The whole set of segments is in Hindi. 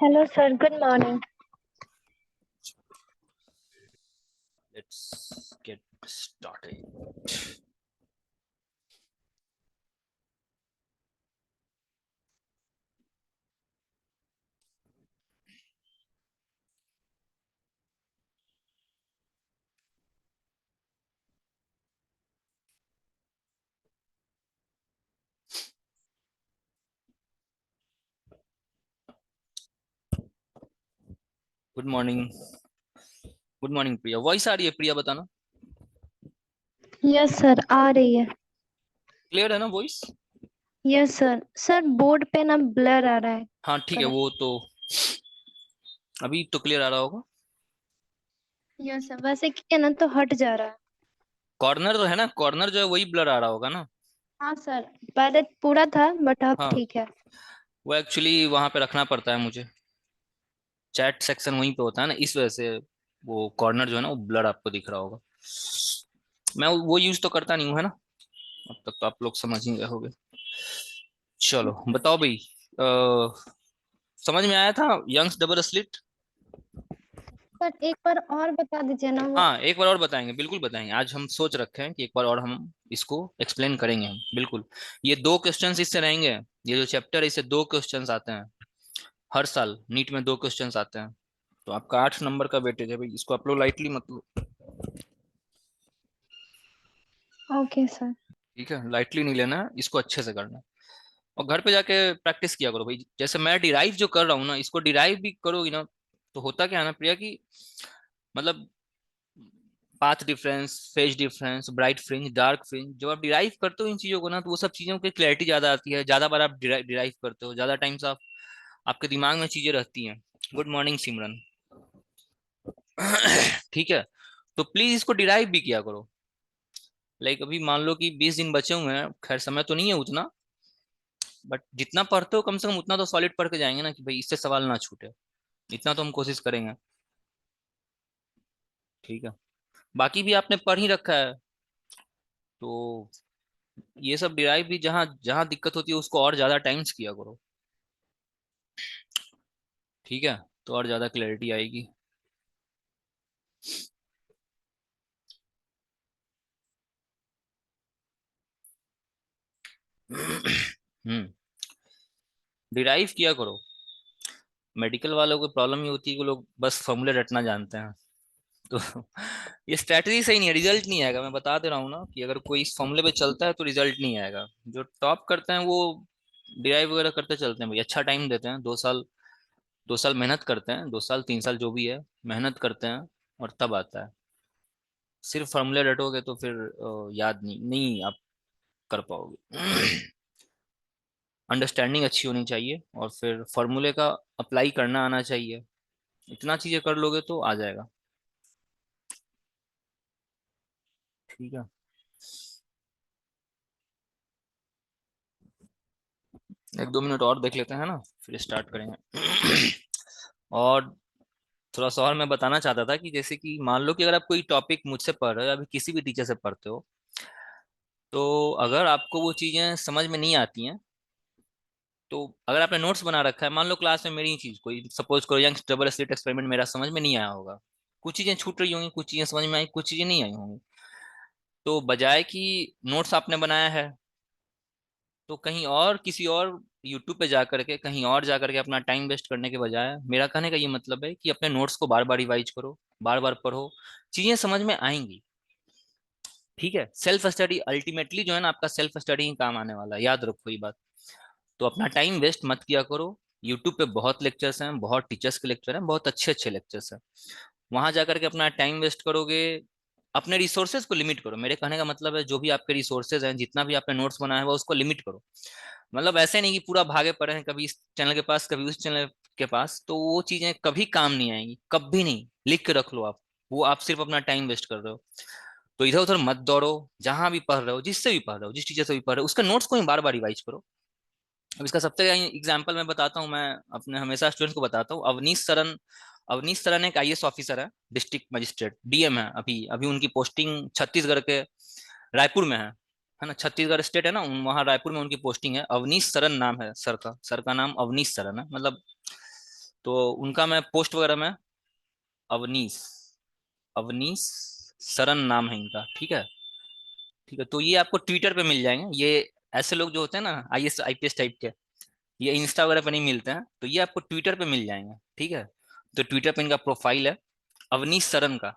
Hello, sir. Good morning. Let's get started. Good morning. Good morning Priya. Voice आ रही है प्रिया? बताना। Yes, sir. आ रही है। क्लियर है ना voice? Yes, sir. Sir board पे ना ब्लर आ रहा है। हाँ ठीक है, वो तो अभी तो क्लियर आ रहा होगा। यस सर, वैसे किया ना तो हट जा रहा है। कॉर्नर तो है ना, कॉर्नर जो है वही ब्लर आ रहा होगा ना। हाँ सर, पहले पूरा था बट अब हाँ, ठीक है। वो एक्चुअली वहां पे रखना पड़ता है मुझे। चैट सेक्शन वहीं पे होता है ना, इस वजह से वो कॉर्नर जो है ना वो ब्लर आपको दिख रहा होगा। मैं वो यूज तो करता नहीं हूँ, है ना। अब तक तो आप लोग समझ ही गए होगे। चलो बताओ भाई। समझ में आया था यंग्स डबल स्लिट? सर एक बार और बता दीजिए ना वो। हाँ, एक बार और बताएंगे, बिल्कुल बताएंगे। आज हम सोच रखे हैं कि एक बार और हम इसको एक्सप्लेन करेंगे हम, बिल्कुल। ये दो क्वेश्चंस इससे रहेंगे। ये जो चैप्टर है इससे दो क्वेश्चंस आते हैं हर साल। नीट में दो क्वेश्चंस आते हैं। तो आपका 8 नंबर का वेटेज है भाई, इसको आप लोग लाइटली मत लो। Okay sir. ठीक है, लाइटली नहीं लेना है, इसको अच्छे से करना है। और घर पे जाके प्रैक्टिस किया करो भाई। जैसे मैं डिराइव जो कर रहा हूँ ना, इसको डिराइव भी करोगी ना तो होता क्या है ना प्रिया की, मतलब path difference, phase difference, bright fringe, dark fringe, जब आप डिराइव करते हो इन चीजों को ना तो वो सब चीजों की क्लैरिटी ज्यादा आती है। ज्यादा बार आप डिराइव करते हो, ज्यादा टाइम्स आप आपके दिमाग में चीजें रहती हैं। गुड मॉर्निंग सिमरन। ठीक है, तो प्लीज इसको डिराइव भी किया करो। लाइक अभी मान लो कि 20 दिन बचे हुए हैं, खैर समय तो नहीं है उतना, बट जितना पढ़ते हो कम से कम उतना तो सॉलिड पढ़ के जाएंगे ना कि भाई इससे सवाल ना छूटे। इतना तो हम कोशिश करेंगे। ठीक है, बाकी भी आपने पढ़ ही रखा है, तो ये सब डिराइव भी जहाँ जहाँ दिक्कत होती है उसको और ज्यादा टाइम्स किया करो। ठीक है, तो और ज्यादा क्लैरिटी आएगी। डिराइव किया करो। मेडिकल वालों को प्रॉब्लम ये होती है कि लोग बस फॉर्मूले रटना जानते हैं। तो ये स्ट्रैटेजी सही नहीं है, रिजल्ट नहीं आएगा। मैं बता दे रहा हूँ ना कि अगर कोई इस फॉर्मूले पे चलता है तो रिजल्ट नहीं आएगा। जो टॉप करते हैं वो डिराइव वगैरह करते चलते हैं भाई, अच्छा टाइम देते हैं। 2 साल, 2 साल मेहनत करते हैं, 2 साल 3 साल जो भी है मेहनत करते हैं, और तब आता है। सिर्फ फॉर्मूले रटोगे तो फिर याद नहीं नहीं आप कर पाओगे। अंडरस्टैंडिंग अच्छी होनी चाहिए और फिर फॉर्मूले का अप्लाई करना आना चाहिए। इतना चीजें कर लोगे तो आ जाएगा। ठीक है, 1-2 मिनट और देख लेते हैं ना, फिर स्टार्ट करेंगे। और थोड़ा सा और मैं बताना चाहता था कि जैसे कि मान लो कि अगर आप कोई टॉपिक मुझसे पढ़ रहे हो या फिर किसी भी टीचर से पढ़ते हो, तो अगर आपको वो चीजें समझ में नहीं आती हैं, तो अगर आपने नोट्स बना रखा है, मान लो क्लास में मेरी ही चीज कोई सपोज करो, यंग डबल स्लिट एक्सपेरिमेंट मेरा समझ में नहीं आया होगा, कुछ चीजें छूट रही होंगी, कुछ चीजें समझ में आई, कुछ चीजें नहीं आई होंगी, तो बजाय कि नोट्स आपने बनाया है तो कहीं और किसी और यूट्यूब पे जा करके कहीं और जा करके अपना टाइम वेस्ट करने के बजाय, मेरा कहने का ये मतलब है कि अपने नोट्स को बार बार रिवाइज करो, बार बार पढ़ो, चीजें समझ में आएंगी। ठीक है, सेल्फ स्टडी अल्टीमेटली जो है ना आपका सेल्फ स्टडी ही काम आने वाला है, याद रखो ये बात। तो अपना टाइम वेस्ट मत किया करो। यूट्यूब पे बहुत लेक्चर्स हैं, बहुत टीचर्स के लेक्चर हैं, बहुत अच्छे अच्छे लेक्चर्स हैं। वहां जाकर के अपना टाइम वेस्ट करोगे। अपने रिसोर्सेज को लिमिट करो। मेरे कहने का मतलब है जो भी आपके रिसोर्सेज हैं, जितना भी आपने नोट्स बनाया हुआ उसको लिमिट करो। मतलब ऐसे नहीं कि पूरा भागे पड़े हैं, कभी इस चैनल के पास कभी उस चैनल के पास, तो वो चीजें कभी काम नहीं आएंगी, कभी नहीं। लिख के रख लो आप, वो आप सिर्फ अपना टाइम वेस्ट कर रहे हो। तो इधर उधर मत दौड़ो। जहां भी पढ़ रहे हो, जिससे भी पढ़ रहे हो, जिस टीचर से भी पढ़ रहे हो, उसके नोट्स को ही बार बार रिवाइज करो। अब इसका सबसे एग्जाम्पल मैं बताता हूँ, मैं अपने हमेशा स्टूडेंट्स को बताता हूँ। अवनीश सरन, अवनीश सरन एक आईएएस ऑफिसर है, डिस्ट्रिक्ट मजिस्ट्रेट डीएम है। अभी अभी उनकी पोस्टिंग छत्तीसगढ़ के रायपुर में है ना। छत्तीसगढ़ स्टेट है ना, वहाँ रायपुर में उनकी पोस्टिंग है। अवनीश सरन नाम है सर का, सर का नाम अवनीश सरन है। मतलब तो उनका मैं पोस्ट वगैरह में, अवनीश, अवनीश सरन नाम है इनका, ठीक है। ठीक है, तो ये आपको ट्विटर पे मिल जाएंगे। ये ऐसे लोग जो होते हैं ना आईएएस आईपीएस टाइप के, ये इंस्टा वगैरह पे नहीं मिलते हैं, तो ये आपको ट्विटर पे मिल जाएंगे, ठीक है। तो ट्विटर पे इनका प्रोफाइल है अवनीश सरन का।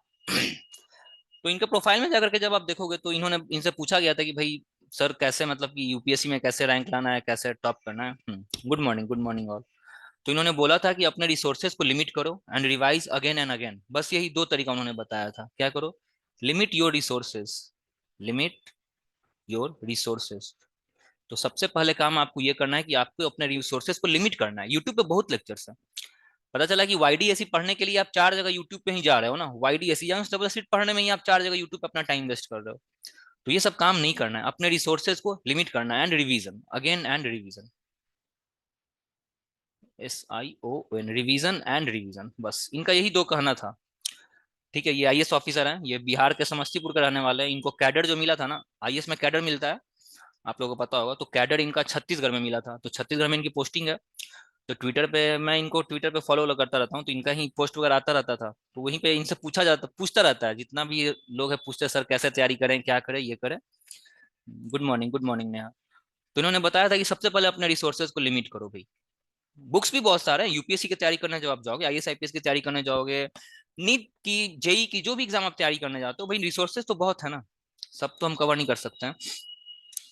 तो इनके प्रोफाइल में जाकर के जब आप देखोगे तो इन्होंने, इनसे पूछा गया था कि भाई सर कैसे, मतलब कि यूपीएससी में कैसे रैंक लाना है, कैसे टॉप करना है। Good morning, good morning all. तो इन्होंने बोला था कि अपने रिसोर्सेज को लिमिट करो and revise again and again. बस यही दो तरीका उन्होंने बताया था, क्या करो, limit your resources, limit your resources. तो सबसे पहले काम आपको ये करना है कि आपको अपने रिसोर्सेज को लिमिट करना है। यूट्यूब पे बहुत लेक्चर्स हैं। पता चला कि वाईडीएसई पढ़ने के लिए आप चार जगह यूट्यूब पे ही जा रहे हो ना, वाईडीएसई यंग डबल सीट पढ़ने में ही आप चार जगह यूट्यूब पे अपना टाइम वेस्ट कर रहे हो। तो ये सब काम नहीं करना है, अपने रिसोर्सेज को लिमिट करना है and revision, again and revision, SION, revision and revision. बस इनका यही दो कहना था, ठीक है। ये आईएएस ऑफिसर हैं, ये बिहार के समस्तीपुर के रहने वाले हैं। इनको कैडर जो मिला था ना, आईएएस में कैडर मिलता है, आप लोगों को पता होगा। तो कैडर इनका छत्तीसगढ़ में मिला था, तो छत्तीसगढ़ में इनकी पोस्टिंग है। तो ट्विटर पे मैं इनको ट्विटर पे फॉलो करता रहता हूँ, तो इनका ही पोस्ट वगैरह आता रहता था। तो वहीं पे इनसे पूछता रहता है, जितना भी लोग है पूछते हैं, सर कैसे तैयारी करें, क्या करें, ये करें। Good morning, good morning Neha. तो इन्होंने बताया था कि सबसे पहले अपने रिसोर्सेज को लिमिट करो भाई। बुक्स भी बहुत सारे हैं, यूपीएससी की तैयारी करने जब आप जाओगे, आईएएस आईपीएस की तैयारी करने जाओगे, नीट की, जेई की, जो भी एग्जाम आप तैयारी करने जाते हो भाई, रिसोर्सेज तो बहुत है ना, सब तो हम कवर नहीं कर सकते हैं।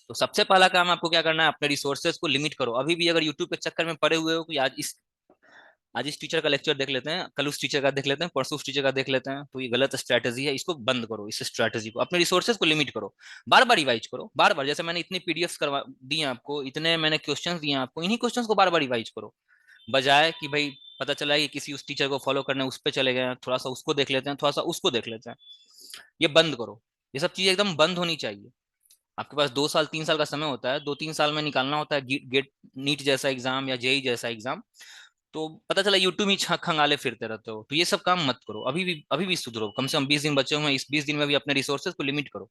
तो सबसे पहला काम आपको क्या करना है, अपने रिसोर्सेज को लिमिट करो। अभी भी अगर यूट्यूब के चक्कर में पड़े हुए हो कि आज इस टीचर का लेक्चर देख लेते हैं, कल उस टीचर का देख लेते हैं, परसों उस टीचर का देख लेते हैं, तो ये गलत स्ट्रैटेजी है। इसको बंद करो, इस स्ट्रैटेजी को, अपने रिसोर्सेज को लिमिट करो। बार बार रिवाइज करो, बार बार, जैसे मैंने इतनी पीडीएफ करवा दी हैं आपको, इतने मैंने क्वेश्चंस दिए हैं आपको, इन्हीं क्वेश्चंस को बार बार रिवाइज करो। बजाय कि भाई पता चला कि किसी उस टीचर को फॉलो करने उस पर चले गए हैं, थोड़ा सा उसको देख लेते हैं, थोड़ा सा उसको देख लेते हैं। ये बंद करो, ये सब चीजें एकदम बंद होनी चाहिए। आपके पास 2 साल 3 साल का समय होता है, 2 3 साल में निकालना होता है गेट, नीट जैसा एग्जाम या जेई जैसा एग्जाम। तो पता चला यूट्यूब ही खंगाले फिरते रहते हो, तो ये सब काम मत करो। अभी भी सुधरो, कम से कम 20 दिन बचे हुए हैं, इस 20 दिन में भी अपने रिसोर्सेज को लिमिट करो,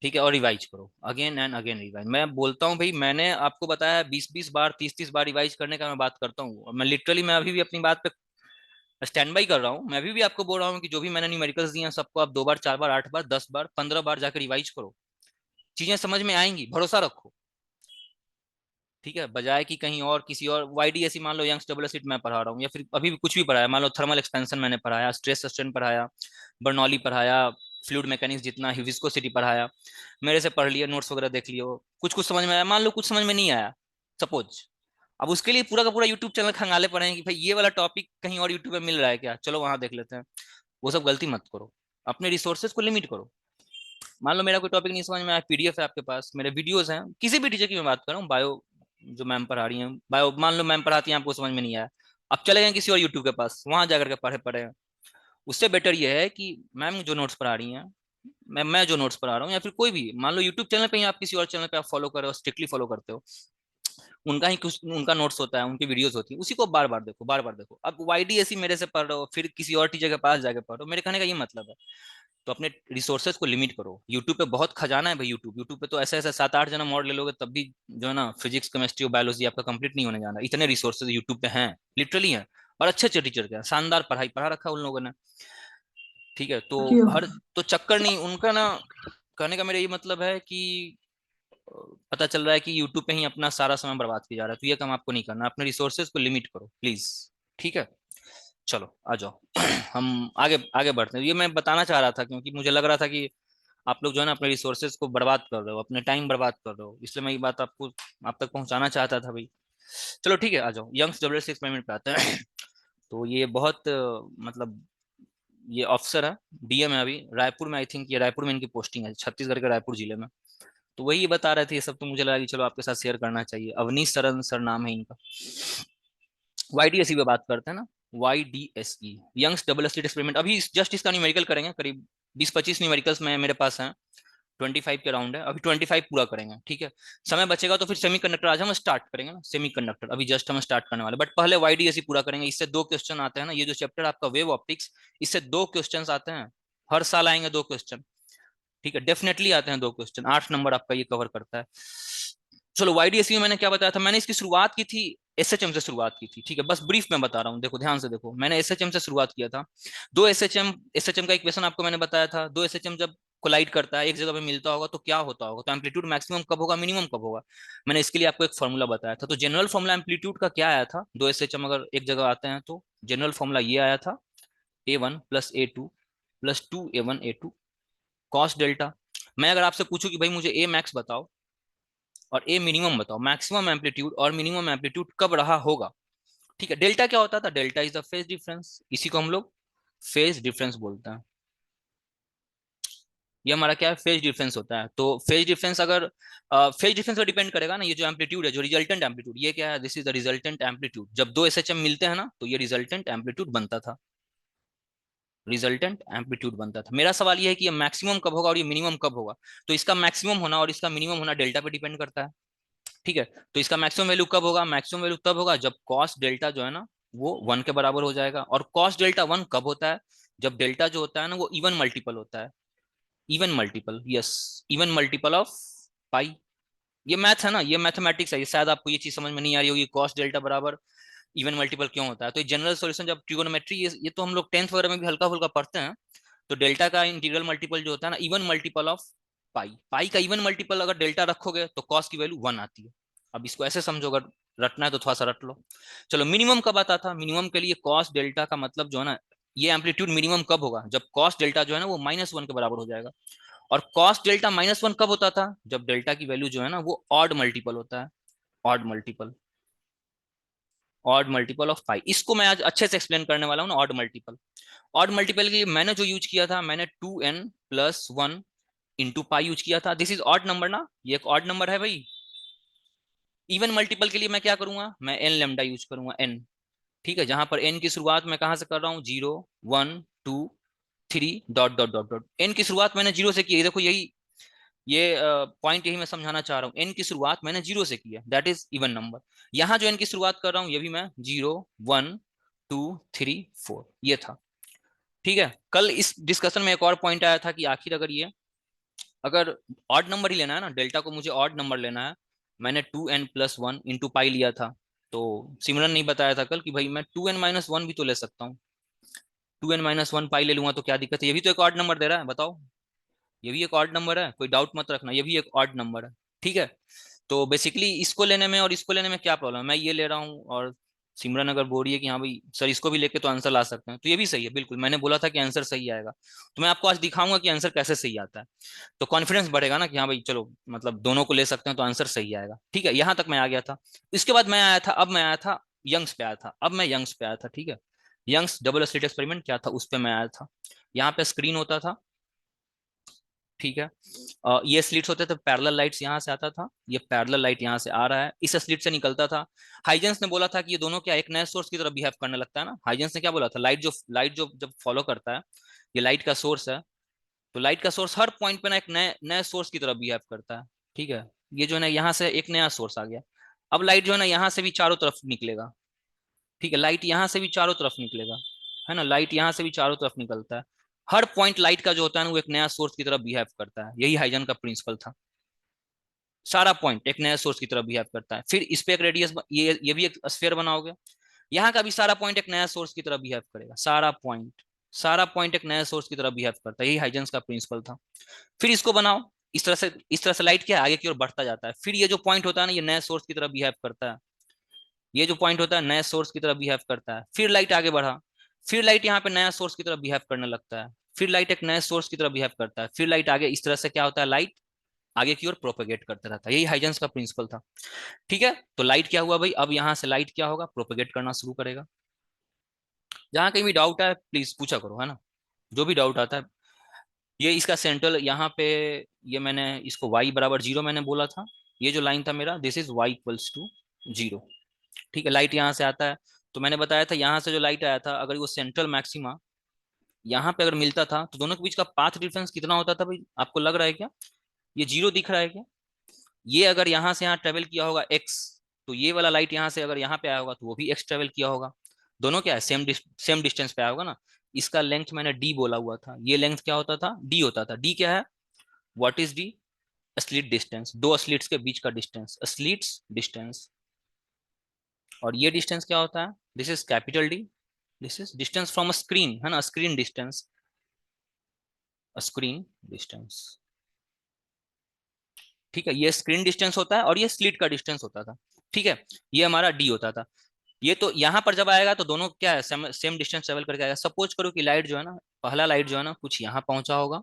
ठीक है। और रिवाइज करो, अगेन एंड अगेन रिवाइज। मैं बोलता हूँ भाई, मैंने आपको बताया 20 20 बार, 30 30 बार रिवाइज करने का मैं बात करता हूँ। मैं लिटरली, मैं अभी भी अपनी बात पे स्टैंड बाई कर रहा हूँ। मैं अभी भी आपको बोल रहा हूँ कि जो भी मैंने न्यूमेरिकल्स दिए हैं सबको आप 2 बार 4 बार 8 बार 10 बार 15 बार जाकर रिवाइज करो। चीजें समझ में आएंगी, भरोसा रखो, ठीक है। बजाय कि कहीं और किसी और वाईडीएसई, मान लो यंग्स डबल सीट मैं पढ़ा रहा हूँ, या फिर अभी भी कुछ भी पढ़ाया, मान लो थर्मल एक्सपेंशन मैंने पढ़ाया, स्ट्रेस सस्टेन पढ़ाया, बर्नौली पढ़ाया, फ्लूइड मैकेनिक्स जितना, विस्कोसिटी पढ़ाया, मेरे से पढ़ लिया, नोट्स वगैरह देख लियो, कुछ कुछ समझ में आया, मान लो कुछ समझ में नहीं आया, सपोज। अब उसके लिए पूरा का पूरा यूट्यूब चैनल खंगाले पड़े हैं कि भाई ये वाला टॉपिक कहीं और यूट्यूब पे मिल रहा है क्या, चलो वहां देख लेते हैं। वो सब गलती मत करो, अपने रिसोर्सेज को लिमिट करो। मान लो मेरा कोई टॉपिक नहीं समझ में आया, पीडीएफ है आपके पास, मेरे वीडियोस हैं, किसी भी टीचर की मैं बात कर रहा हूँ, बायो जो मैम पढ़ा रही हैं, बायो मान लो मैम पढ़ाती हैं, आपको समझ में नहीं आया, अब चले गए किसी और यूट्यूब के पास, वहां जाकर के पढ़े पढ़े हैं। उससे बेटर ये है कि मैम जो नोट्स पढ़ा रही हैं, मैं जो नोट्स पढ़ा रहा हूँ, या फिर कोई भी, मान लो यूट्यूब चैनल पे ही आप किसी और चैनल पे आप फॉलो कर रहे हो, स्ट्रिक्टली फॉलो करते हो, उनका ही कुछ, उनका नोट्स होता है, उनकी वीडियोस होती है, उसी को बार बार देखो, बार बार देखो। अब वाईडीएसई मेरे से पढ़ रहे हो, फिर किसी और टीचर के पास जाके पढ़ रहे हो, मेरे कहने का ये मतलब है। तो अपने रिसोर्सेज को लिमिट करो। यूट्यूब पे बहुत खजाना है भाई, यूट्यूब पे तो ऐसे ऐसे 7 8 जन्म और ले लोगे तब भी जो है ना, फिजिक्स केमिस्ट्री और बायोलॉजी आपका कंप्लीट नहीं होने जाना, इतने रिसोर्सेज यूट्यूब पे हैं, लिटरली हैं। और अच्छे अच्छे टीचर के हैं, शानदार पढ़ाई पढ़ा रखा है उन लोगों ने, ठीक है। तो जी हर, तो चक्कर नहीं उनका ना, कहने का मेरा ये मतलब है कि पता चल रहा है कि यूट्यूब पे ही अपना सारा समय बर्बाद किया जा रहा है, तो ये काम आपको नहीं करना, अपने रिसोर्सेज को लिमिट करो प्लीज, ठीक है। चलो आ जाओ हम आगे आगे बढ़ते हैं। ये मैं बताना चाह रहा था क्योंकि मुझे लग रहा था कि आप लोग जो है ना अपने रिसोर्सेज को बर्बाद कर रहे हो, अपने टाइम बर्बाद कर रहे हो, इसलिए मैं ये बात आपको, आप तक पहुंचाना चाहता था भाई। चलो ठीक है, आ जाओ यंग्स डब्ल्यूएस एक्सपेरिमेंट पे आते हैं। तो ये बहुत मतलब ये ऑफिसर है, डीएम है अभी रायपुर में, आई थिंक ये रायपुर में इनकी पोस्टिंग है, छत्तीसगढ़ के रायपुर जिले में। तो वही बता रहे थे ये सब, तो मुझे लगा कि चलो आपके साथ शेयर करना चाहिए। अवनीश सरन सर नाम है इनका। वाईडीएसई पे बात करते हैं ना, वाईडीएसई यंग्स डबल स्लिट एक्सपेरिमेंट। अभी जस्ट इसका न्यूमेरिकल करेंगे, करीब 20 25 न्यूमेरिकल्स में मेरे पास हैं, 25 के राउंड है, अभी 25 पूरा करेंगे, ठीक है। समय बचेगा तो फिर सेमीकंडक्टर आज हम स्टार्ट करेंगे ना, सेमीकंडक्टर अभी जस्ट हम स्टार्ट करने वाले, बट पहले वाईडीएसई पूरा करेंगे। इससे 2 क्वेश्चन आते हैं ना, ये जो चैप्टर आपका वेव ऑप्टिक्स, इससे 2 क्वेश्चन आते हैं, हर साल आएंगे 2 क्वेश्चन, ठीक है, डेफिनेटली आते हैं 2 क्वेश्चन, 8 नंबर आपका ये कवर करता है। चलो वाईडीएसई में मैंने क्या बताया था, मैंने इसकी शुरुआत की थी एसएचएम से शुरुआत की थी, ठीक है, बस ब्रीफ में बता रहा हूँ, देखो ध्यान से देखो, मैंने एसएचएम से शुरुआत किया था। दो एसएचएम, एसएचएम का इक्वेशन आपको मैंने बताया था, दो एसएचएम जब कोलाइड करता है, एक जगह पे मिलता होगा तो क्या होता होगा, तो एम्पलीट्यूड मैक्सिमम कब होगा, मिनिमम कब होगा। मैंने इसके लिए आपको एक फॉर्मूला बताया था। तो जनरल फॉर्मूला एम्पलीट्यूड का क्या आया था, दो एसएचएम अगर एक जगह आते हैं तो जनरल फॉर्मूला ये आया था, A1 plus A2 plus 2A1 A2 cos delta. मैं अगर आपसे पूछूं कि भाई मुझे ए मैक्स बताओ और ए मिनिमम बताओ, मैक्सिमम एम्पलीट्यूड और मिनिमम एम्पलीट्यूड कब रहा होगा, ठीक है। डेल्टा क्या होता था, delta is the phase difference, इसी को हम लोग फेज डिफरेंस बोलते हैं। ये हमारा क्या है, फेज डिफरेंस होता है। तो फेज डिफरेंस अगर फेज डिफरेंस पर डिपेंड करेगा ना, ये जो एम्पलीट्यूड है, जो रिजल्टेंट एम्पलीट्यूड, ये क्या है, this is the resultant amplitude. जब दो एसएचएम मिलते हैं ना तो ये रिजल्टेंट एम्पलीट्यूड बनता था, रिजल्टेंट एम्पलीट्यूड बनता था। मेरा सवाल ये है कि ये मैक्सिमम कब होगा और ये मिनिमम कब होगा। तो इसका मैक्सिमम होना और इसका मिनिमम होना डेल्टा पे डिपेंड करता है, ठीक है। तो इसका मैक्सिमम वैल्यू कब होगा, मैक्सिमम वैल्यू तब होगा जब कॉस डेल्टा जो है ना वो 1 के बराबर हो जाएगा। और कॉस डेल्टा 1 कब होता है, जब डेल्टा जो होता है ना वो इवन मल्टीपल होता है, even multiple, yes, even multiple of pi. ये मैथ है ना, ये मैथमेटिक्स है, ये शायद आपको ये चीज समझ में नहीं आ रही होगी, कॉस डेल्टा बराबर इवन मल्टीपल क्यों होता है। तो जनरल सॉल्यूशन जब ट्रिगोनोमेट्री, ये तो हम लोग टेंथ वगैरह में भी हल्का फुल्का पढ़ते हैं। तो डेल्टा का इंटीग्रल मल्टीपल जो होता है ना, इवन मल्टीपल ऑफ पाई, पाई का इवन मल्टीपल अगर डेल्टा रखोगे तो कॉस की वैल्यू 1 आती है। अब इसको ऐसे समझो, अगर रटना है तो थोड़ा सा रट लो। चलो मिनिमम कब आता था, मिनिमम के लिए कॉस डेल्टा का मतलब जो है ना, ये एम्पलीट्यूड मिनिमम कब होगा, जब कॉस डेल्टा जो है ना वो -1 के बराबर हो जाएगा। और कॉस डेल्टा -1 कब होता था, जब डेल्टा की वैल्यू जो है ना वो ऑड मल्टीपल होता है, odd multiple, odd multiple of pi. इसको मैं आज अच्छे से एक्सप्लेन करने वाला हूँ ना, ऑड मल्टीपल। ऑड मल्टीपल के लिए मैंने जो यूज किया था, मैंने 2n+1 इंटू पाई यूज किया था। दिस इज ऑड नंबर ना, ये एक ऑड नंबर है भाई। इवन मल्टीपल के लिए मैं क्या करूंगा, मैं एन लेमडा यूज करूंगा, एन, ठीक है, जहां पर एन की शुरुआत मैं कहां से कर रहा हूँ, 0 1 2 3 dot dot dot dot. N की शुरुआत मैंने जीरो से की है, देखो यही, ये पॉइंट यही मैं समझाना चाह रहा हूँ, एन की शुरुआत मैंने जीरो से की है, दैट इज इवन नंबर। यहाँ जो एन की शुरुआत कर रहा हूँ ये भी मैं 0 1 2 3 4 ये था, ठीक है। कल इस डिस्कशन में एक और पॉइंट आया था कि आखिर अगर ये, अगर ऑड नंबर ही लेना है ना, डेल्टा को मुझे ऑड नंबर लेना है, मैंने 2n+1 इंटू पाई लिया था। तो सिमरन नहीं बताया था कल कि भाई मैं 2n-1 भी तो ले सकता हूँ, 2n-1 पाई ले लूंगा तो क्या दिक्कत है, ये भी तो एक ऑड नंबर दे रहा है, बताओ, ये भी एक ऑड नंबर है, कोई डाउट मत रखना, ये भी एक ऑड नंबर है, ठीक है। तो बेसिकली इसको लेने में और इसको लेने में क्या प्रॉब्लम है, मैं ये ले रहा हूँ और सिमरन अगर बोल रही है कि हाँ भाई सर इसको भी लेके तो आंसर ला सकते हैं, तो ये भी सही है, बिल्कुल मैंने बोला था कि आंसर सही आएगा। तो मैं आपको आज दिखाऊंगा कि आंसर कैसे सही आता है। तो कॉन्फिडेंस बढ़ेगा ना कि हाँ भाई चलो, मतलब दोनों को ले सकते हैं तो आंसर सही आएगा, ठीक है। यहाँ तक मैं आ गया था। इसके बाद मैं आया था, अब मैं आया था यंग्स पे आया था, अब मैं यंग्स पे आया था, ठीक है। यंग्स डबल स्लिट एक्सपेरिमेंट क्या था उस पर मैं आया था। यहाँ पे स्क्रीन होता था, ठीक है। ये स्लिट्स होते थे, पैरेलल लाइट्स यहाँ से आता था, ये पैरेलल लाइट यहाँ से आ रहा है, इस स्लिट से निकलता था। हाइजेंस ने बोला था कि ये दोनों क्या एक नए सोर्स की तरह बिहेव करने लगता है ना, हाइजेंस ने क्या बोला था, लाइट जो जब फॉलो करता है, ये लाइट का सोर्स है, तो लाइट का सोर्स हर पॉइंट पे ना एक नए नए सोर्स की तरह बिहेव करता है, ठीक है। ये जो है ना यहाँ से एक नया सोर्स आ गया, अब लाइट जो है ना यहाँ से भी चारों तरफ निकलेगा, ठीक है, लाइट यहाँ से भी चारों तरफ निकलेगा, है ना, लाइट यहाँ से भी चारों तरफ निकलता है। हर पॉइंट लाइट का जो होता है ना वो एक नया सोर्स की तरह बिहेव करता है, यही हाइजन का प्रिंसिपल था। सारा पॉइंट एक नया सोर्स की तरह बिहेव करता है। फिर इस पे एक रेडियस, ये भी एक स्फीयर बनाओगे, यहाँ का भी सारा पॉइंट एक नया सोर्स की तरह बिहेव करेगा, सारा पॉइंट एक नया सोर्स की तरह बिहेव करता है, यही हाइजेंस का प्रिंसिपल था। फिर इसको बनाओ, इस तरह से लाइट क्या आगे की ओर बढ़ता जाता है। फिर ये जो पॉइंट होता है ना ये नए सोर्स की तरह बिहेव करता है, ये जो पॉइंट होता है नए सोर्स की तरह बिहेव करता है। फिर लाइट आगे बढ़ा, फिर लाइट यहाँ पे नया सोर्स की तरह बिहेव करने लगता है, फिर लाइट एक नए सोर्स की तरह बिहेव करता है, फिर लाइट आगे, इस तरह से क्या होता है, लाइट आगे की ओर प्रोपेगेट करता रहता है, यही हाइजेंस का प्रिंसिपल था, ठीक है। तो लाइट क्या हुआ भाई, अब यहाँ से लाइट क्या होगा, प्रोपेगेट करना शुरू करेगा। जहां कहीं भी डाउट है प्लीज पूछा करो, है ना, जो भी डाउट आता है। ये इसका सेंट्रल यहाँ पे, ये मैंने इसको y = 0 मैंने बोला था, ये जो लाइन था मेरा, दिस इज y = 0, ठीक है। लाइट यहाँ से आता है, तो मैंने बताया था यहाँ से जो लाइट आया था, अगर वो सेंट्रल मैक्सिमा यहाँ पे अगर मिलता था तो दोनों के बीच का पाथ डिफरेंस कितना होता था भाई, आपको लग रहा है क्या, ये 0 दिख रहा है क्या। ये अगर यहाँ से यहाँ ट्रेवल किया होगा x, तो ये वाला लाइट यहाँ से अगर यहाँ पे आया होगा तो वो भी x ट्रेवल किया होगा, दोनों क्या है, सेम डिस्टेंस पे आया होगा ना। इसका लेंथ मैंने d बोला हुआ था, ये लेंथ क्या होता था, d होता था। d क्या है, what is d, slit distance, दो स्लिट्स के बीच का डिस्टेंस, स्लिट्स डिस्टेंस, और ये डिस्टेंस क्या होता है, this is capital D, this is distance from a screen, है ना, स्क्रीन डिस्टेंस, स्क्रीन डिस्टेंस। ठीक है, ये स्क्रीन डिस्टेंस होता है और ये स्लिट का डिस्टेंस होता था। ठीक है, ये हमारा डी होता था। ये तो यहाँ पर जब आएगा तो दोनों क्या है, सेम डिस्टेंस ट्रेवल करके आएगा। सपोज करो कि लाइट जो है ना, पहला लाइट जो है ना कुछ यहाँ पहुंचा होगा,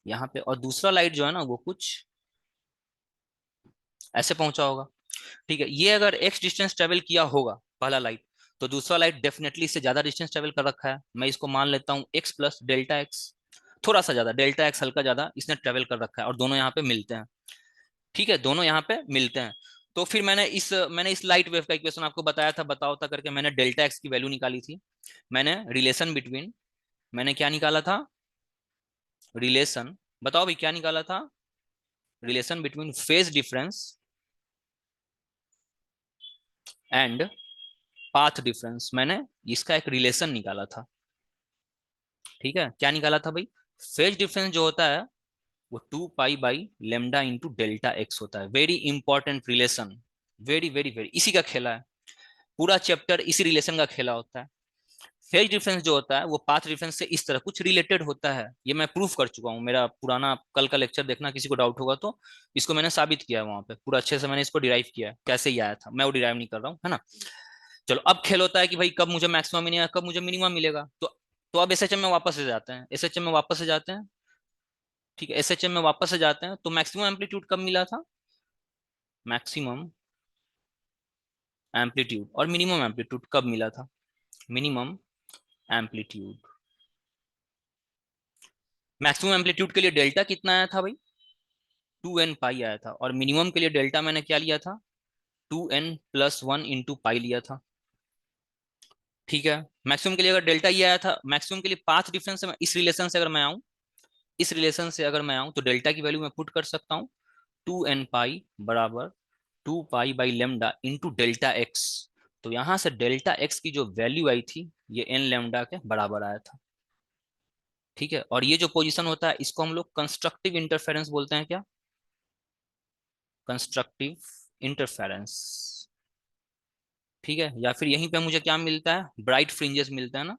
यहाँ पे, और दूसरा लाइट जो है ना वो कुछ ऐसे पहुंचा होगा। ठीक है, ये अगर एक्स डिस्टेंस ट्रेवल किया होगा पहला लाइट, तो दूसरा लाइट डेफिनेटली इससे ज्यादा डिस्टेंस ट्रेवल कर रखा है। मैं इसको मान लेता हूँ एक्स प्लस डेल्टा एक्स, थोड़ा सा ज्यादा, डेल्टा एक्स हल्का ज्यादा इसने ट्रेवल कर रखा है, और दोनों यहाँ पे मिलते हैं। ठीक है, दोनों यहाँ पे मिलते हैं। तो फिर मैंने इस लाइट वेव का इक्वेशन आपको बताया था, बताओ था करके, मैंने डेल्टा एक्स की वैल्यू निकाली थी। मैंने रिलेशन बिटवीन, मैंने क्या निकाला था, रिलेशन, बताओ भाई क्या निकाला था, relation between phase difference and path difference, मैंने इसका एक रिलेशन निकाला था। ठीक है, क्या निकाला था भाई, फेज डिफरेंस जो होता है वो 2 pi by lambda into delta x होता है। Very important relation, very very very, इसी का खेला है, पूरा चैप्टर इसी रिलेशन का खेला होता है। फेज डिफरेंस जो होता है वो पाथ डिफरेंस से इस तरह कुछ रिलेटेड होता है, ये मैं प्रूफ कर चुका हूँ, मेरा पुराना कल का लेक्चर देखना, किसी को डाउट होगा तो। इसको मैंने साबित किया है वहां पे, पूरा अच्छे से मैंने इसको डिराइव किया है, कैसे ही आया था, मैं वो डिराइव नहीं कर रहा हूँ, है ना। चलो, अब खेल होता है कि भाई कब मुझे मैक्सिमम मिलेगा, कब मुझे मिनिमम मिलेगा। तो अब एसएचएम में वापस से जाते हैं, एसएचएम में वापस से जाते हैं। ठीक है, एसएचएम में वापस से जाते हैं, तो मैक्सिमम एम्पलीट्यूड कब मिला था, मैक्सिमम एम्पलीट्यूड और मिनिमम एम्पलीट्यूड कब मिला था, मिनिमम एम्पलीट्यूड, मैक्सिमम एम्पलीट्यूड के लिए डेल्टा कितना आया था भाई, 2n पाई आया था, और मिनिमम के लिए डेल्टा मैंने क्या लिया था, 2n+1 इंटू पाई लिया था। ठीक है, मैक्सिमम के लिए अगर डेल्टा ये आया था, मैक्सिमम के लिए पाथ डिफरेंस से इस रिलेशन से अगर मैं आऊं, इस रिलेशन से अगर मैं आऊं तो डेल्टा की वैल्यू मैं पुट कर सकता हूँ, 2n पाई बराबर 2 pi by lambda into delta x. तो यहां से डेल्टा एक्स की जो वैल्यू आई थी ये n लेमडा के बराबर आया था। ठीक है, और ये जो पोजीशन होता है इसको हम लोग कंस्ट्रक्टिव इंटरफेरेंस बोलते हैं, क्या, कंस्ट्रक्टिव इंटरफेरेंस। ठीक है, या फिर यहीं पे मुझे क्या मिलता है, ब्राइट फ्रिंजेस मिलता है ना,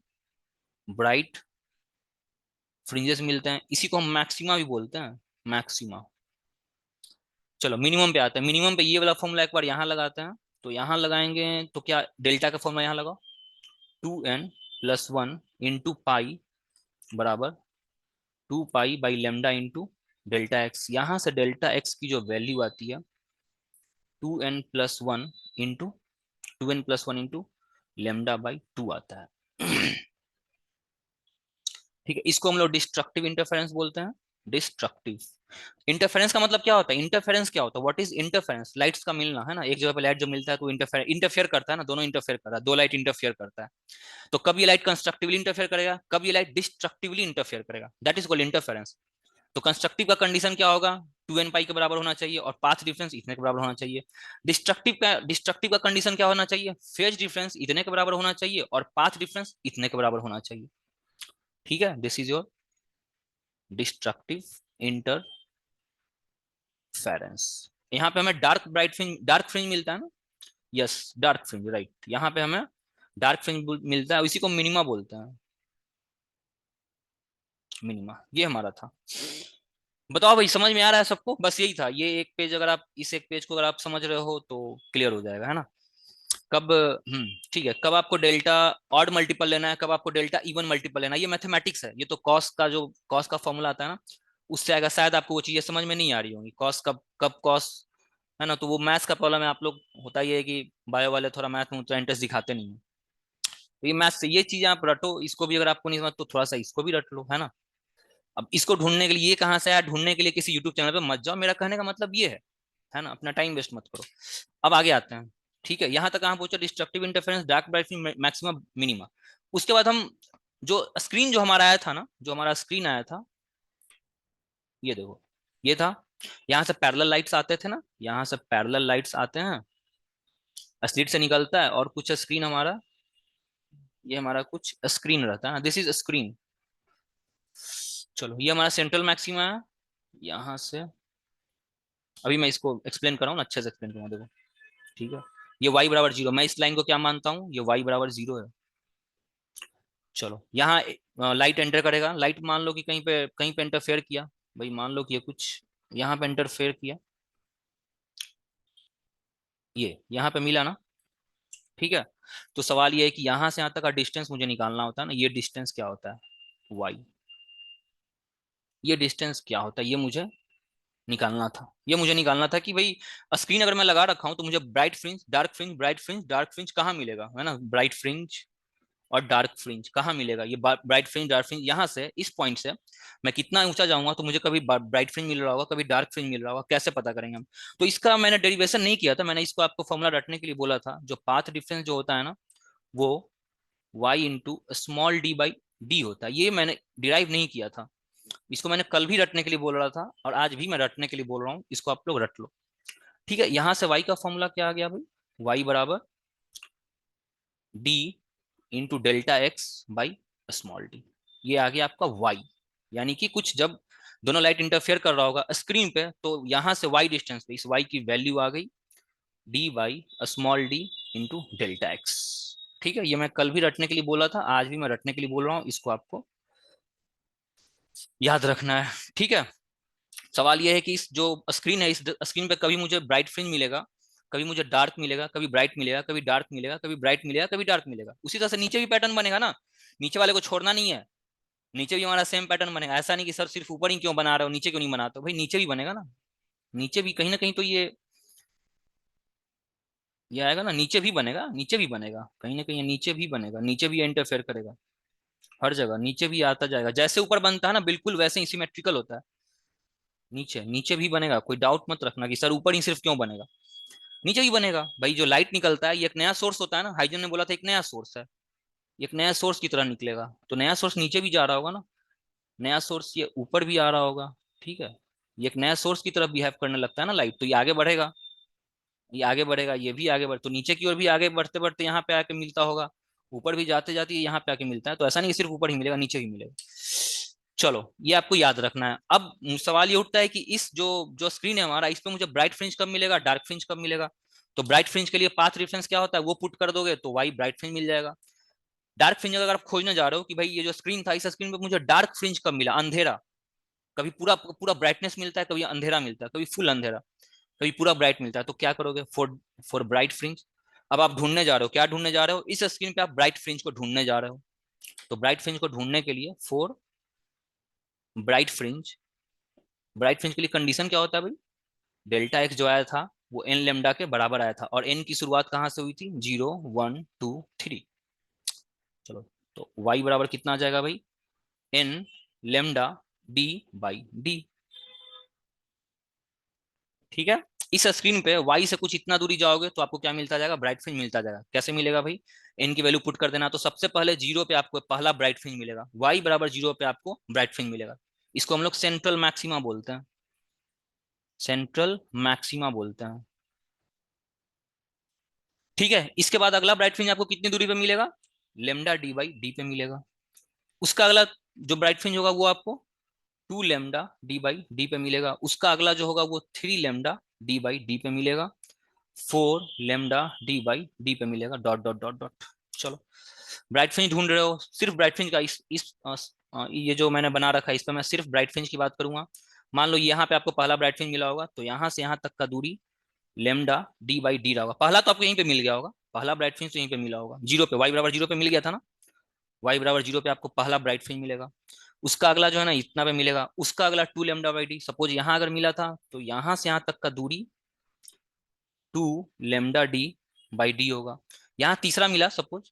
ब्राइट फ्रिंजेस मिलते हैं, इसी को हम मैक्सिमा भी बोलते हैं, मैक्सिमा। चलो मिनिमम पे आते हैं, मिनिमम पे ये वाला फॉर्मूला एक बार यहाँ लगाते हैं, तो यहाँ लगाएंगे तो क्या, डेल्टा का फॉर्मूला यहाँ लगाओ, 2n+1 इंटू पाई बराबर 2 pi by lambda into delta x. यहाँ से डेल्टा एक्स की जो वैल्यू आती है 2n+1 इंटू लेमडा/2 आता है। ठीक है, इसको हम लोग डिस्ट्रक्टिव इंटरफेरेंस बोलते हैं, डिस्ट्रक्टिव इंटरफेरेंस का मतलब क्या होता है, इंटरफेरेंस क्या होता है, व्हाट इज इंटरफेरेंस, लाइट्स का मिलना, है ना, एक जगह पे लाइट जो मिलता है तो इंटरफेयर इंटरफेयर करता है ना, दोनों इंटरफेयर कर रहा है, दो लाइट इंटरफेयर करता है। तो कब ये लाइट कंस्ट्रक्टिवली इंटरफेयर करेगा, कब ये लाइट डिस्ट्रक्टिवली इंटरफेयर करेगा, दैट इज कॉल्ड इंटरफेरेंस। तो कंस्ट्रक्टिव का कंडीशन क्या होगा, 2n पाई के बराबर होना चाहिए और पाथ डिफरेंस इतने के बराबर होना चाहिए। डिस्ट्रक्टिव का कंडीशन क्या होना चाहिए, फेज डिफरेंस इतने के बराबर होना चाहिए और पाथ डिफरेंस इतने के बराबर होना चाहिए। ठीक है, this is your destructive interference. यहाँ पे हमें डार्क फ्रिंज मिलता है ना, यस, डार्क फ्रिंज, राइट, यहाँ पे हमें डार्क फ्रिंज मिलता है, इसी को मिनिमा बोलते हैं, मिनिमा, ये हमारा था। बताओ भाई, समझ में आ रहा है सबको, बस यही था, ये एक पेज, अगर आप इस एक पेज को अगर आप समझ रहे हो तो क्लियर हो जाएगा, है ना। कब, ठीक है, कब आपको डेल्टा ऑड मल्टीपल लेना है, कब आपको डेल्टा इवन मल्टीपल लेना है, ये मैथमेटिक्स है, ये तो कॉस का फॉर्मूला आता है ना, उससे आएगा। शायद आपको वो चीजें समझ में नहीं आ रही होंगी, कॉस कब कब कॉस, है ना, तो वो मैथ्स का प्रॉब्लम है, आप लोग होता ही है कि बायो वाले थोड़ा मैथ में उतना इंटरेस्ट दिखाते नहीं है। तो ये मैथ्स से ये चीजें आप रटो, इसको भी अगर आपको नहीं समझ तो थोड़ा सा इसको भी रट लो, है ना। अब इसको ढूंढने के लिए, ये कहाँ से आया, ढूंढने के लिए किसी यूट्यूब चैनल पे मत जाओ, मेरा कहने का मतलब ये है ना, अपना टाइम वेस्ट मत करो। अब आगे आते हैं। ठीक है, यहाँ तक कहाँ पहुंचा, destructive interference, dark bright maximum minima. उसके बाद हम जो स्क्रीन जो हमारा आया था ना, जो हमारा स्क्रीन आया था, ये देखो, ये था, यहाँ से पैरेलल लाइट्स आते थे ना, यहाँ से पैरेलल लाइट्स आते हैं, स्लिट से निकलता है, और कुछ स्क्रीन हमारा, ये हमारा कुछ स्क्रीन रहता है, दिस इज स्क्रीन। चलो, ये हमारा सेंट्रल मैक्सिमा है, यहाँ से, अभी मैं इसको एक्सप्लेन कर रहा हूँ ना, अच्छे से एक्सप्लेन करूँगा, देखो। ठीक है, ये y बराबर 0, मैं इस लाइन को क्या मानता हूँ, ये y बराबर 0 है। चलो यहाँ लाइट एंटर करेगा, लाइट मान लो कि कहीं पे इंटरफेयर किया, भाई मान लो कि ये कुछ यहाँ पे इंटरफेयर किया, ये यहाँ पे मिला ना, ठीक है। तो सवाल ये है कि यहाँ से यहाँ तक का डिस्टेंस मुझे निकालना होता है ना, ये डिस्टेंस क्या होता है, y, ये डिस्टेंस क्या होता है, ये मुझे निकालना था। ये मुझे निकालना था कि भाई स्क्रीन अगर मैं लगा रखा हूं तो मुझे bright fringe, dark fringe, bright fringe, dark fringe कहाँ मिलेगा, है ना, ब्राइट फ्रिंज और डार्क फ्रिंज कहाँ मिलेगा, ये ब्राइट फ्रिंज डार्क फ्रिंज यहाँ से, इस पॉइंट से मैं कितना ऊंचा जाऊंगा तो मुझे कभी ब्राइट फ्रिंज मिल रहा होगा, कभी डार्क फ्रिंज मिल रहा होगा, कैसे पता करेंगे हम। तो इसका मैंने डेरिवेशन नहीं किया था, मैंने इसको आपको फॉर्मूला रटने के लिए बोला था, जो पाथ डिफरेंस जो होता है ना, वो y into small D by D होता है, ये मैंने डिराइव नहीं किया था। इसको मैंने कल भी रटने के लिए बोल रहा था और आज भी मैं रटने के लिए बोल रहा हूँ, इसको आप लोग रट लो। ठीक है, यहां से y का फॉर्मूला क्या आ गया भाई, y बराबर D into delta x by small D, ये आ गया आपका y। यानी कि कुछ जब दोनों लाइट इंटरफेयर कर रहा होगा स्क्रीन पे, तो यहां से y डिस्टेंस पे इस y की वैल्यू आ गई D by small D into delta x. ठीक है, ये मैं कल भी रटने के लिए बोला था, आज भी मैं रटने के लिए बोल रहा हूँ, इसको आपको याद रखना है। ठीक है, सवाल यह है कि इस जो स्क्रीन है, इस स्क्रीन पे कभी मुझे ब्राइट फ्रिंज मिलेगा, कभी मुझे डार्क मिलेगा, कभी ब्राइट मिलेगा, कभी डार्क मिलेगा, कभी ब्राइट मिलेगा, कभी डार्क मिलेगा। उसी तरह से नीचे भी पैटर्न बनेगा ना, नीचे वाले को छोड़ना नहीं है, नीचे भी हमारा सेम पैटर्न बनेगा। ऐसा नहीं कि सर सिर्फ ऊपर ही क्यों बना रहे हो, नीचे क्यों नहीं बनाते हो, भाई नीचे भी बनेगा ना, नीचे भी कहीं ना कहीं तो ये आएगा ना, नीचे भी बनेगा, नीचे भी बनेगा, कहीं ना कहीं नीचे भी बनेगा, नीचे भी इंटरफेयर करेगा, हर जगह नीचे भी आता जाएगा, जैसे ऊपर बनता है ना बिल्कुल वैसे ही सिमेट्रिकल होता है। नीचे नीचे भी बनेगा, कोई डाउट मत रखना कि सर ऊपर ही सिर्फ क्यों बनेगा, नीचे भी बनेगा। भाई जो लाइट निकलता है ये एक नया सोर्स होता है ना, हाइजन ने बोला था एक नया सोर्स है, एक नया सोर्स की तरह निकलेगा, तो नया सोर्स नीचे भी जा रहा होगा ना, नया सोर्स ये ऊपर भी आ रहा होगा। ठीक है, ये एक नया सोर्स की तरफ बिहेव करने लगता है ना लाइट, तो ये आगे बढ़ेगा, ये आगे बढ़ेगा, ये भी आगे बढ़, तो नीचे की ओर भी आगे बढ़ते बढ़ते यहाँ पे आके मिलता होगा, ऊपर भी जाते जाते यहाँ पे आके मिलता है, तो ऐसा नहीं कि सिर्फ ऊपर ही मिलेगा, नीचे भी मिलेगा। चलो ये आपको याद रखना है। अब सवाल ये उठता है कि इस जो जो स्क्रीन है हमारा, इस पे मुझे ब्राइट फ्रिंज कब मिलेगा, डार्क फ्रिंज कब मिलेगा। तो ब्राइट फ्रिंज के लिए पाथ रेफरेंस क्या होता है, वो पुट कर दोगे तो वाई ब्राइट फ्रिंज मिल जाएगा। डार्क फ्रिंज अगर आप खोजने जा रहे हो कि भाई ये जो स्क्रीन था, इस स्क्रीन पे मुझे डार्क फ्रिंज कब मिला, अंधेरा, कभी पूरा पूरा ब्राइटनेस मिलता है, कभी अंधेरा मिलता है, कभी फुल अंधेरा, कभी पूरा ब्राइट मिलता है, तो क्या करोगे, फॉर फॉर ब्राइट फ्रिंज। अब आप ढूंढने जा रहे हो, क्या ढूंढने जा रहे हो, इस स्क्रीन पे आप ब्राइट फ्रिंज को ढूंढने जा रहे हो, तो ब्राइट फ्रिंज को ढूंढने के लिए for bright fringe, bright fringe के लिए कंडीशन क्या होता है भाई, डेल्टा एक्स जो आया था वो एन लेमडा के बराबर आया था, और एन की शुरुआत कहाँ से हुई थी, 0 1 2 3। चलो, तो y बराबर कितना आ जाएगा भाई, n lambda D by d. ठीक है, इस स्क्रीन पे y से कुछ इतना दूरी जाओगे तो आपको क्या मिलता जाएगा, ब्राइट फ्रिंज मिलता जाएगा। कैसे मिलेगा भाई, n की वैल्यू पुट कर देना, तो सबसे पहले 0 पे आपको पहला ब्राइट फ्रिंज मिलेगा, y बराबर 0 पे आपको ब्राइट फ्रिंज मिलेगा। इसको हम लोग सेंट्रल मैक्सिमा बोलते हैं, सेंट्रल मैक्सिमा बोलते हैं। ठीक है, इसके बाद अगला ब्राइट फ्रिंज आपको कितनी दूरी पे मिलेगा, लेमडा डी बाई डी पे मिलेगा। उसका अगला जो ब्राइट फ्रिंज होगा वो आपको 2 लेमडा डी बाई डी पे मिलेगा। उसका अगला जो होगा वो 3 लेमडा डी बाई डी पे मिलेगा। 4 लेमडा डी बाई डी पे मिलेगा, डॉट डॉट डॉट डॉट। चलो, ब्राइट फ्रिंज ढूंढ रहे हो, सिर्फ ब्राइट फ्रिंज का ये जो मैंने बना रखा है इस पर मैं सिर्फ ब्राइट फ्रिंज की बात करूंगा। मान लो यहाँ पे आपको पहला ब्राइट फ्रिंज मिला होगा, तो यहाँ से यहाँ तक का दूरी लेमडा डी बाई डी रहा होगा। पहला तो आपको यहीं पे मिल गया होगा, पहला ब्राइट फ्रिंज तो यहीं पे मिला होगा, 0 पे, वाई बराबर 0 पे मिल गया था ना, वाई बराबर 0 पे आपको पहला ब्राइट फ्रिंज मिलेगा। उसका अगला जो है ना इतना पे मिलेगा, उसका अगला 2 लेमडा बाई डी, सपोज यहाँ अगर मिला था तो यहाँ से यहाँ तक का दूरी 2 लेमडा डी बाई डी होगा। यहाँ तीसरा मिला सपोज,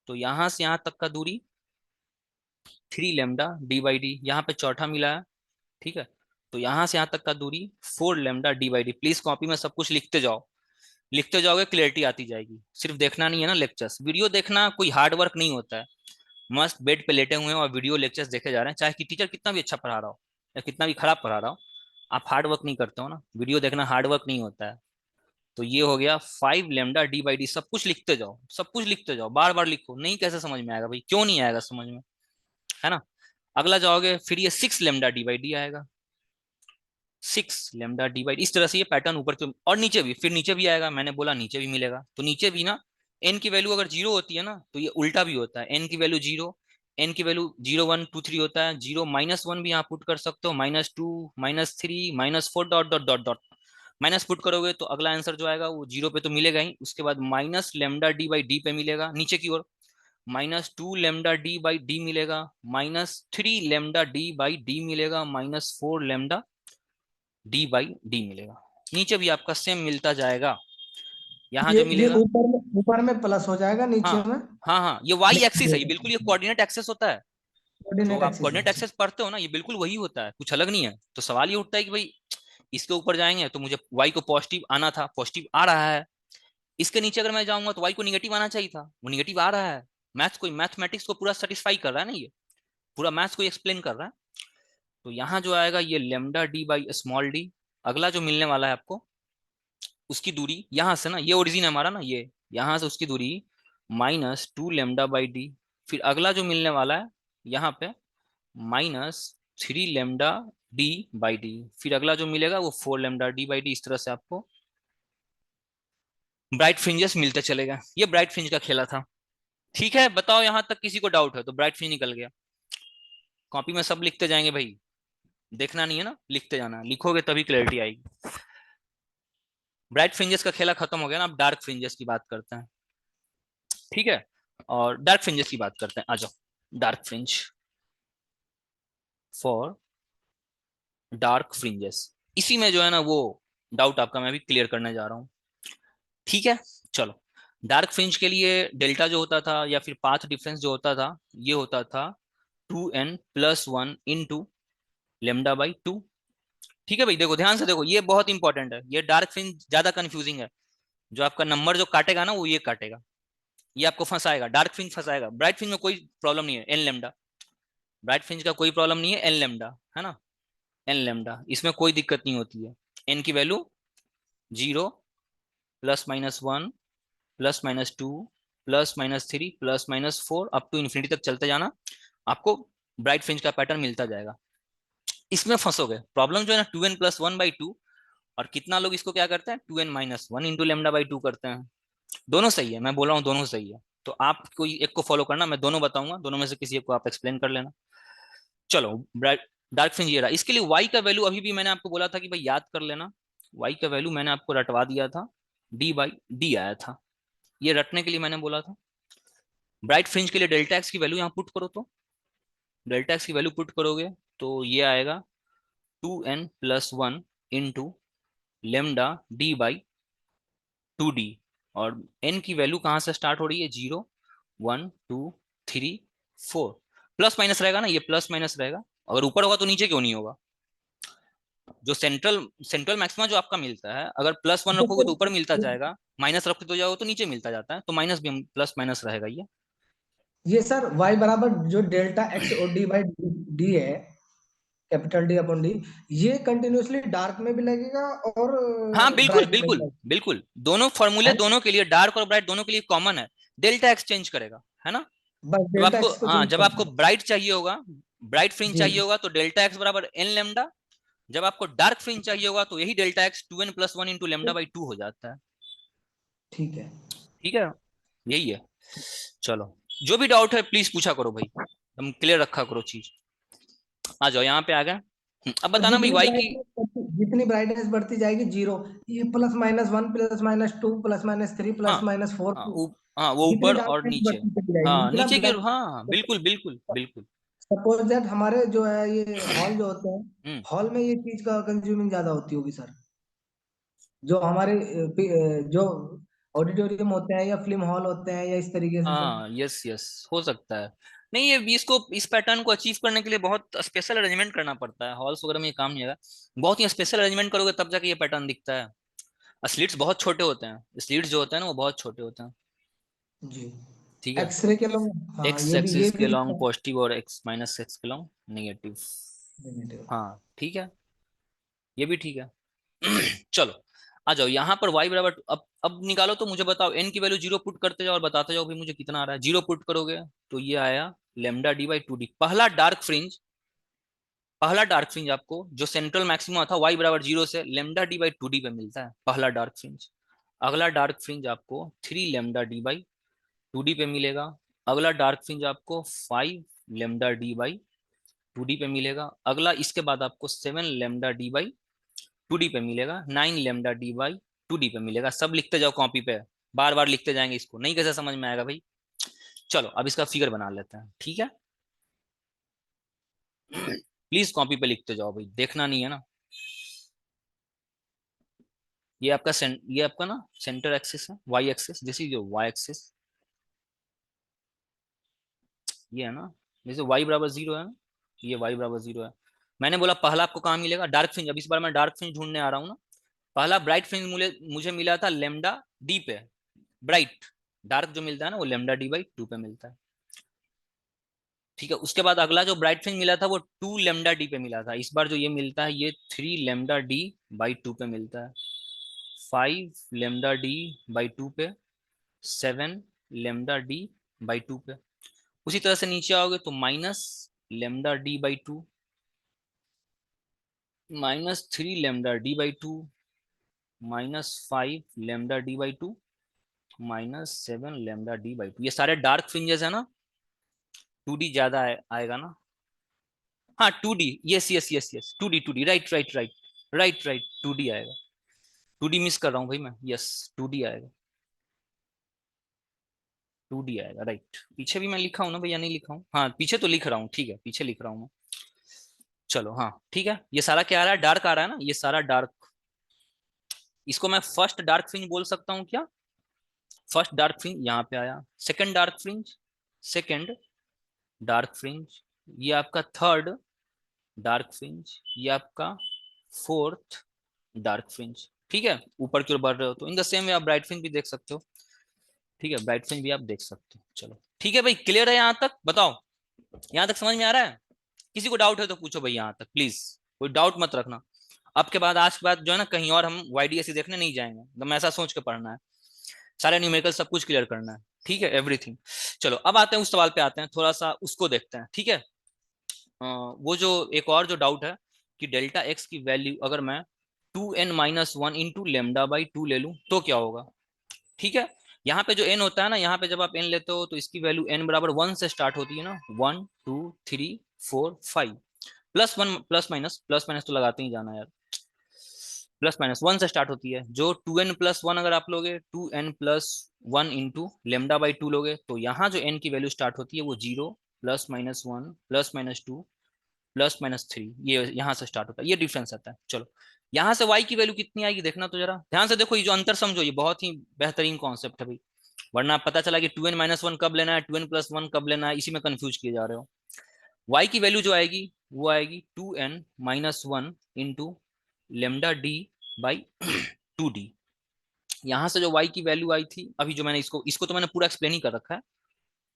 तो यहाँ से यहाँ तक का दूरी 3 लेमडा डी बाई डी, यहाँ पे चौथा मिला है। ठीक है, तो यहाँ से यहाँ तक का दूरी 4 lambda D by D. Please copy में सब कुछ लिखते जाओ, लिखते जाओगे क्लियरिटी आती जाएगी। सिर्फ देखना नहीं है ना लेक्चर्स, वीडियो देखना कोई हार्ड वर्क नहीं होता है। मस्त बेड पे लेटे हुए हैं और वीडियो लेक्चर्स देखे जा रहे हैं, चाहे कि टीचर कितना भी अच्छा पढ़ा रहा हो या कितना भी खराब पढ़ा रहा हो, आप हार्ड वर्क नहीं करते हो ना, वीडियो देखना हार्ड वर्क नहीं होता है। तो ये हो गया 5 लेमडा डी बाई डी। सब कुछ लिखते जाओ, सब कुछ लिखते जाओ, बार बार लिखो, नहीं कैसे समझ में आएगा भाई, क्यों नहीं आएगा समझ में, है ना। अगला जाओगे फिर ये 6 लेमडा डी बाई डी आएगा, 6 लेमडा डी बाई, इस तरह से ये पैटर्न ऊपर की और नीचे भी, फिर नीचे भी आएगा, मैंने बोला नीचे भी मिलेगा, तो नीचे भी ना एन की वैल्यू अगर जीरो होती है ना तो ये उल्टा भी होता है, एन की वैल्यू जीरो, एन की वैल्यू 0 1 2 3 होता है, 0 -1 भी यहाँ पुट कर सकते हो, -2 -3 -4 dot dot dot dot, minus put करोगे तो अगला आंसर जो आएगा वो जीरो पे तो मिलेगा ही, उसके बाद minus lambda D by D पे मिलेगा नीचे की ओर, -2 लेमडा डी बाई डी मिलेगा, -3 लेमडा डी बाई डी मिलेगा, -4 लेमडा डी बाई डी मिलेगा, नीचे भी आपका सेम मिलता जाएगा। यहाँ जो ये मिलेगा, ऊपर में प्लस हो जाएगा, नीचे हाँ में हाँ हाँ, ये वाई एक्सिस है, ये बिल्कुल ये कोऑर्डिनेट एक्सेस होता है, जो कोऑर्डिनेट आप एक्सिस है। कोऑर्डिनेट एक्सेस पढ़ते हो ना ये बिल्कुल वही होता है, कुछ अलग नहीं है। तो सवाल ये उठता है कि भाई इसके ऊपर जाएंगे तो मुझे वाई को पॉजिटिव आना था, पॉजिटिव आ रहा है, इसके नीचे अगर मैं जाऊंगा तो वाई को निगेटिव आना चाहिए था, वो निगेटिव आ रहा है। मैथ्स को, मैथमेटिक्स को पूरा सेटिस्फाई कर रहा है ना, ये पूरा मैथ्स को एक्सप्लेन कर रहा है। तो यहाँ जो आएगा ये lambda D by small D, अगला जो मिलने वाला है आपको उसकी दूरी यहाँ से ना, ये ओरिजिन है हमारा ना, ये यहाँ से उसकी दूरी -2 लेमडा बाई डी, फिर अगला जो मिलने वाला है यहाँ पे -3 लेमडा डी बाई डी, फिर अगला जो मिलेगा वो 4 लेमडा डी बाई डी, इस तरह से आपको ब्राइट फ्रिंजेस मिलते चलेगा। ये ब्राइट फ्रिंज का खेला था। ठीक है, बताओ यहाँ तक किसी को डाउट है तो, ब्राइट फ्रिंज निकल गया, कॉपी में सब लिखते जाएंगे भाई, देखना नहीं है ना, लिखते जाना, लिखोगे तभी क्लैरिटी आएगी। ब्राइट फ्रिंजेस का खेला खत्म हो गया ना, अब डार्क फ्रिंजेस की बात करते हैं। ठीक है, और डार्क फ्रिंजेस की बात करते हैं, आ जाओ। Dark fringe, for dark fringes, इसी में जो है ना वो डाउट आपका मैं भी क्लियर करने जा रहा हूँ। ठीक है, चलो। डार्क फ्रिंज के लिए डेल्टा जो होता था या फिर पाथ डिफरेंस जो होता था, ये होता था 2n+1 into lambda by two. ठीक है भाई, देखो ध्यान से देखो, ये बहुत इंपॉर्टेंट है, ये डार्क फ्रिंज ज्यादा कंफ्यूजिंग है, जो आपका नंबर जो काटेगा ना वो ये काटेगा, ये आपको फंसाएगा, डार्क फ्रिंज फंसाएगा। ब्राइट फ्रिंज में कोई प्रॉब्लम नहीं है, एन लेमडा, ब्राइट फ्रिंज का कोई प्रॉब्लम नहीं है, एन लेमडा है ना, एन लेमडा, इसमें कोई दिक्कत नहीं होती है। एन की वैल्यू 0 +-1 +-2 +-3 +-4 अप टू इन्फिनिटी तक चलते जाना, आपको ब्राइट फ्रिंज का पैटर्न मिलता जाएगा। इसमें फंसोगे, प्रॉब्लम जो है ना 2n+1/2, और कितना लोग इसको क्या करते हैं 2n-1 into lambda by two करते हैं। दोनों सही है, मैं बोल रहा हूँ दोनों सही है, तो आप कोई एक को फॉलो करना, मैं दोनों बताऊंगा, दोनों में से किसी एक को आप एक्सप्लेन कर लेना। चलो, डार्क फ्रिंज ये रहा। इसके लिए y का वैल्यू अभी भी मैंने आपको बोला था कि भाई याद कर लेना, y का वैल्यू मैंने आपको रटवा दिया था, d बाई डी आया था, ये रटने के लिए मैंने बोला था। ब्राइट फ्रिंज के लिए डेल्टा एक्स की वैल्यू यहाँ पुट करो, तो डेल्टा एक्स की वैल्यू पुट करोगे तो ये आएगा 2n+1 into lambda D by 2d, और n की वैल्यू कहाँ से स्टार्ट हो रही है, 0 1 2 3 4, प्लस माइनस रहेगा ना, ये प्लस माइनस रहेगा, अगर ऊपर होगा तो नीचे क्यों नहीं होगा। जो सेंट्रल सेंट्रल मैक्सिमा जो आपका मिलता है, अगर +1 रखोगे तो ऊपर मिलता जाएगा, माइनस रखते तो जाओगे तो नीचे मिलता जाता है, तो माइनस भी प्लस माइनस रहेगा ये सर y बराबर जो डेल्टा एक्स और डी बाई डी है, कैपिटल डी अपॉन डी, ये कंटिन्यूअसली डार्क में भी लगेगा और हाँ बिल्कुल ब्राइट में भी बिल्कुल लगेगा, बिल्कुल, दोनों फॉर्मूले है? दोनों के लिए, डार्क और ब्राइट दोनों के लिए कॉमन है, डेल्टा एक्स चेंज करेगा, है ना। बस जब डेल्टा आपको, एक्स को हाँ चेंज जब आपको करना ब्राइट चाहिए होगा, ब्राइट फ्रिंज है। जी चाहिए होगा तो डेल्टा एक्स बराबर एन लेमडा, जब आपको डार्क फ्रिंज चाहिए होगा तो यही delta x 2n+1 into lambda by two हो जाता है। ठीक है। ठीक है, यही है। चलो, जो भी डाउट है प्लीज पूछा करो भाई, हम क्लियर रखा करो चीज। आ जाओ यहाँ पे आ गए। अब और बताना भाई वाई की, जितनी ब्राइटनेस बढ़ती जाएगी जीरो, ये +-1 +-2 +-3 हाँ +-4, हाँ हाँ वो जितनी ऊपर और डार्कनेस नीचे, बढ़ती चली जाएगी हाँ इतना नीचे के, बिना। हाँ बिल्कुल बिल्कुल बिल्कुल। सपोज दैट हमारे जो है ये हॉल जो होते हैं, हम्म हॉल में ये चीज का कंज्यूमिंग ज्यादा होती होगी सर, जो हमारे जो ऑडिटोरियम होते हैं या फिल्म हॉल होते हैं या इस तरीके से सर। हाँ यस यस, हो सकता है। नहीं, ये इसको, इस पैटर्न को अचीव करने के लिए बहुत स्पेशल अरेंजमेंट करना पड़ता है, हॉल्स वगैरह में ये काम नहीं आएगा, बहुत ही स्पेशल अरेंजमेंट करोगे तब जाके ये पैटर्न दिखता है। स्लिट्स बहुत छोटे होते हैं, स्लिट्स जो होते हैं ना वो बहुत छोटे होते हैं। जी। ठीक है, एक्सरे के लोग, हाँ एक्स ये एक्सिस भी के दिखता लॉन्ग है। पॉजिटिव और x-x के लॉन्ग नेगेटिव। नेगेटिव। हाँ ठीक है, ये भी ठीक है। चलो, आ जाओ यहाँ पर y बराबर, अब निकालो तो मुझे बताओ, n की वैल्यू 0 पुट करते जाओ और बताते जाओ भाई मुझे कितना आ रहा है। 0 पुट करोगे तो ये आया lambda D by two D, पहला डार्क फ्रिंज पहला डार्क फ्रिंज आपको जो सेंट्रल मैक्सिमा था y बराबर 0 से लेमडा डी बाई 2d पे मिलता है, पहला डार्क फ्रिंज। अगला डार्क फ्रिंज आपको 3 लेमडा डी बाई 2d पे मिलेगा। अगला डार्क फ्रिंज आपको 5 लेमडा डी बाई 2d पे मिलेगा। अगला इसके बाद आपको 7 लेमडा डी बाई 2d पे मिलेगा। 9 लेमडा डी बाई 2d पे मिलेगा। सब लिखते जाओ कॉपी पे, बार बार लिखते जाएंगे, इसको नहीं कैसे समझ में आएगा भाई। चलो अब इसका फिगर बना लेते हैं, ठीक है। प्लीज कॉपी पे लिखते जाओ भाई, देखना नहीं है ना। ये आपका ना सेंटर एक्सिस है, Y axis, this is your Y axis, ये है ना। जैसे y बराबर 0 है ना, ये y बराबर 0 है। मैंने बोला पहला आपको कहाँ मिलेगा, डार्क फ्रिंज। अब इस बार मैं डार्क फ्रिंज ढूंढने आ रहा हूँ ना। पहला ब्राइट फ्रिंज मुझे मिला था लेमडा डी पे, ब्राइट। डार्क जो मिलता है ना वो लेमडा डी बाई 2 पे मिलता है, ठीक है। उसके बाद अगला जो ब्राइट फ्रिंज मिला था वो 2 लेमडा डी पे मिला था। इस बार जो ये मिलता है ये 3 लेमडा डी बाई 2 पे मिलता है। 5 लेमडा डी बाई 2 पे, 7 लेमडा डी बाई 2 पे। उसी तरह से नीचे आओगे तो minus lambda D by 2, minus 3 lambda D by 2, minus 5 lambda D by 2, minus 7 lambda D by 2। ये सारे डार्क फ्रिंजेस है ना। 2d ज्यादा आएगा ना। हाँ 2d, yes yes yes yes, 2d right right right right right, 2d आएगा। 2d मिस कर रहा हूँ भाई मैं, यस 2d आएगा, 2d आएगा राइट। पीछे भी मैं लिखा हूँ ना भैया, नहीं लिखा हूँ, हाँ पीछे तो लिख रहा हूँ, ठीक है पीछे लिख रहा हूँ मैं। चलो हाँ ठीक है, ये सारा क्या आ रहा है, डार्क आ रहा है ना, ये सारा डार्क। इसको मैं फर्स्ट डार्क फ्रिंज बोल सकता हूँ क्या। फर्स्ट डार्क फ्रिंज यहाँ पे आया, second dark fringe, second dark fringe, ये आपका थर्ड डार्क फ्रिंज, ये आपका फोर्थ डार्क फ्रिंज, ठीक है। ऊपर की ओर बढ़ रहे हो तो इन द सेम वे आप ब्राइट फ्रिंज भी देख सकते हो, ठीक है। ब्राइट फ्रिंज भी आप देख सकते हो। चलो ठीक है भाई, क्लियर है यहाँ तक, बताओ यहाँ तक समझ में आ रहा है। किसी को डाउट है तो पूछो भाई यहाँ तक, प्लीज कोई डाउट मत रखना। अब के बाद, आज के बाद जो है ना, कहीं और हम YDSE देखने नहीं जाएंगे, एकदम ऐसा सोच के पढ़ना है, सारे न्यूमेरिकल सब कुछ क्लियर करना है, ठीक है, एवरीथिंग। चलो अब आते हैं उस सवाल पे, आते हैं थोड़ा सा उसको देखते हैं, ठीक है। वो जो एक और जो डाउट है कि डेल्टा एक्स की वैल्यू अगर मैं 2n-1 इंटू लेमडा बाई 2 ले लूं तो क्या होगा, ठीक है। यहाँ पे जो n होता है ना, यहाँ पे जब आप n लेते हो तो इसकी वैल्यू n बराबर 1 से स्टार्ट होती है ना, 1 2 3 4 5, +1 प्लस माइनस तो लगाते ही जाना यार, +-1 से स्टार्ट होती है। जो 2n+1 अगर आप लोगे, 2n+1 इंटू लेमडा बाई 2 लोगे तो यहाँ जो n की वैल्यू स्टार्ट होती है वो 0 +-1 +-2 +-3, ये यहाँ से स्टार्ट होता है, ये डिफरेंस आता है। चलो यहाँ से y की वैल्यू कितनी आएगी देखना तो जरा ध्यान से देखो, ये जो अंतर समझो, ये बहुत ही बेहतरीन कॉन्सेप्ट है भाई, वरना पता चला कि 2n-1 कब लेना है, 2n+1 कब लेना है, इसी में कंफ्यूज किए जा रहे हो। y की वैल्यू जो आएगी वो आएगी 2n-1 into lambda D by 2d। यहाँ से जो y की वैल्यू आई थी, अभी जो मैंने इसको तो मैंने पूरा एक्सप्लेन ही कर रखा है,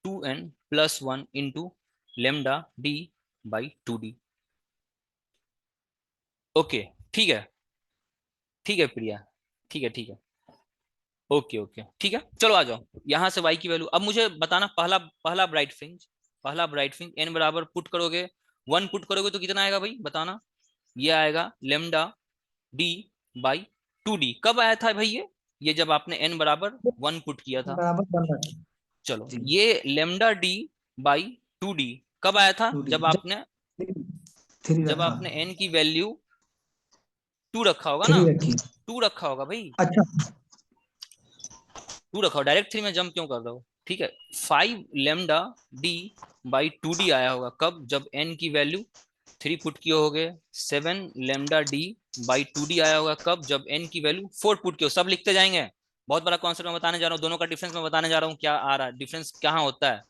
2n+1 into lambda D by 2d। Okay ठीक है, ठीक है प्रिया, ठीक है ठीक है, ओके ओके ठीक है। चलो आ जाओ यहाँ से y की वैल्यू। अब मुझे बताना पहला पहला ब्राइट फ्रिंज, पहला ब्राइट फ्रिंज n बराबर पुट करोगे 1 पुट करोगे तो कितना आएगा भाई बताना। ये आएगा लेमडा डी बाई 2d। कब आया था भाई ये जब आपने n बराबर 1 पुट किया था। बराबर बन रहा है चलो जी। ये लेमडा डी बाई 2d कब आया था, 2D जब आपने 3 जब रखा, आपने n की वैल्यू 2 रखा होगा ना, 3 रखी, 2 रखा होगा भाई, अच्छा 2 रखा हो, डायरेक्ट 3 में जंप क्यों कर रहे हो, ठीक है। 5 लेमडा डी बाई 2d आया होगा कब, जब n की वैल्यू 3 पुट किए होगे। 7 लेमडा डी बाई 2d आया होगा कब, जब n की वैल्यू 4 पुट किए हो। सब लिखते जाएंगे, बहुत बड़ा कॉन्सेप्ट मैं बताने जा रहा हूँ, दोनों का डिफरेंस मैं बताने जा रहा हूँ, क्या आ रहा है डिफरेंस, कहाँ होता है,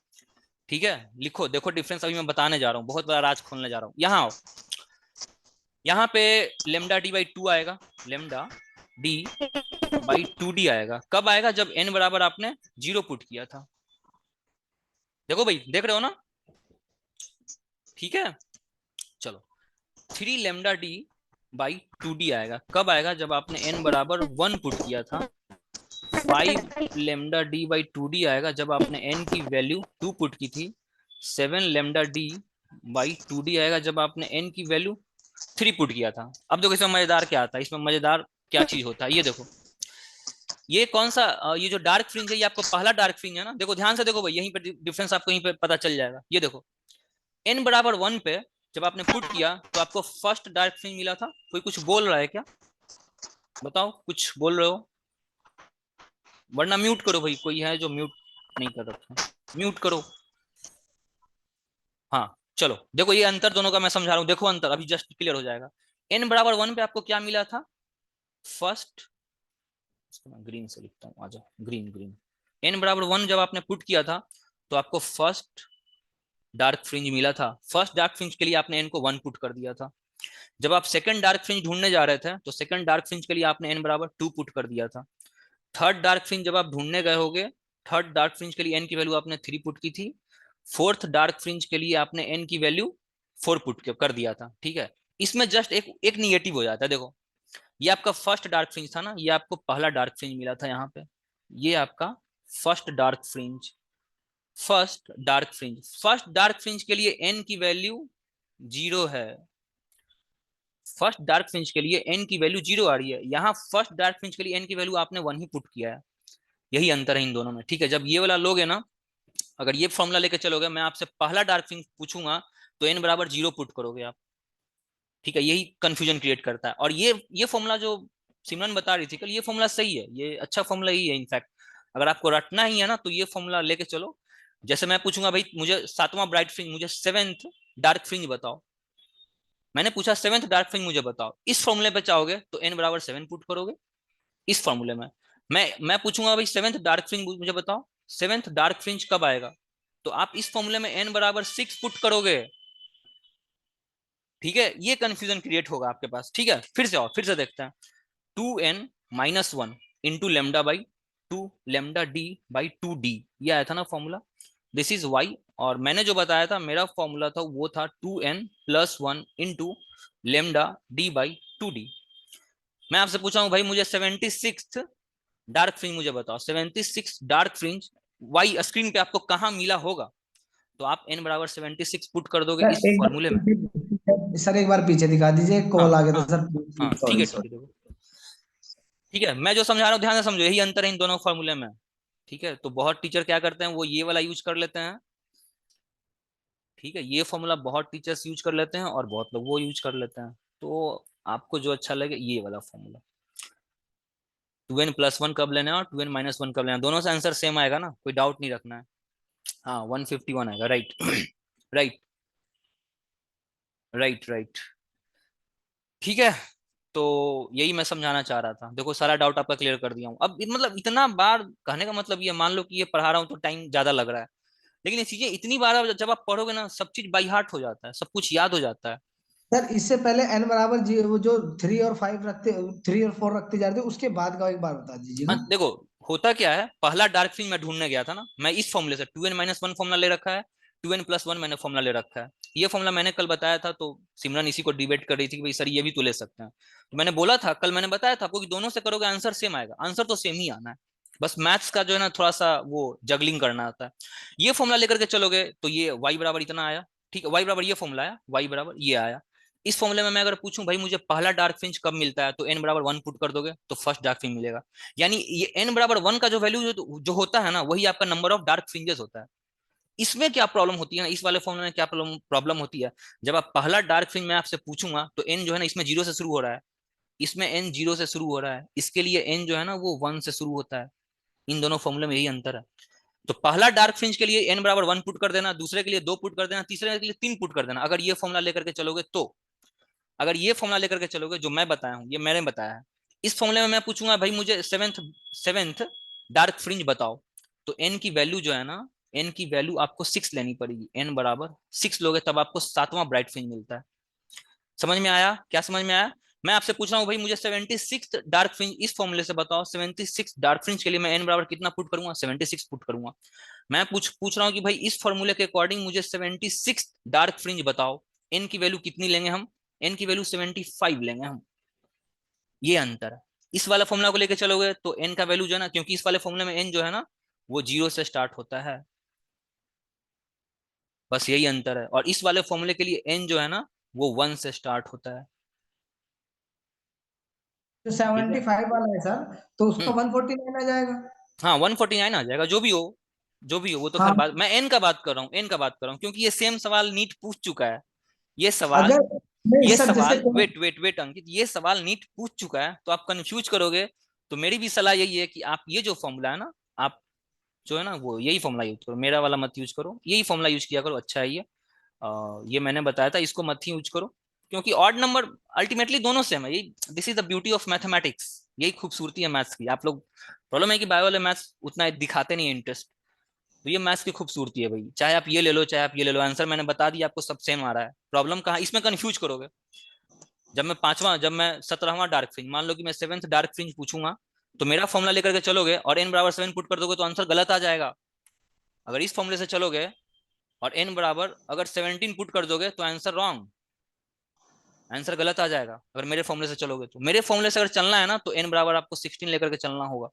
ठीक है। लिखो देखो डिफरेंस अभी मैं बताने जा रहा हूँ, बहुत बड़ा राज खोलने जा रहा हूँ। यहाँ आओ, यहाँ पे लेमडा डी बाई 2 आएगा, लेमडा डी बाई 2d आएगा कब आएगा, जब n बराबर आपने 0 पुट किया था। देखो भाई देख रहे हो ना, ठीक है। चलो 3 लेमडा डी बाई 2d आएगा कब आएगा, जब आपने n बराबर 1 पुट किया था। 5 लेमडा डी बाई 2d आएगा जब आपने n की वैल्यू 2 पुट की थी। 7 लेमडा डी बाई 2d आएगा जब आपने n की वैल्यू 3 पुट किया था। अब देखो इसमें मजेदार क्या आता है, इसमें मजेदार क्या चीज होता है, ये देखो ये कौन सा ये जो डार्क फ्रिंज है ये आपको पहला डार्क फ्रिंज है ना, देखो ध्यान से देखो भाई, यहीं पे डिफरेंस आपको यहीं पे पता चल जाएगा। ये देखो n बराबर 1 पे जब आपने पुट किया तो आपको फर्स्ट डार्क फ्रिंज मिला था। कोई कुछ बोल रहा है क्या, बताओ कुछ बोल रहे हो, वरना म्यूट करो भाई, कोई है जो म्यूट नहीं कर रखा, म्यूट करो। हाँ चलो देखो ये अंतर दोनों का मैं समझा रहा हूँ, देखो अंतर अभी जस्ट क्लियर हो जाएगा। n बराबर 1 पे आपको क्या मिला था, फर्स्ट, इसको मैं ग्रीन से लिखता हूँ, आ जाओ ग्रीन ग्रीन। n बराबर 1 जब आपने पुट किया था तो आपको फर्स्ट डार्क फ्रिंज मिला था। फर्स्ट डार्क फ्रिंज के लिए आपने n को 1 पुट कर दिया था। जब आप सेकंड डार्क फ्रिंज ढूंढने जा रहे थे तो सेकंड डार्क फ्रिंज के लिए आपने n बराबर 2 पुट कर दिया था। थर्ड डार्क फ्रिंज जब आप ढूंढने गए होगे, थर्ड डार्क फ्रिंज के लिए n की वैल्यू आपने 3 पुट की थी। फोर्थ डार्क फ्रिंज के लिए आपने n की वैल्यू 4 पुट कर दिया था। ठीक है, इसमें जस्ट एक एक निगेटिव हो जाता है। देखो ये आपका फर्स्ट डार्क फ्रिंज था ना, ये आपको पहला डार्क फ्रिंज मिला था यहाँ पे, ये आपका first dark fringe, first dark fringe, first dark fringe के लिए n की वैल्यू 0 है। फर्स्ट डार्क फ्रिंज के लिए n की वैल्यू 0 आ रही है, यहाँ फर्स्ट डार्क फ्रिंज के लिए n की वैल्यू आपने 1 ही पुट किया है। यही अंतर है इन दोनों में। ठीक है, जब ये वाला लोगे ना, अगर ये फॉर्मूला लेके चलोगे, मैं आपसे पहला डार्क फ्रिंज पूछूंगा तो n बराबर 0 पुट करोगे आप। ठीक है, यही कंफ्यूजन क्रिएट करता है। और ये फॉर्मूला जो सिमरन बता रही थी कल, ये फॉर्मूला सही है, ये अच्छा फॉर्मूला ही है इनफैक्ट। अगर आपको रटना ही है ना तो ये फॉर्मूला लेके चलो। जैसे मैं पूछूंगा भाई मुझे सातवां ब्राइट फ्रिंज, मुझे सेवेंथ डार्क फ्रिंज बताओ, मैंने पूछा सेवेंथ डार्क फ्रिंज मुझे बताओ, इस फॉर्मूले पे चाहोगे तो n बराबर 7 पुट करोगे इस फॉर्मूले में। मैं पूछूंगा भाई सेवेंथ डार्क फ्रिंज मुझे बताओ, सेवेंथ डार्क फ्रिंज कब आएगा, तो आप इस फॉर्मूले में n बराबर 6 पुट करोगे। ठीक है, ये कंफ्यूजन क्रिएट होगा आपके पास। ठीक है, फिर से और फिर से देखते हैं। 2n-1 into lambda by 2 lambda D by 2d, ये आया था ना फॉर्मूला, दिस इज y। और मैंने जो बताया था मेरा फॉर्मूला था वो था 2n+1 into lambda D by 2d। मैं आपसे पूछा हूं भाई मुझे 76th डार्क फ्रिंज मुझे बताओ, 76 डार्क फ्रिंज वाई स्क्रीन पे आपको कहां मिला होगा, तो आप n बराबर 76 पुट कर दोगे सर इस एक फॉर्मूले में। बार सर एक बार पीछे दिखा दीजिए, हाँ कॉल आ गया था हाँ सर। हाँ, ठीक सॉरी है ठीक सॉरी। है, देखो ठीक है, मैं जो समझा रहा हूँ ध्यान से समझो, यही अंतर है इन दोनों फॉर्मूले में। ठीक है, तो बहुत टीचर क्या करते हैं, वो ये वाला यूज कर लेते हैं। ठीक है, ये फॉर्मूला बहुत टीचर्स यूज कर लेते हैं और बहुत लोग वो यूज कर लेते हैं। तो आपको जो अच्छा लगे ये वाला फॉर्मूला। 2n+1 कब लेना है और 2n-1 कब लेना है, दोनों से आंसर सेम आएगा ना, कोई डाउट नहीं रखना है। हाँ 151 आएगा, राइट राइट राइट राइट। ठीक है, तो यही मैं समझाना चाह रहा था, देखो सारा डाउट आपका क्लियर कर दिया हूँ। अब मतलब इतना बार कहने का मतलब ये, मान लो कि ये पढ़ा रहा हूँ तो टाइम ज्यादा लग रहा है, लेकिन ये चीजें इतनी बार जब आप पढ़ोगे ना सब चीज बाई हार्ट हो जाता है, सब कुछ याद हो जाता है। सर इससे पहले n बराबर जी वो जो 3 और 5 रखते, 3 और 4 रखते जा रहे थे, उसके बाद का एक बार बता दीजिए हाँ ना। देखो होता क्या है, पहला डार्क फ्रिंज मैं ढूंढने गया था ना, मैं इस फॉर्मूले से 2n-1 फॉर्मूला ले रखा है, 2n+1 मैंने फॉर्मूला ले रखा है। ये फॉर्मूला मैंने कल बताया था, तो सिमरन इसी को डिबेट कर रही थी कि भाई सर ये भी तो ले सकते हैं। तो मैंने बोला था कल, मैंने बताया था आपको कि दोनों से करोगे आंसर सेम आएगा, आंसर तो सेम ही आना है, बस मैथ्स का जो है ना थोड़ा सा वो जगलिंग करना आता है। ये फॉर्मूला लेकर के चलोगे तो ये y बराबर इतना आया। ठीक है, y बराबर ये फॉर्मूला आया, y बराबर ये आया। इस फॉर्मूले में मैं अगर पूछूं भाई मुझे पहला डार्क फ्रिंज कब मिलता है, तो n बराबर 1 पुट कर दोगे तो फर्स्ट डार्क फ्रिंज मिलेगा। यानी ये n बराबर 1 का जो वैल्यू जो होता है ना, वही आपका नंबर ऑफ डार्क फ्रिंजेस होता है। इसमें क्या प्रॉब्लम होती है ना, इस वाले फॉर्मूले में क्या प्रॉब्लम होती है, जब आप पहला डार्क फ्रिंज मैं आपसे पूछूंगा तो n जो है ना इसमें 0 से शुरू हो रहा है, इसमें n 0 से शुरू हो रहा है, इसके लिए n जो है ना वो 1 से शुरू होता है। इन दोनों फॉर्मूले में यही अंतर है। तो पहला डार्क फ्रिंज के लिए n बराबर 1 पुट कर देना, दूसरे के लिए 2 पुट कर देना, तीसरे के लिए 3 पुट कर देना, अगर ये फॉर्मूला लेकर के चलोगे तो। अगर ये फॉर्मूला लेकर के चलोगे जो मैं बताया हूँ, ये मैंने बताया है, इस फॉर्मूले में मैं पूछूंगा भाई मुझे सेवेंथ डार्क फ्रिंज बताओ, तो n की वैल्यू जो है ना, n की वैल्यू आपको 6 लेनी पड़ेगी, n बराबर 6 लोगे तब आपको सातवां ब्राइट फ्रिंज मिलता है। समझ में आया, क्या समझ में आया। मैं आपसे पूछ रहा हूँ भाई मुझे 76 डार्क फ्रिंज इस फॉर्मूले से बताओ, 76 डार्क फ्रिंज के लिए मैं n बराबर कितना पुट करूंगा, 76 पुट करूंगा। मैं पूछ रहा हूँ कि भाई इस फॉर्मूले के अकॉर्डिंग मुझे 76 डार्क फ्रिंज बताओ, n की वैल्यू कितनी लेंगे हम, n की वैल्यू 75 लेंगे हम। ये अंतर है। इस वाला फॉर्मूला को लेके चलोगे तो n का वैल्यू जो है ना, क्योंकि इस वाले फॉर्मूले में n जो है ना वो 0 से स्टार्ट होता है, बस यही अंतर है। और इस वाले फॉर्मूले के लिए n जो है ना वो 1 से स्टार्ट होता है। जो ठीक है। 75 वाला है सर, तो उसका हम्म 149 आ जाएगा। हाँ 149 आ जाएगा, जो भी हो, जो भी हो, वो तो खैर हाँ, बात, मैं n का बात कर रहा हूँ, n का बात कर रहा हूँ, क्योंकि ये सेम सवाल नीट पूछ चुका है। ये सवाल, अगर नहीं ये सर, जैसे सवाल, वेट वेट वेट अंकित, ये सवाल नीट पूछ चुका है, तो आप कंफ्यूज करोगे। तो मेरी भी सलाह यही है कि आप ये जो फॉर्मूला है ना, आप जो है ना वो यही फॉर्मूला यूज करो, मेरा वाला मत यूज करो, यही फॉर्मूला यूज किया करो, अच्छा है ये। ये मैंने बताया था, इसको मत ही यूज करो, क्योंकि ऑड नंबर अल्टीमेटली दोनों सेम है। यही, this is the beauty of mathematics, यही खूबसूरती है मैथ्स की। आप लोग, प्रॉब्लम है कि बायो वाले मैथ्स उतना दिखाते नहीं इंटरेस्ट, तो ये मैथ्स की खूबसूरती है भाई। चाहे आप ये ले लो, चाहे आप ये ले लो, आंसर मैंने बता दिया आपको, सब सेम आ रहा है। प्रॉब्लम कहाँ इसमें कंफ्यूज करोगे? जब मैं 17वां डार्क फ्रिंज, मान लो कि मैं 7th डार्क फ्रिंज पूछूंगा, तो मेरा फॉर्मूला लेकर के चलोगे और n बराबर 7 पुट कर दोगे तो आंसर गलत आ जाएगा। अगर इस फॉर्मूले से चलोगे और n बराबर अगर 17 पुट कर दोगे तो आंसर रॉन्ग, आंसर गलत आ जाएगा। अगर मेरे फॉर्मूले से चलोगे, तो मेरे फॉर्मूले से अगर चलना है ना, तो n बराबर आपको 16 लेकर के चलना होगा,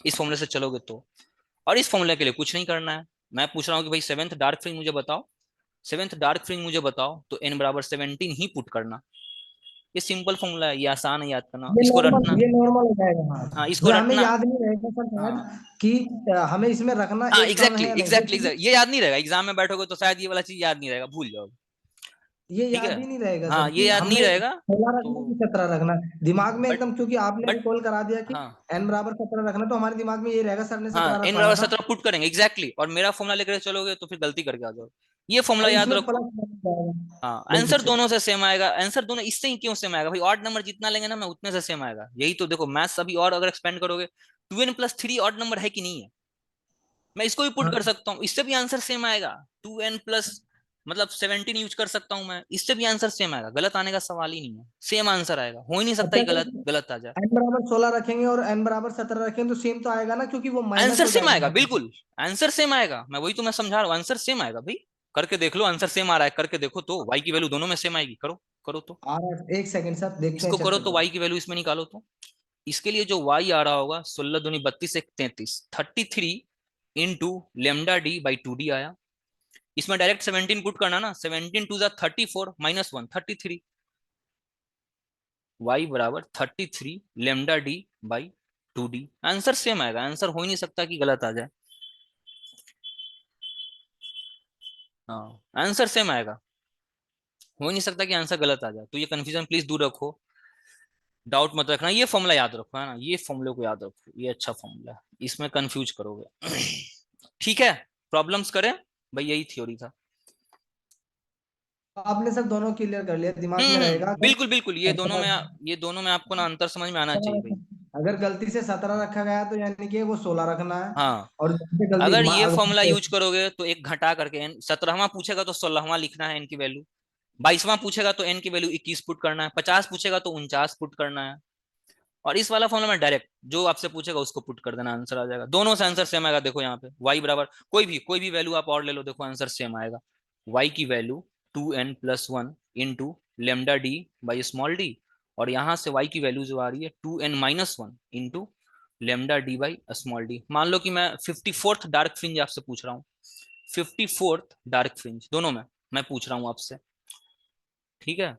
इस फॉर्मूले से चलोगे तो। और इस फॉर्मूले के लिए कुछ नहीं करना है, मैं पूछ रहा हूँ कि भाई 7th डार्क फ्रिंज मुझे बताओ, 7th डार्क फ्रिंज मुझे बताओ, तो n बराबर 17 ही पुट करना। ये सिंपल फॉर्मूला है, ये आसान है याद करना, इसको रटना। ये नॉर्मल हो जाएगा। हाँ हाँ, इसको ये हमें रटना। याद नहीं रहेगा सर शायद, हाँ कि हमें इसमें रखना हाँ एक कम एग्जैक्टली है या नहीं, एग्जैक्टली क्योंकि एग्जैक्टली, ये याद नहीं रहेगा, एग्जाम में बैठोगे तो शायद ये वाला चीज याद नहीं रहेगा, भूल जाओगे। ये ठीक है। याद ही नहीं रहेगा सर हाँ ये कि याद नहीं हमने रहेगा। 16 तो रखना कि 17 रखना है। दिमाग में बट एकदम, क्योंकि आपने बट रिकॉल करा दिया कि हाँ n बराबर 17 रखना, तो हमारे दिमाग में ये रहेगा सर ने हाँ 17 n रखवाया बराबर था। 17 पुट करेंगे एग्जैक्टली exactly, और मेरा फॉर्मूला लेकर चलोगे तो फिर गलती करके आ जाओगे। ये फॉर्मूला और याद इसमें रखो। प्लस जाएगा। हाँ बिल्कुल आंसर सही। दोनों से सेम आएगा, आंसर दोनों इससे ही क्यों सेम आएगा भाई, ऑड नंबर जितना लेंगे ना मैं उतने से सेम आएगा, यही तो देखो मैथ्स अभी। और अगर एक्सपेंड करोगे, 2n+3 ऑड नंबर है कि नहीं है, मैं इसको भी पुट हाँ, कर सकता हूँ, इससे भी आंसर सेम आएगा। 2n प्लस मतलब 17 यूज कर सकता हूँ मैं, इससे भी आंसर सेम आएगा, गलत आने का सवाल ही नहीं है, सेम आंसर आएगा, हो ही नहीं सकता अच्छा कि सर, गलत गलत आ जाए। n बराबर 16 रखेंगे और n बराबर 17 रखेंगे तो सेम तो आएगा ना, क्योंकि वो माइनस आंसर हो सेम जाएगा आएगा, यहाँ पे। बिल्कुल आंसर सेम आएगा, मैं वही तो मैं समझा रहा हूँ, आंसर सेम आएगा भाई। करके देख लो, आंसर सेम आ रहा है, करके देखो तो, y की वैल्यू दोनों में सेम आएगी, करो करो तो। आ रहा है, एक सेकंड सर, देखते हैं, इसको चेक करो तो करता हूँ। y की वैल्यू इसमें निकालो तो। इसके लिए जो y आ रहा होगा, 16 दूनी 32 एक 33, 33 into lambda D by 2d आया। इसमें डायरेक्ट 17 पुट करना ना, 17 टू द 34 माइनस 1 33, y बराबर 33 lambda D by 2d, answer same आएगा, आंसर हो ही नहीं सकता कि गलत आ जाए। हाँ आंसर सेम आएगा, हो ही नहीं सकता कि आंसर गलत आ जाए, तो ये कंफ्यूजन प्लीज दूर रखो, डाउट मत रखना, ये फॉर्मूला याद रखो है ना, ये फॉर्मूले को याद रखो, ये अच्छा फॉर्मूला है, इसमें कंफ्यूज करोगे। ठीक है, प्रॉब्लम्स करें भाई, यही थ्योरी था। आपने सर दोनों क्लियर कर लिया, दिमाग में रहेगा अगर बिल्कुल बिल्कुल, ये दोनों में आपको ना अंतर समझ में आना चाहिए भाई। अगर गलती से 17 रखा गया तो यानी कि वो 16 रखना है। हाँ और जहाँ पे गलती अगर ये फॉर्मूला अगर यूज करोगे तो एक घटा करके एन, 17वां पूछेगा तो 16वां लिखना है एन की वैल्यू, 22वां पूछेगा तो एन की वैल्यू 21 पुट करना है, 50 पूछेगा तो 49 पुट करना है। और इस वाला फॉर्मूला में डायरेक्ट जो आपसे पूछेगा उसको पुट कर देना, आंसर आ जाएगा, दोनों से आंसर सेम आएगा। देखो यहाँ पे y बराबर कोई भी वैल्यू आप और ले लो, देखो आंसर सेम आएगा। y की value 2n+1 into lambda D by small D, और यहाँ से y की वैल्यू जो आ रही है 2n-1 into lambda D by small D. मान लो कि मैं 54th डार्क फ्रिंज आपसे पूछ रहा हूँ, 54th डार्क फ्रिंज दोनों में मैं पूछ रहा हूँ आपसे, ठीक है।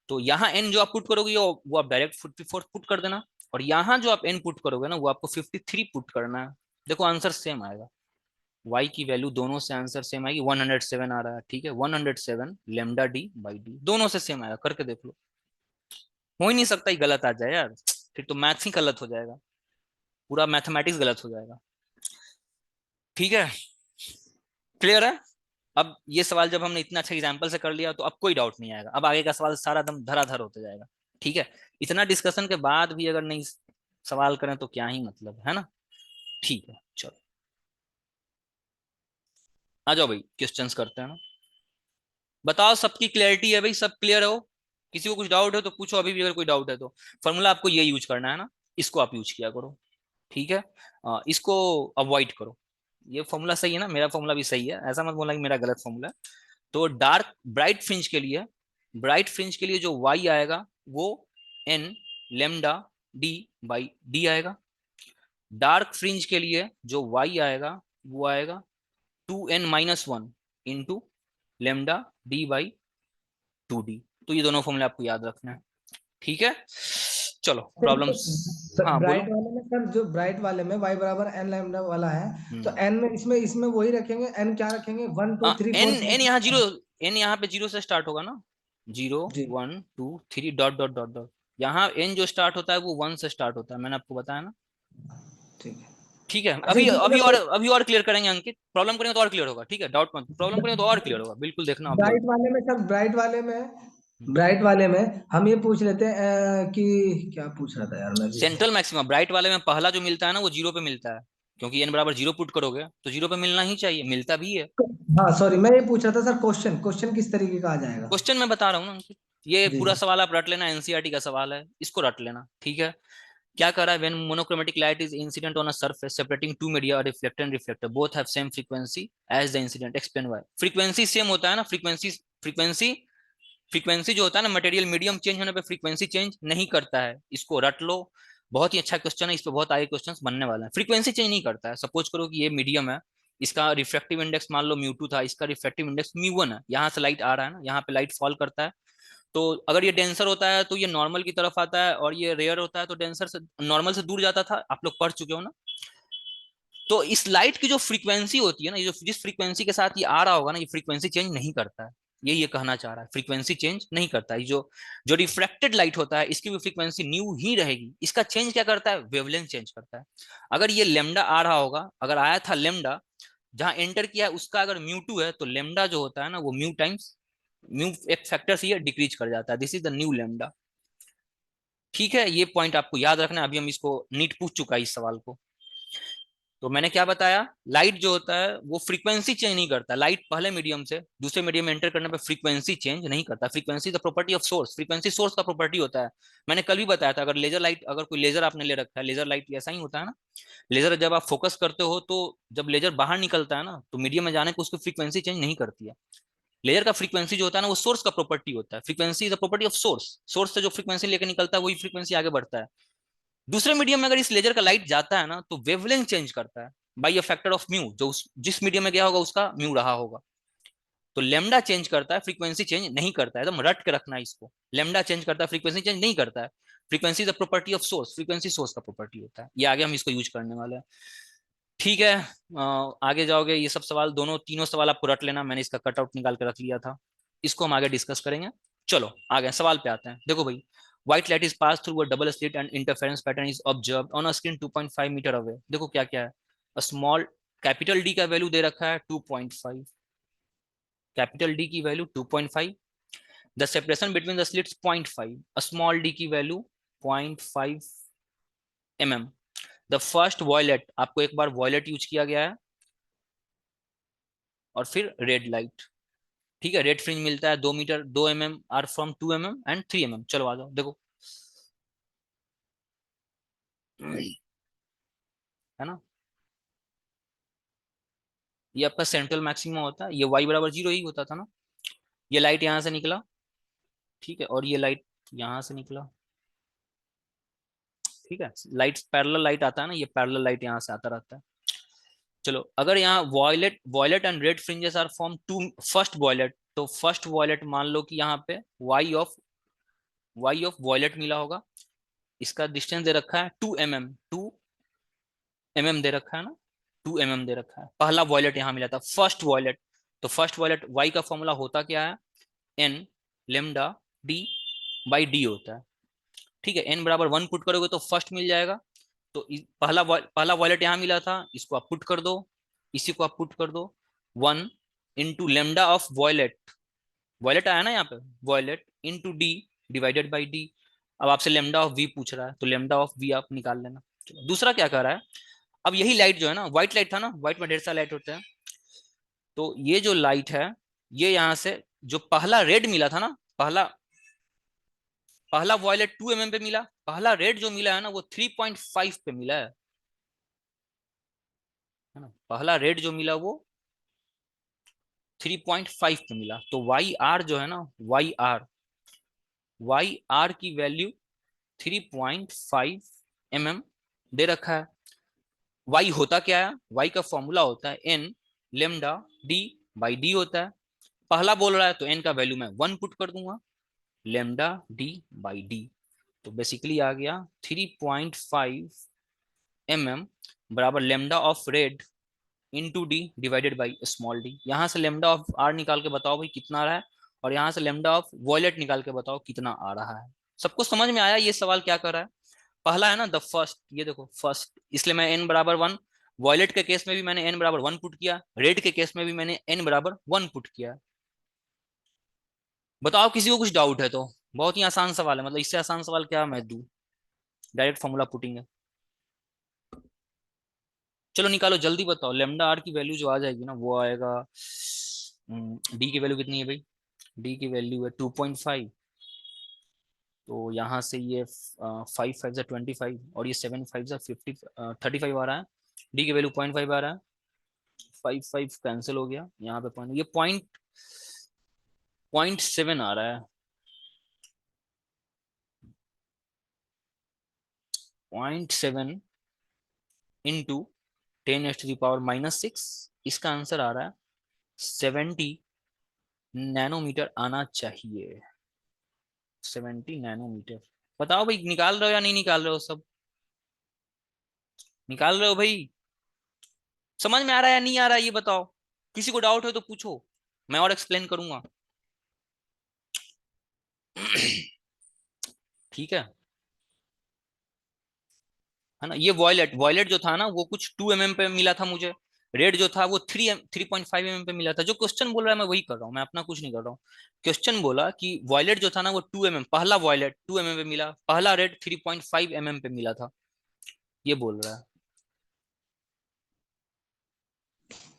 तो यहाँ n जो आप पुट करोगे वो आप डायरेक्ट 54 पुट कर देना, और यहाँ जो आप n पुट करोगे ना वो आपको 53 पुट करना है। देखो आंसर सेम आएगा, y की वैल्यू दोनों से आंसर सेम आएगी, 107 आ रहा है, ठीक है, 107 लेमडा डी बाई डी, दोनों से सेम आएगा, करके देख लो। हो ही नहीं सकता ही गलत आ जाए यार, फिर तो मैथ्स ही गलत हो जाएगा, पूरा मैथमेटिक्स गलत हो जाएगा। ठीक है, क्लियर है। अब ये सवाल जब हमने इतना अच्छा एग्जाम्पल से कर लिया तो अब कोई डाउट नहीं आएगा, अब आगे का सवाल सारा दम धराधर होते जाएगा। ठीक है, इतना डिस्कशन के बाद भी अगर नहीं सवाल करें तो क्या ही मतलब है ना। ठीक है चलो, आ जाओ भाई क्वेश्चंस करते हैं ना। बताओ सबकी क्लैरिटी है भाई, सब क्लियर हो? किसी को कुछ डाउट है तो पूछो अभी भी, अगर कोई डाउट है तो। फॉर्मूला आपको ये यूज करना है ना, इसको आप यूज किया करो, ठीक है। इसको अवॉइड करो, ये फॉर्मूला सही है ना, मेरा फॉर्मूला भी सही है, ऐसा मत बोलना कि मेरा गलत फॉर्मूला है। तो डार्क ब्राइट फ्रिंज के लिए जो y आएगा वो n lambda D by D आएगा। डार्क फ्रिंज के लिए जो y आएगा वो आएगा 2n-1 into lambda D by 2d। तो ये दोनों फॉर्मूले आपको याद रखना है, ठीक है। चलो प्रॉब्लम्स, हाँ बोलो। ब्राइट वाले में सर, जो ब्राइट वाले में y बराबर n लैम्डा वाला है, तो n में इसमें इसमें वही रखेंगे, n क्या रखेंगे, 1 2 3 एन 4 एन यहाँ जीरो, एन यहाँ पे जीरो से स्टार्ट होगा ना, 0 जी 1 2 3 डॉट डॉट डॉट डॉट। यहाँ एन जो स्टार्ट होता है वो 1 से स्टार्ट होता है, मैंने आपको बताया ना, ठीक है। ठीक है। अच्छा अभी ये अभी बताओ, और क्लियर करेंगे अंकित, प्रॉब्लम करेंगे तो और क्लियर होगा, ठीक है, डाउट मत, प्रॉब्लम करेंगे तो और क्लियर होगा, बिल्कुल देखना ऑब्जर्व। ब्राइट वाले में सर, ब्राइट वाले में हम ये पूछ लेते हैं कि क्या पूछ रहा था यार मैं भी। सेंट्रल मैक्सिमा ब्राइट वाले में पहला जो मिलता है ना वो 0 पे मिलता है, क्योंकि एन बराबर 0 पुट करोगे तो 0 पे मिलना ही चाहिए, मिलता भी है। हाँ सॉरी, मैं ये पूछ रहा था सर, क्वेश्चन क्वेश्चन किस तरीके का आ जाएगा। क्वेश्चन मैं बता रहा हूँ ना अंकित, ये जी पूरा जी। सवाल आप रट लेना, एनसीईआरटी का सवाल है, इसको रट लेना, ठीक है। क्या कर रहा है, when monochromatic light is incident on a surface separating two media, reflector and reflector both have same frequency as the incident, explain why. Frequency same होता है ना, फ्रीक्वेंसी फ्रीक्वेंसी जो होता है ना, मटेरियल मीडियम चेंज होने पे फ्रीक्वेंसी चेंज नहीं करता है, इसको रट लो। बहुत ही अच्छा क्वेश्चन है, इस पे बहुत आगे क्वेश्चंस बनने वाले हैं। फ्रीक्वेंसी चेंज नहीं करता है, सपोज करो कि ये मीडियम है, इसका रिफ्रैक्टिव इंडेक्स मान लो म्यू 2 था, इसका रिफ्रैक्टिव इंडेक्स म्यू 1 है, यहाँ से लाइट आ रहा है ना, यहाँ पे लाइट फॉल करता है, तो अगर ये डेंसर होता है तो ये नॉर्मल की तरफ आता है, और ये रेयर होता है तो डेंसर से नॉर्मल से दूर जाता था, आप लोग पढ़ चुके हो ना। तो इस लाइट की जो फ्रीक्वेंसी होती है ना, ये जो जिस फ्रीक्वेंसी के साथ ये आ रहा होगा ना, ये फ्रीक्वेंसी चेंज नहीं करता है, ये कहना चाह रहा है, फ्रीक्वेंसी चेंज नहीं करता है। जो जो रिफ्रैक्टेड लाइट होता है इसकी भी फ्रीक्वेंसी न्यू ही रहेगी, इसका चेंज क्या करता है, वेवलेंथ चेंज करता है। अगर ये लेमडा आ रहा होगा, अगर आया था लेमडा, जहां एंटर किया है उसका अगर म्यू 2 है, तो लेमडा जो होता है ना वो म्यू टाइम्स म्यू एक फैक्टर से ये डिक्रीज कर जाता है, this is the new lambda, ठीक है। ये पॉइंट आपको याद रखना है, अभी हम इसको नीट पूछ चुका है इस सवाल को। तो मैंने क्या बताया, लाइट जो होता है वो फ्रीक्वेंसी चेंज नहीं करता, लाइट पहले मीडियम से दूसरे मीडियम में एंटर करने पर फ्रीक्वेंसी चेंज नहीं करता, frequency the property of source, frequency source का प्रॉपर्टी होता है। मैंने कल भी बताया था, अगर लेजर लाइट, अगर कोई लेजर आपने ले रखा है, लेजर लाइट ऐसा ही होता है ना, लेजर जब आप फोकस करते हो तो जब लेजर बाहर निकलता है ना, तो मीडियम में जाने पर उसकी फ्रीक्वेंसी चेंज नहीं करती है। लेजर का फ्रीक्वेंसी जो होता है ना वो सोर्स का प्रॉपर्टी होता है, frequency is the property of source, source से जो फ्रीक्वेंसी लेकर निकलता है वही फ्रीक्वेंसी आगे बढ़ता है। दूसरे मीडियम में अगर इस लेजर का लाइट जाता है ना तो वेवलेंथ चेंज करता है by a factor of mu, जो जिस मीडियम में गया होगा उसका म्यू रहा होगा। तो लेमडा चेंज करता है, फ्रीक्वेंसी चेंज नहीं करता है, एकदम रट के रखना है इसको, लेमडा चेंज करता है, फ्रीक्वेंसी चेंज नहीं करता है। Frequency is the property of source, frequency source का प्रॉपर्टी होता है, ये आगे हम इसको यूज करने वाले हैं, ठीक है। आगे जाओगे, ये सब सवाल दोनों तीनों सवाल आपको रट लेना, मैंने इसका कटआउट निकाल के रख लिया था, इसको हम आगे डिस्कस करेंगे। चलो आगे सवाल पे आते हैं, देखो भाई, white light is pass through a double slit and interference pattern is observed on a screen 2.5 metre away. देखो क्या क्या है, अ स्मॉल, कैपिटल डी का वैल्यू दे रखा है 2.5, कैपिटल डी की value 2.5, the separation between the slits 0.5, a small d की value 0.5 mm। The first violet, आपको एक बार वॉयलेट यूज किया गया है, और फिर रेड लाइट, ठीक है। रेड फ्रिंज मिलता है 2 metre, 2 mm are from 2 mm and 3 mm। चलो आ जाओ देखो, है ना, ये आपका सेंट्रल मैक्सिमम होता है, ये y बराबर 0 ही होता था ना। ये लाइट यहाँ से निकला, ठीक है, और ये लाइट यहाँ से निकला, ठीक है। लाइट पैरेलल लाइट आता है ना, ये पैरेलल लाइट यहाँ से आता रहता है। चलो अगर यहाँ violet violet and red fringes are form to first violet, तो फर्स्ट वॉयलेट मान लो कि यहाँ पे y ऑफ वॉयलेट मिला होगा, इसका डिस्टेंस दे रखा है 2 mm, 2 mm दे रखा है ना, 2 mm दे रखा है, पहला वॉयलेट यहाँ मिला था फर्स्ट वॉयलेट। तो फर्स्ट वॉयलेट y का फॉर्मूला होता क्या है, n lambda d by D होता है, ठीक है। n बराबर 1 पुट करोगे तो फर्स्ट मिल जाएगा, तो पहला वॉयलेट यहाँ मिला था, इसको आप पुट कर दो, इसी को आप पुट कर दो, 1 into lambda of violet, violet आया ना यहाँ पे, violet into D divided by d. अब आपसे लेमडा ऑफ वी पूछ रहा है, तो लेमडा ऑफ वी आप निकाल लेना। चलो दूसरा क्या कर रहा है, अब यही लाइट जो है ना, व्हाइट लाइट था ना, व्हाइट में ढेर सारा लाइट होता है, तो ये जो लाइट है, ये यहाँ से जो पहला रेड मिला था ना, पहला पहला वॉयलेट 2 mm पे मिला, पहला रेड जो मिला है ना वो 3.5 पे मिला है ना, पहला रेड जो मिला वो 3.5 पे मिला। तो वाई आर जो है ना, वाई आर की वैल्यू 3.5 mm दे रखा है। वाई होता क्या है, वाई का फॉर्मूला होता है n lambda D by D होता है, पहला बोल रहा है तो n का वैल्यू मैं 1 पुट कर दूंगा, लेमडा d बाई डी, तो बेसिकली आ गया 3.5 mm बराबर lambda of red into D divided by small D. यहां से लेमडा ऑफ आर निकाल के बताओ भाई कितना आ रहा है, और यहां से लेमडा ऑफ वॉयलेट निकाल के बताओ कितना आ रहा है। सबको समझ में आया ये सवाल क्या कर रहा है? पहला है ना द फर्स्ट, ये देखो फर्स्ट, इसलिए मैं n बराबर 1, वॉयलेट के केस में भी मैंने n बराबर 1 पुट किया, रेड के केस में भी मैंने n बराबर 1 पुट किया। बताओ किसी को कुछ डाउट है तो? बहुत ही आसान सवाल है, मतलब इससे आसान सवाल क्या मैं दूं, डायरेक्ट फॉर्मूला पुटिंग है। चलो निकालो जल्दी बताओ, लेमडा आर की वैल्यू जो आ जाएगी ना वो आएगा, डी की वैल्यू कितनी है भाई? डी की वैल्यू है 2.5, तो यहाँ से ये 5 5 25 और ये 7 5 50 35 आ रहा है, डी की वैल्यू 0.5 आ रहा है, 5 5 कैंसिल हो गया, यहाँ पे पॉइंट, ये 0.7 आ रहा है, 0.7 इंटू 10⁻⁻⁶, इसका आंसर आ रहा है 70 नैनोमीटर आना चाहिए, 70 नैनोमीटर। बताओ भाई निकाल रहे हो या नहीं निकाल रहे हो? सब निकाल रहे हो भाई? समझ में आ रहा है या नहीं आ रहा है ये बताओ, किसी को डाउट हो तो पूछो, मैं और एक्सप्लेन करूंगा। ठीक है ना? ये वॉयलेट, वॉयलेट जो था ना वो कुछ 2 mm पे मिला था मुझे, रेड जो था वो 3.5 mm पे मिला था। जो क्वेश्चन बोल रहा है मैं वही कर रहा हूँ, मैं अपना कुछ नहीं कर रहा हूँ। क्वेश्चन बोला कि वॉयलेट जो था ना वो 2 mm, पहला वॉयलेट 2 mm पे मिला, पहला रेड 3.5 mm पे मिला था, ये बोल रहा है।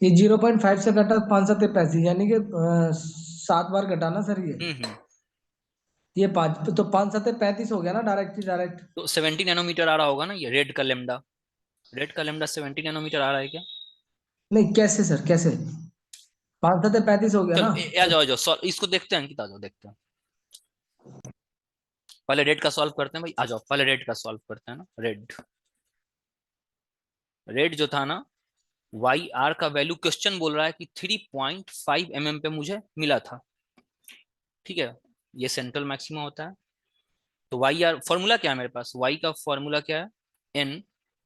ये 0.5 से घटा 5 7 यानी कि 7 बार घटा ना सर ये। हम्म। ये 5 तो 5 7 35 हो गया ना, डायरेक्ट डायरेक्ट। तो 70 नैनोमीटर आ रहा होगा ना ये रेड का लेमडा, रेड का लेमडा 70 नैनोमीटर आ रहा है क्या? नहीं कैसे सर, कैसे? 5 7 35 हो गया चलो ना। आ जाओ सॉल्व, इसको देखते हैं अंकित, आ जाओ देखते हैं, पहले रेड का सॉल्व करते हैं भाई, आ जाओ पहले रेड का सॉल्व करते हैं ना। रेड, रेड जो था ना वाई आर का वैल्यू क्वेश्चन बोल रहा है कि 3.5 mm पे मुझे मिला था, ठीक है, ये सेंट्रल मैक्सिमा होता है। तो वाई आर फॉर्मूला क्या है मेरे पास, वाई का फॉर्मूला क्या है, n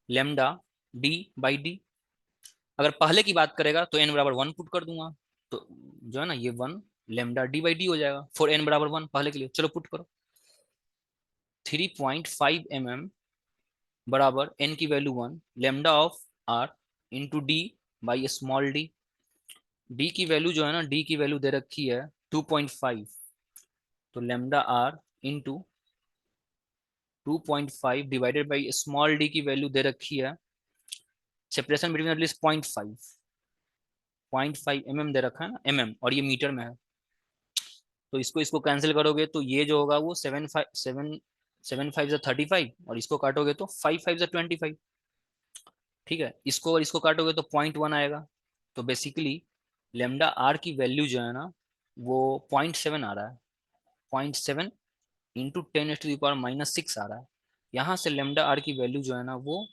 lambda D by d. अगर पहले की बात करेगा तो एन बराबर 1 पुट कर दूंगा, तो जो है ना ये 1 लेमडा डी बाई डी हो जाएगा फॉर एन बराबर 1 पहले के लिए। चलो पुट करो, 3.5 mm बराबर एन की value 1 lambda of r into d by small d. D की वैल्यू जो है ना, डी की वैल्यू दे रखी है 2.5, तो lambda r into 2.5 divided by small d की वैल्यू दे रखी है, सेपरेशन बिटवीन एटलीस्ट 0.5 दे रखा है ना, और ये मीटर में है, तो इसको इसको कैंसिल करोगे तो ये जो होगा वो 7 5 और इसको काटोगे तो 5 5 25। ठीक है, इसको और इसको काटोगे तो 0.1 आएगा, तो बेसिकली लेमडा आर की वैल्यू जो है ना वो 0.7 आ रहा है, 0.7 इंटू 10⁻⁻⁶ आ रहा है। यहाँ से लेमडा आर की वैल्यू जो है ना वो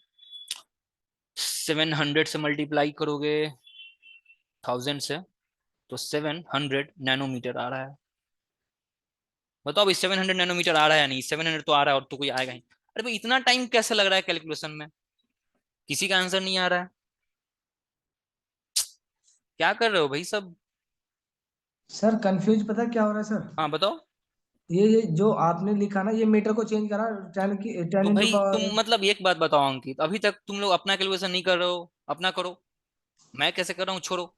700 से मल्टीप्लाई करोगे 1000 से, तो 700 नैनोमीटर आ रहा है। बताओ भाई 700 नैनोमीटर आ रहा है या नहीं? 700 तो आ रहा है और तो कोई आएगा ही। अरे भाई इतना टाइम कैसे लग रहा है कैलकुलेशन में, किसी का आंसर नहीं आ रहा है, क्या कर रहे हो भाई सब? सर कंफ्यूज पता क्या हो रहा है सर? हाँ बताओ। ये जो आपने लिखा ना, ये मीटर को चेंज करा, 10 की 10 तो इंटू भाई तुम पावर। मतलब एक बात बताओ अंकित, अभी तक तुम लोग अपना कैलकुलेशन नहीं कर रहे हो, अपना करो, मैं कैसे कर रहा हूँ छोड़ो।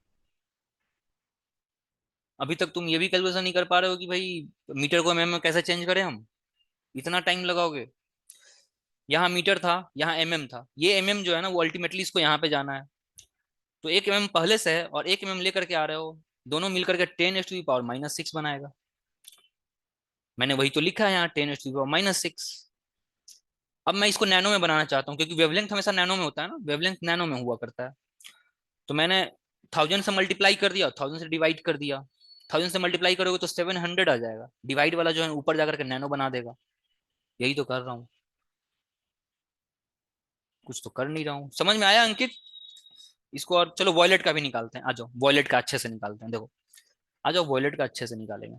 अभी तक तुम ये भी कैलकुलेशन नहीं कर पा रहे हो कि भाई मीटर को mm में कैसे चेंज करें हम, इतना टाइम लगाओगे। यहाँ मीटर था, यहाँ था, ये जो है ना वो अल्टीमेटली इसको यहाँ पे जाना है, तो 1 mm पहले से है और 1 mm लेकर के आ रहे हो, दोनों मिलकर के 10⁻⁻⁶ बनाएगा। मैंने वही तो लिखा है यहाँ 10⁻⁻⁶। अब मैं इसको नैनो में बनाना चाहता हूँ क्योंकि वेवलेंथ हमेशा नैनो में होता है ना, वेवलेंथ नैनो में हुआ करता है, तो मैंने 1000 से मल्टीप्लाई कर दिया, 1000 से डिवाइड कर दिया, 1000 से मल्टीप्लाई करोगे तो 700 आ जाएगा, डिवाइड वाला जो है ऊपर जाकर के नैनो बना देगा, यही तो कर रहा हूँ, कुछ तो कर नहीं रहा हूँ। समझ में आया अंकित? इसको और चलो वॉयलेट का भी निकालते हैं, आ जाओ वॉयलेट का अच्छे से निकालते हैं। देखो आ जाओ वॉयलेट का अच्छे से निकालेंगे।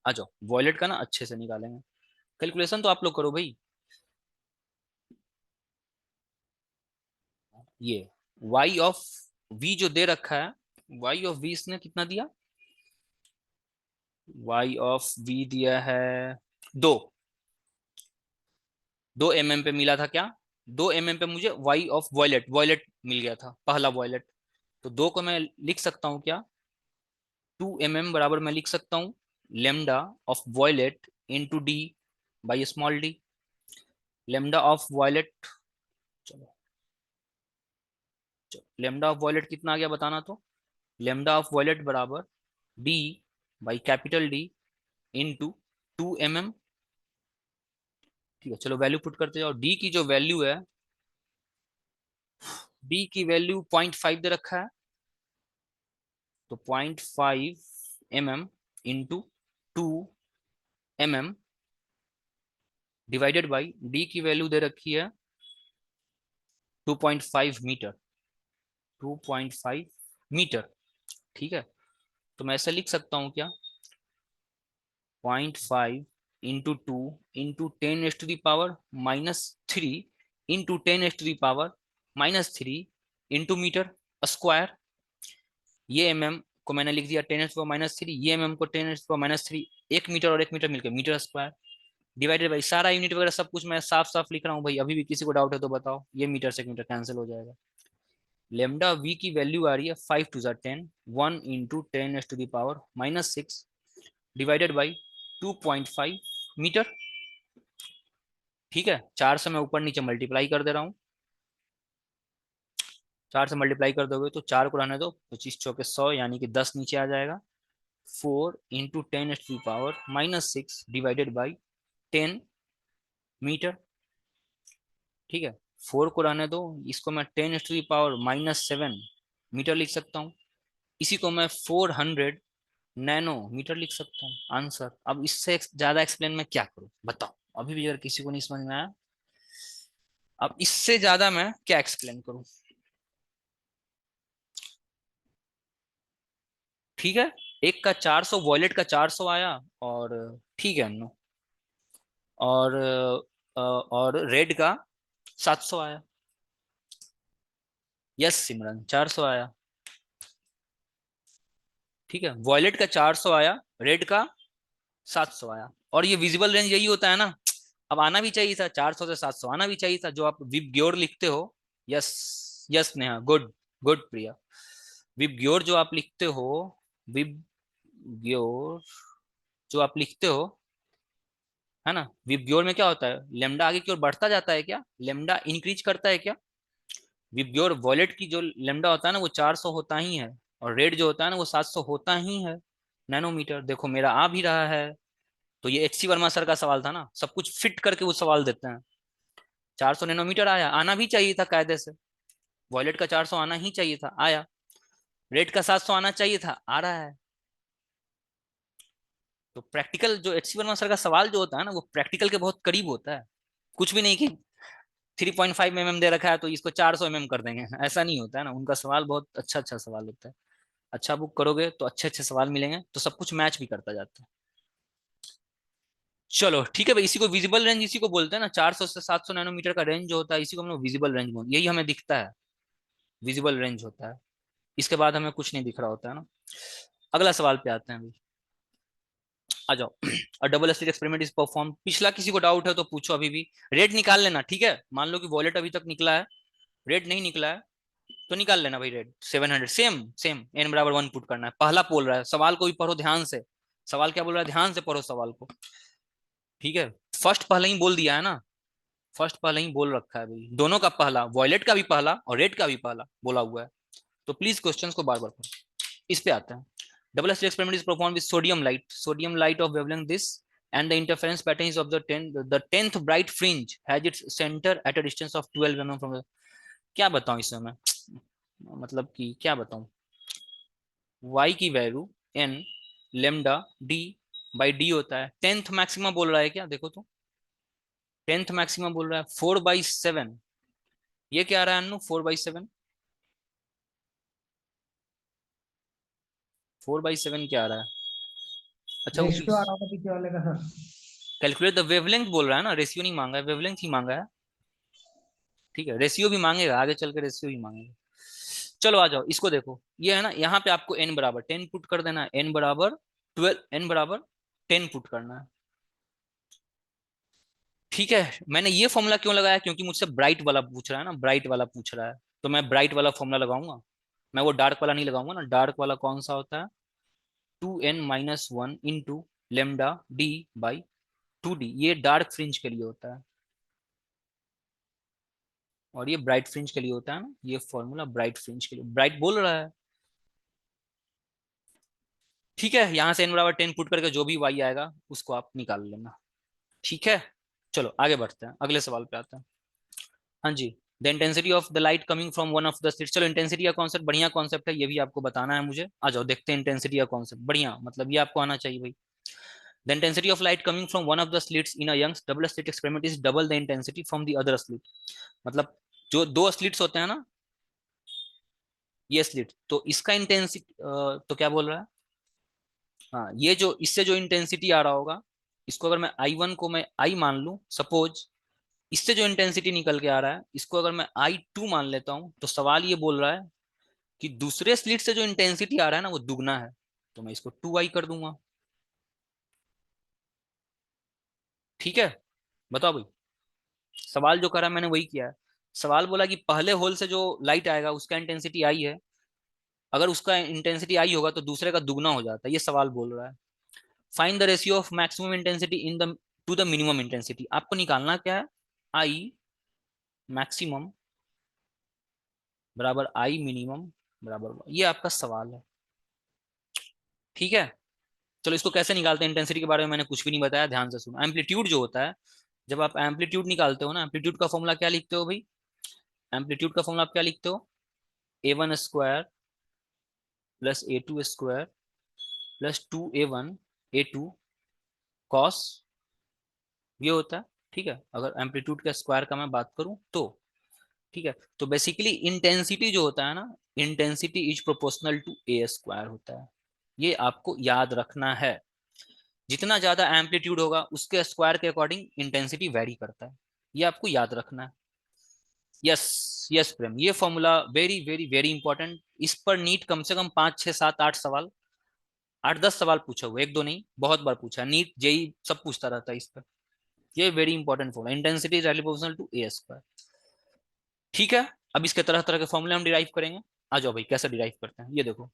आ जाओ वॉयलेट का ना अच्छे से निकालेंगे। कैलकुलेशन तो आप लोग करो भाई। ये y ऑफ v जो दे रखा है, y ऑफ v इसने कितना दिया, y ऑफ v दिया है 2। 2 mm पे मिला था क्या, 2 mm पे मुझे y ऑफ वॉयलेट, वॉयलेट मिल गया था, पहला वॉयलेट। तो 2 को मैं लिख सकता हूँ क्या, 2 mm बराबर मैं लिख सकता हूँ lambda of violet into d by small d. Lambda of violet, चलो लेमडा ऑफ वॉयलेट कितना आ गया बताना तो, लेमडा ऑफ वॉयलेट बराबर d by capital D into 2 mm। ठीक है चलो वैल्यू पुट करते जाओ। डी की जो वैल्यू है, डी की वैल्यू 0.5 दे रखा है, तो 0.5 mm into 2 mm divided by D की वैल्यू दे रखी है 2.5 मीटर, 2.5 मीटर। ठीक है तो मैं ऐसे लिख सकता हूँ क्या, 0.5 into 2 into 10⁻³ into 10⁻³ into metre square. ये mm को मैंने लिख दिया 10⁻³, ये mm को 10⁻³, 1 मीटर और 1 मीटर मिलकर मीटर स्क्वायर, डिवाइडेड बाई सारा यूनिट वगैरह सब कुछ मैं साफ साफ लिख रहा हूँ भाई। अभी भी किसी को डाउट है तो बताओ, ये मीटर से मीटर कैंसिल हो जाएगा। लेमडा वी की वैल्यू आ रही है 5 2 10, 1 इंटू 10⁻⁻6 डिवाइडेड बाई 2.5 मीटर। ठीक है 4 से मैं ऊपर नीचे मल्टीप्लाई कर दे रहा हूँ, 4 से मल्टीप्लाई कर दोगे तो 4 को रहने दो, 25 चौके 100 यानी कि 10 नीचे आ जाएगा। 4 इंटू 10⁻⁻6 डिवाइडेड बाई 10 मीटर। ठीक है 4 को रहने दो, इसको मैं 10⁻⁻7 मीटर लिख सकता हूँ, इसी को मैं 400 नैनोमीटर लिख सकता हूँ आंसर। अब इससे ज्यादा एक्सप्लेन मैं क्या करूँ बताओ, अभी भी अगर किसी को नहीं समझ में आया, अब इससे ज्यादा मैं क्या एक्सप्लेन करूँ। ठीक है एक का 400, वॉलेट का 400 आया, और ठीक है नो, और और रेड का 700 आया। यस सिमरन 400 आया। ठीक है वॉयलेट का 400 आया, रेड का 700 आया, और ये विजिबल रेंज यही होता है ना। अब आना भी चाहिए था 400 से 700 आना भी चाहिए था, जो आप विप ग्योर लिखते हो। Yes yes Neha good, good Priya. VIBGYOR जो आप लिखते हो, विप ग्योर जो आप लिखते हो है ना, विप ग्योर में क्या होता है, लेमडा आगे की ओर बढ़ता जाता है क्या, लेमडा इंक्रीज करता है क्या। विप ग्योर वॉलेट की जो लेमडा होता है ना वो 400 होता ही है, और रेड जो होता है ना वो 700 होता ही है नैनोमीटर। देखो मेरा आ भी रहा है, तो ये एचसी वर्मा सर का सवाल था ना, सब कुछ फिट करके वो सवाल देते हैं। 400 नैनोमीटर आया, आना भी चाहिए था कायदे से, वॉयलेट का 400 आना ही चाहिए था, आया। रेड का 700 आना चाहिए था, आ रहा है। तो प्रैक्टिकल जो एचसी वर्मा सर का सवाल जो होता है ना वो प्रैक्टिकल के बहुत करीब होता है। कुछ भी नहीं कि 3.5 mm दे रखा है तो इसको 400 mm कर देंगे, ऐसा नहीं होता है ना। उनका सवाल बहुत अच्छा अच्छा सवाल होता है, अच्छा बुक करोगे तो अच्छे अच्छे सवाल मिलेंगे, तो सब कुछ मैच भी करता जाता है। चलो ठीक है भाई, इसी को विजिबल रेंज इसी को बोलते हैं ना, 400 से 700 नैनोमीटर का रेंज जो होता है इसी को हम लोग विजिबल रेंज बोलते हैं, यही हमें दिखता है, विजिबल रेंज होता है। इसके बाद हमें कुछ नहीं दिख रहा होता है ना। अगला सवाल पे आते हैं भाई, आ जाओ। और double slit experiment is perform, पिछला किसी को डाउट है तो पूछो अभी भी। रेट निकाल लेना ठीक है, मान लो कि वॉलेट अभी तक निकला है, रेट नहीं निकला है तो निकाल लेना भाई। रेट 700 सेम सेम n बराबर 1 पुट करना है। पहला बोल रहा है, सवाल को भी पढ़ो ध्यान से, सवाल क्या बोल रहा है ध्यान से पढ़ो सवाल को। ठीक है फर्स्ट पहले ही बोल दिया है ना, फर्स्ट पहले ही बोल रखा है भाई, दोनों का पहला, वॉयलेट का भी पहला और रेड का भी पहला बोला हुआ है। तो प्लीज क्वेश्चंस को बार बार पढ़ो। इस पे आते हैं। Double slit experiment is perform with sodium light of wavelength this and the interference pattern is of the 10th bright fringe has its center at a distance of 12 mm from the, क्या बताऊं इसमें मैं, मतलब कि क्या बताऊं। y की value n lambda d by d होता है, 10th मैक्सिमा बोल रहा है क्या, देखो तो 10th मैक्सिमा बोल रहा है 4/7। ये क्या आ रहा है अन्नू 4/7, 4/7 क्या आ रहा है? अच्छा वो रेशियो आ रहा होगा पीछे वाले का सर। कैलकुलेट द वेवलेंथ बोल रहा है ना, रेशियो नहीं मांगा है, वेवलेंथ ही मांगा है। ठीक है, रेशियो भी मांगेगा आगे चल के, रेशियो भी मांगेगा। चलो आ जाओ, इसको देखो, ये है ना, यहाँ पे आपको n बराबर 10 पुट कर देना है, n बराबर 12, n बराबर 10 पुट करना है। ठीक है, मैंने ये फॉर्मूला क्यों लगाया, क्योंकि मुझसे ब्राइट वाला पूछ रहा है ना, ब्राइट वाला पूछ रहा है, तो मैं ब्राइट वाला फॉर्मूला लगाऊंगा, मैं वो डार्क वाला नहीं लगाऊंगा ना। डार्क वाला कौन सा होता है? 2n-1 into lambda D by 2d, ये डार्क फ्रिंज के लिए होता है, और ये ब्राइट फ्रिंज के लिए होता है ना, ये फॉर्मूला ब्राइट फ्रिंज के लिए, ब्राइट बोल रहा है। ठीक है, यहां से n बराबर 10 पुट करके जो भी y आएगा उसको आप निकाल लेना। ठीक है, चलो आगे बढ़ते हैं, अगले सवाल पे आते हैं। हाँ जी, the intensity of the light coming from one of the slits. चलो इंटेंसिटी का कॉन्सेप्ट बढ़िया कॉन्सेप्ट है, ये भी आपको बताना है मुझे। आ जाओ देखते हैं इंटेंसिटी का कॉन्सेप्ट, बढ़िया, मतलब ये आपको आना चाहिए भाई। The intensity of light coming from one of the slits in a Young's double slit experiment is double the intensity from the other slit. मतलब जो दो स्लिट्स होते हैं ना, ये स्लिट, तो इसका इंटेंसिटी, तो क्या बोल रहा है, हाँ, ये जो इससे जो इंटेंसिटी आ रहा होगा, इसको अगर मैं I1 को मैं I मान लूं सपोज, इससे जो इंटेंसिटी निकल के आ रहा है इसको अगर मैं I2 मान लेता हूं, तो सवाल ये बोल रहा है कि दूसरे स्लिट से जो इंटेंसिटी आ रहा है ना वो दुगना है, तो मैं इसको 2I कर दूंगा। ठीक है, बताओ भाई, सवाल जो करा मैंने वही किया है। सवाल बोला कि पहले होल से जो लाइट आएगा उसका इंटेंसिटी I है, अगर उसका इंटेंसिटी I होगा तो दूसरे का दुगना हो जाता है, ये सवाल बोल रहा है। Find the ratio of maximum intensity in the two the minimum intensity. आपको निकालना क्या है, I मैक्सिमम बराबर I मिनिमम बराबर, ये आपका सवाल है। ठीक है, चलो इसको कैसे निकालते हैं, इंटेंसिटी के बारे में मैंने कुछ भी नहीं बताया, ध्यान से सुनो। एम्पलीट्यूड जो होता है, जब आप एम्पलीट्यूड निकालते हो ना, एम्पलीट्यूड का फॉर्मूला क्या लिखते हो भाई, एम्पलीट्यूड का फॉर्मूला आप क्या लिखते हो, A1 square plus A2 square plus 2A1 A2 cos, ये होता है। ठीक है, अगर एम्पलीट्यूड का स्क्वायर का मैं बात करूं तो, ठीक है, तो बेसिकली इंटेंसिटी जो होता है ना, intensity is proportional to A square होता है, ये आपको याद रखना है। जितना ज्यादा एम्पलीट्यूड होगा उसके स्क्वायर के अकॉर्डिंग इंटेंसिटी वेरी करता है, ये आपको याद रखना है। यस, यस प्रेम, ये formula very very very important, इस पर नीट कम से कम 5 6 7 8 सवाल, 8 10 सवाल पूछा हुआ, एक दो नहीं, बहुत बार पूछा है, नीट जेई सब पूछता रहता है इस पर। ये very important formula, intensity is proportional to A square. ठीक है, अब इसके तरह तरह के फॉर्मूले हम डिराइव करेंगे। आ जाओ भाई, कैसे डिराइव करते हैं ये देखो।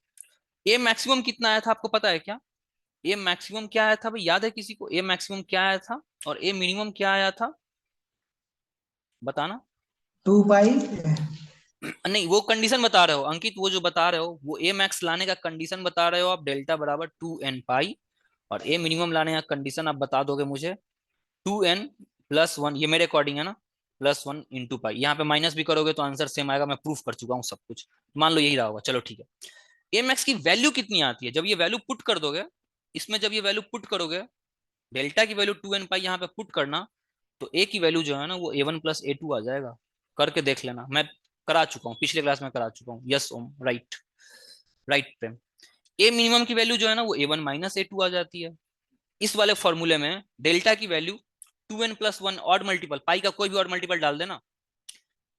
ए मैक्सिमम कितना आया था आपको पता है क्या, ए मैक्सिमम क्या आया था भाई, याद है किसी को ए मैक्सिमम क्या आया था, और ए मिनिमम क्या आया था, बताना। 2 पाई। नहीं, वो कंडीशन बता रहे हो अंकित, वो जो बता रहे हो वो ए मैक्स लाने का कंडीशन बता रहे हो आप, डेल्टा बराबर 2n पाई, और ए मिनिमम लाने का कंडीशन आप बता दोगे मुझे 2n+1, ये मेरे अकॉर्डिंग है ना, +1 इंटू पाई, यहाँ पे माइनस भी करोगे तो आंसर सेम आएगा, मैं प्रूफ कर चुका हूँ सब कुछ, मान लो यही रहा होगा। चलो ठीक है, ए मैक्स की वैल्यू कितनी आती है, जब ये वैल्यू पुट कर दोगे इसमें, जब ये वैल्यू पुट करोगे, डेल्टा की वैल्यू 2n पाई यहाँ पे पुट करना, तो ए की वैल्यू जो है ना वो A1+A2 आ जाएगा, करके देख लेना, मैं करा चुका हूँ, पिछले क्लास में करा चुका हूँ। Yes Om, right, right Prem. A minimum की वैल्यू जो है ना वो A1-A2 आ जाती है। इस वाले फॉर्मूले में डेल्टा की वैल्यू 2n+1 ऑड मल्टीपल, पाई का कोई भी ऑड मल्टीपल डाल देना,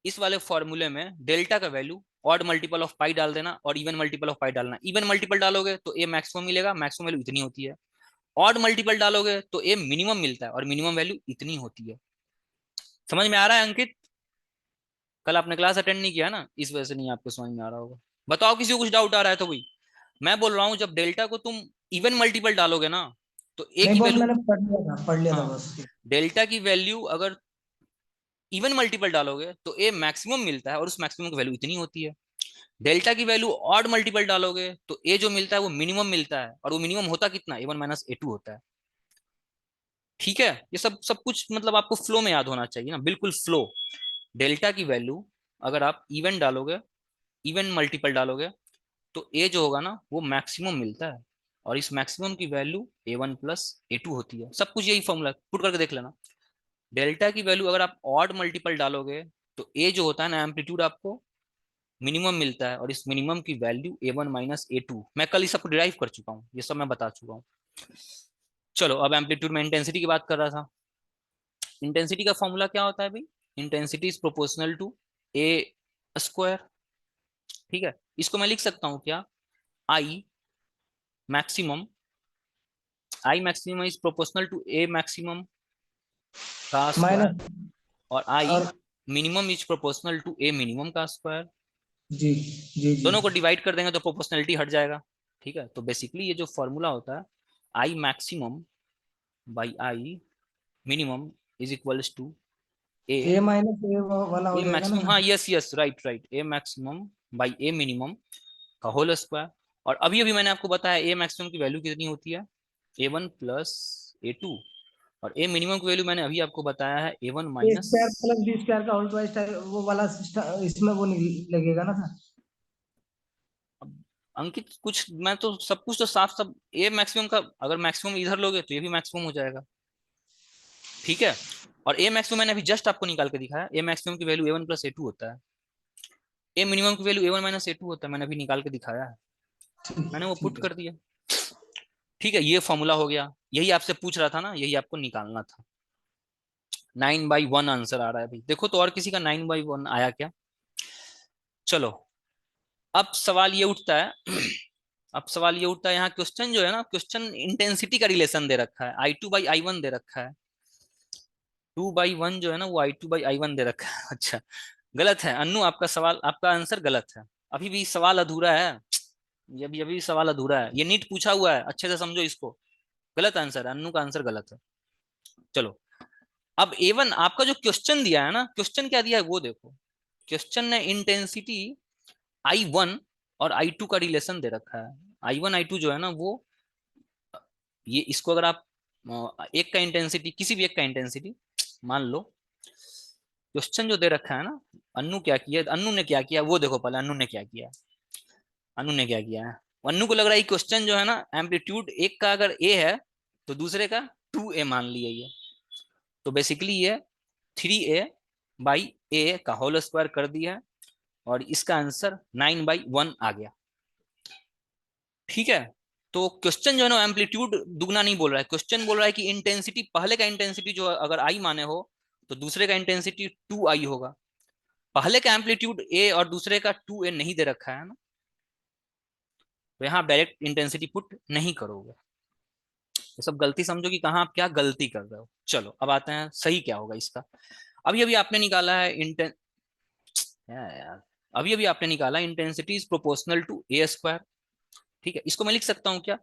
इस वाले फॉर्मूले में डेल्टा का वैल्यू ऑड मल्टीपल ऑफ पाई डाल देना, और इवन मल्टीपल ऑफ पाई डालना। इवन मल्टीपल डालोगे तो ए मैक्सिमम मिलेगा, मैक्सिमम वैल्यू इतनी होती है। ऑड मल्टीपल डालोगे तो ए मिनिमम मिलता है, और मिनिमम वैल्यू इतनी होती है। समझ में आ रहा है अंकित, कल आपने क्लास अटेंड नहीं किया ना, इस वजह से नहीं आपको समझ में आ रहा होगा। बताओ किसी को कुछ डाउट आ रहा है तो भाई, मैं बोल रहा हूँ जब डेल्टा को तुम इवन मल्टीपल डालोगे ना, तो ए नहीं की बॉस, वैल्यू, मैंने पढ़ लिया था हाँ, बस। डेल्टा की वैल्यू अगर इवन मल्टीपल डालोगे तो ए मैक्सिमम मिलता है, और उस मैक्सिमम की वैल्यू इतनी होती है। डेल्टा की वैल्यू ऑड मल्टीपल डालोगे तो ए जो मिलता है वो मिनिमम मिलता है, और वो मिनिमम होता कितना, A1-A2 होता है। ठीक है, ये सब सब कुछ मतलब आपको फ्लो में याद होना चाहिए ना, बिल्कुल फ्लो। डेल्टा की वैल्यू अगर आप इवन डालोगे, इवन मल्टीपल डालोगे, तो ए जो होगा ना वो मैक्सिमम मिलता है, और इस मैक्सिमम की वैल्यू A1+A2 होती है। सब कुछ यही फॉर्मूला पुट करके देख लेना। डेल्टा की वैल्यू अगर आप ऑड मल्टीपल डालोगे तो ए जो होता है ना एम्पलीट्यूड, आपको मिनिमम मिलता है और इस मिनिमम की वैल्यू a1 माइनस a2, मैं कल इस सबको डिराइव कर चुका हूँ, ये सब मैं बता चुका हूँ। चलो अब एम्पलीट्यूड में इंटेंसिटी की बात कर रहा था। इंटेंसिटी का फॉर्मूला क्या होता है भाई? Intensity is proportional to A square. ठीक है, इसको मैं लिख सकता हूँ क्या? I maximum, I maximum is proportional to a maximum का स्क्वायर, माइनस और आई और minimum is proportional to a minimum का स्क्वायर। जी जी जी दोनों को डिवाइड कर देंगे तो प्रोपोर्शनलिटी हट जाएगा। ठीक है, तो बेसिकली ये जो फॉर्मूला होता है, I maximum by I minimum is equals to A minus A वाला हो ए जाएगा ना मैक्सिमम, सर। हाँ yes yes right right, A maximum by A minimum का होल स्क्वायर। और अभी अभी मैंने आपको बताया ए मैक्सिमम की वैल्यू कितनी होती है? ए1 प्लस ए2, और ए मिनिमम की वैल्यू मैंने अभी आपको बताया है A one A minus. Square plus B square का होल ट्वाइस वो वाला इसमें वो नहीं लगेगा ना सर। अंकित कुछ मैं तो सब कुछ तो साफ सब, ए मैक्सिमम का अगर मैक्सिमम इधर लोगे तो ये भी मैक्सिमम हो जाएगा। ठीक है, और ए मैक्सिमम मैंने अभी जस्ट आपको निकाल के दिखाया, ए मैक्सिमम की वैल्यू ए1 प्लस ए2 होता है, ए मिनिमम की वैल्यू ए1 माइनस ए2 होता है, मैंने अभी निकाल के दिखाया है, मैंने वो पुट ठीक है। कर दिया। ठीक है, ये फॉर्मूला हो गया, यही आपसे पूछ रहा था ना, यही आपको निकालना था। 9/1 आंसर आ रहा है भाई, देखो तो और किसी का 9/1 आया क्या? चलो अब सवाल ये उठता है अब सवाल ये उठता है, यहाँ क्वेश्चन जो है ना, क्वेश्चन इंटेंसिटी का रिलेशन दे रखा है, I2/I1 दे रखा है, 2/1 जो है ना वो I2/I1 दे रखा है। अच्छा, गलत है अन्नू, आपका सवाल, आपका आंसर गलत है, अभी भी सवाल अधूरा है, ये अभी भी सवाल अधूरा है, ये नीट पूछा हुआ है, अच्छे से समझो इसको, गलत आंसर है, अन्नू का आंसर गलत है। चलो अब A1 आपका जो क्वेश्चन दिया है ना, क्वेश्चन क्या दिया है वो देखो, क्वेश्चन ने इंटेंसिटी I1 और I2 का रिलेशन दे रखा है। I1 I2 जो है ना वो, ये इसको अगर आप एक का इंटेंसिटी, किसी भी एक का इंटेंसिटी मान लो, क्वेश्चन जो दे रखा है ना, अन्नू क्या किया, अन्नू ने क्या किया वो देखो पहले, अन्नू ने क्या किया, अन्नू ने क्या किया है, अन्नू को लग रहा है क्वेश्चन जो है ना, एम्पलीट्यूड एक का अगर ए है तो दूसरे का 2a मान लिया ये, तो बेसिकली ये 3a/a का होल स्क्वायर कर दिया है, और इसका आंसर 9/1 आ गया। ठीक है, तो क्वेश्चन जो है ना एम्पलीट्यूड दुगना नहीं बोल रहा है, क्वेश्चन बोल रहा है कि इंटेंसिटी, पहले का इंटेंसिटी जो अगर आई माने हो तो दूसरे का इंटेंसिटी 2i होगा, पहले का एम्पलीट्यूड ए और दूसरे का 2a नहीं दे रखा है ना, तो यहाँ डायरेक्ट इंटेंसिटी पुट नहीं करोगे, ये सब गलती समझो कि कहाँ आप क्या गलती कर रहे हो। चलो अब आते हैं सही क्या होगा इसका। अभी अभी आपने निकाला है यार, अभी अभी आपने निकाला intensity is proportional to A square. ठीक है, इसको मैं लिख सकता हूँ क्या?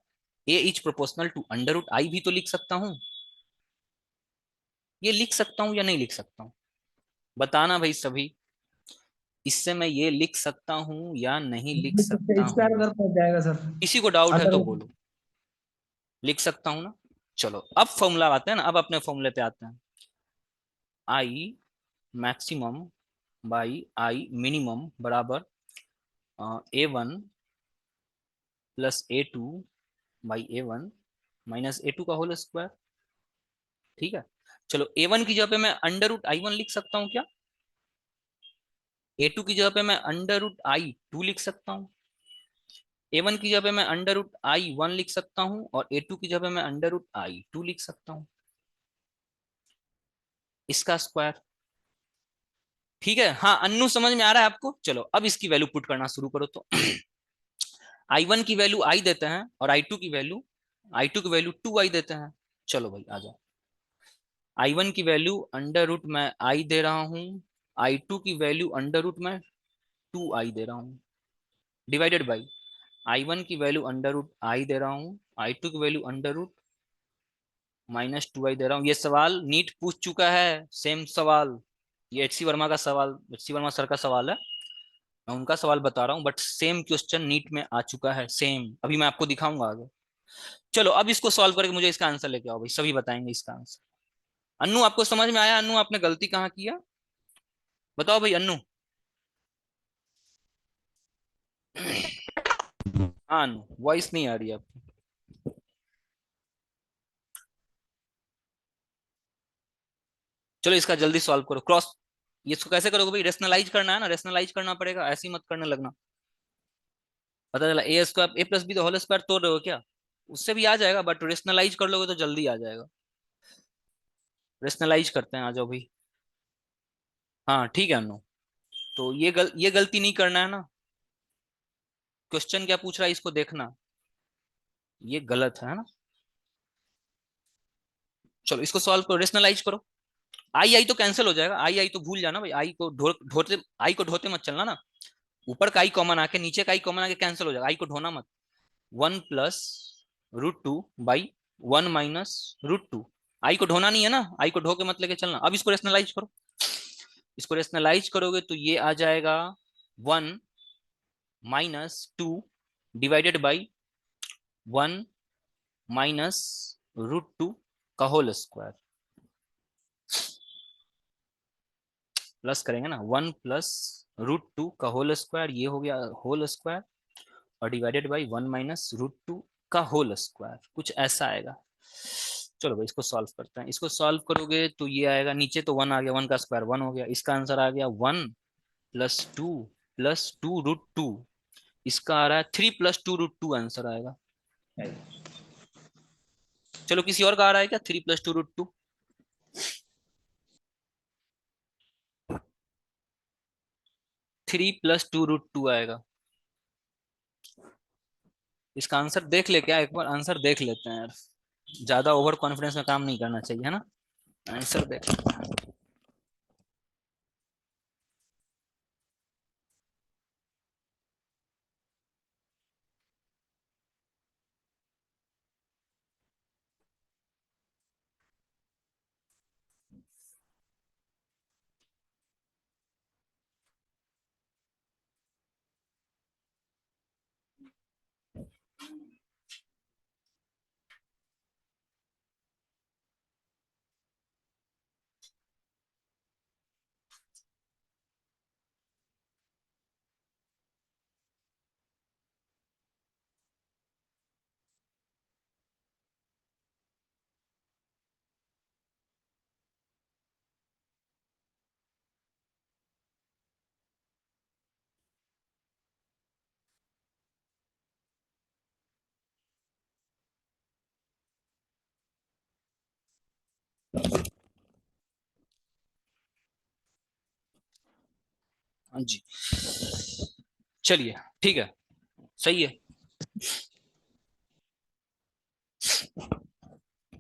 A is proportional to under root I भी तो लिख सकता हूँ, ये लिख सकता हूँ या नहीं लिख सकता हूँ, बताना भाई सभी, इससे मैं ये लिख सकता हूँ या नहीं लिख सकता स्क्वायर हूँ? अगर पहुंच जाएगा सर। किसी को डाउट है अंडर तो बोलो, लिख सकता हूँ ना? चलो अब फॉर्मूला आते हैं ना, अब अपने फॉर्मूले पे आते हैं, आई मैक्सिमम बाई आई मिनिमम बराबर A1 plus A2 by A1 minus A2 का होल स्क्वायर। ठीक है, चलो A1 की जगह पे मैं अंडर रूट I1 लिख सकता हूँ क्या? A2 की जगह पे मैं अंडर रूट I2 लिख सकता हूँ, A1 की जगह पे मैं अंडर रूट I1 लिख सकता हूँ, और A2 की जगह पे मैं अंडर रूट I2 लिख सकता हूँ, इसका स्क्वायर। ठीक है, हाँ अन्नू समझ में आ रहा है आपको? चलो अब इसकी वैल्यू पुट करना शुरू करो तो I1 की वैल्यू I देते हैं और I2 की वैल्यू 2i देते हैं। चलो भाई आ जाओ, I1 की वैल्यू अंडर रूट में I दे रहा हूँ, I2 की वैल्यू अंडर रूट में 2i दे रहा हूँ, डिवाइडेड बाई I1 की वैल्यू अंडर रूट I दे रहा हूँ, I2 की वैल्यू अंडर रूट -2i दे रहा हूँ। ये सवाल नीट पूछ चुका है, सेम सवाल, ये HC वर्मा का सवाल, HC वर्मा सर का सवाल है, मैं उनका सवाल बता रहा हूँ, बट सेम क्वेश्चन नीट में आ चुका है, सेम, अभी मैं आपको दिखाऊंगा आगे। चलो अब इसको सॉल्व करके मुझे इसका आंसर लेके आओ भाई, सभी बताएंगे इसका आंसर। अन्नू आपको समझ में आया? अन्नू आपने गलती कहाँ किया, बताओ भाई अन्नू। हाँ अन्नू, वॉइस नहीं आ रही है आपकी। चलो इसका जल्दी सॉल्व करो, क्रॉस, ये इसको कैसे करोगे भाई, रेशनलाइज करना है ना, रेशनलाइज करना पड़ेगा, ऐसे ही मत करने लगना। पता चला ए स्क्वायर ए प्लस बी तो होल स्क्वायर तोड़ रहे हो क्या, उससे भी आ जाएगा, बट रेशनलाइज कर लोगे तो जल्दी आ जाएगा। रेशनलाइज करते हैं, आ जाओ भाई। हाँ ठीक है अनु, तो ये गलती नहीं करना है ना। क्वेश्चन क्या पूछ रहा है इसको देखना, ये गलत है ना। चलो इसको सॉल्व करो, रेशनलाइज करो। आई आई तो कैंसिल हो जाएगा, आई आई तो भूल जाना भाई, आई को ढोते, आई को ढोते मत चलना ना। ऊपर का आई कॉमन आके, नीचे का आई कॉमन आके कैंसिल हो जाएगा, आई को ढोना मत। 1 + √2/1 - √2। आई को ढोना नहीं है ना, आई को ढो के मत लेके चलना। अब इसको रेशनलाइज करो, इसको रेशनलाइज करोगे तो ये आ जाएगा 1 - 2 / 1 - √2 का होल स्क्वायर। प्लस करेंगे ना, 1 + √2 का होल स्क्वायर, ये हो गया होल स्क्वायर, और डिवाइडेड बाई 1 - √2 का होल स्क्वायर, कुछ ऐसा आएगा। चलो भाई इसको सॉल्व करते हैं। इसको सॉल्व करोगे तो ये आएगा, नीचे तो 1 आ गया, 1 का स्क्वायर 1 हो गया, इसका आंसर आ गया 1 + 2 + 2 √2। इसका आ रहा है 3 + 2 √2 आंसर आएगा। चलो किसी और का आ रहा है क्या 3 + 2 √2? 3 + 2 √2 आएगा। इसका आंसर देख ले क्या, एक बार आंसर देख लेते हैं यार, ज्यादा ओवर कॉन्फिडेंस में काम नहीं करना चाहिए है ना। आंसर देख लेते हैं। हाँ जी, चलिए ठीक है, सही है।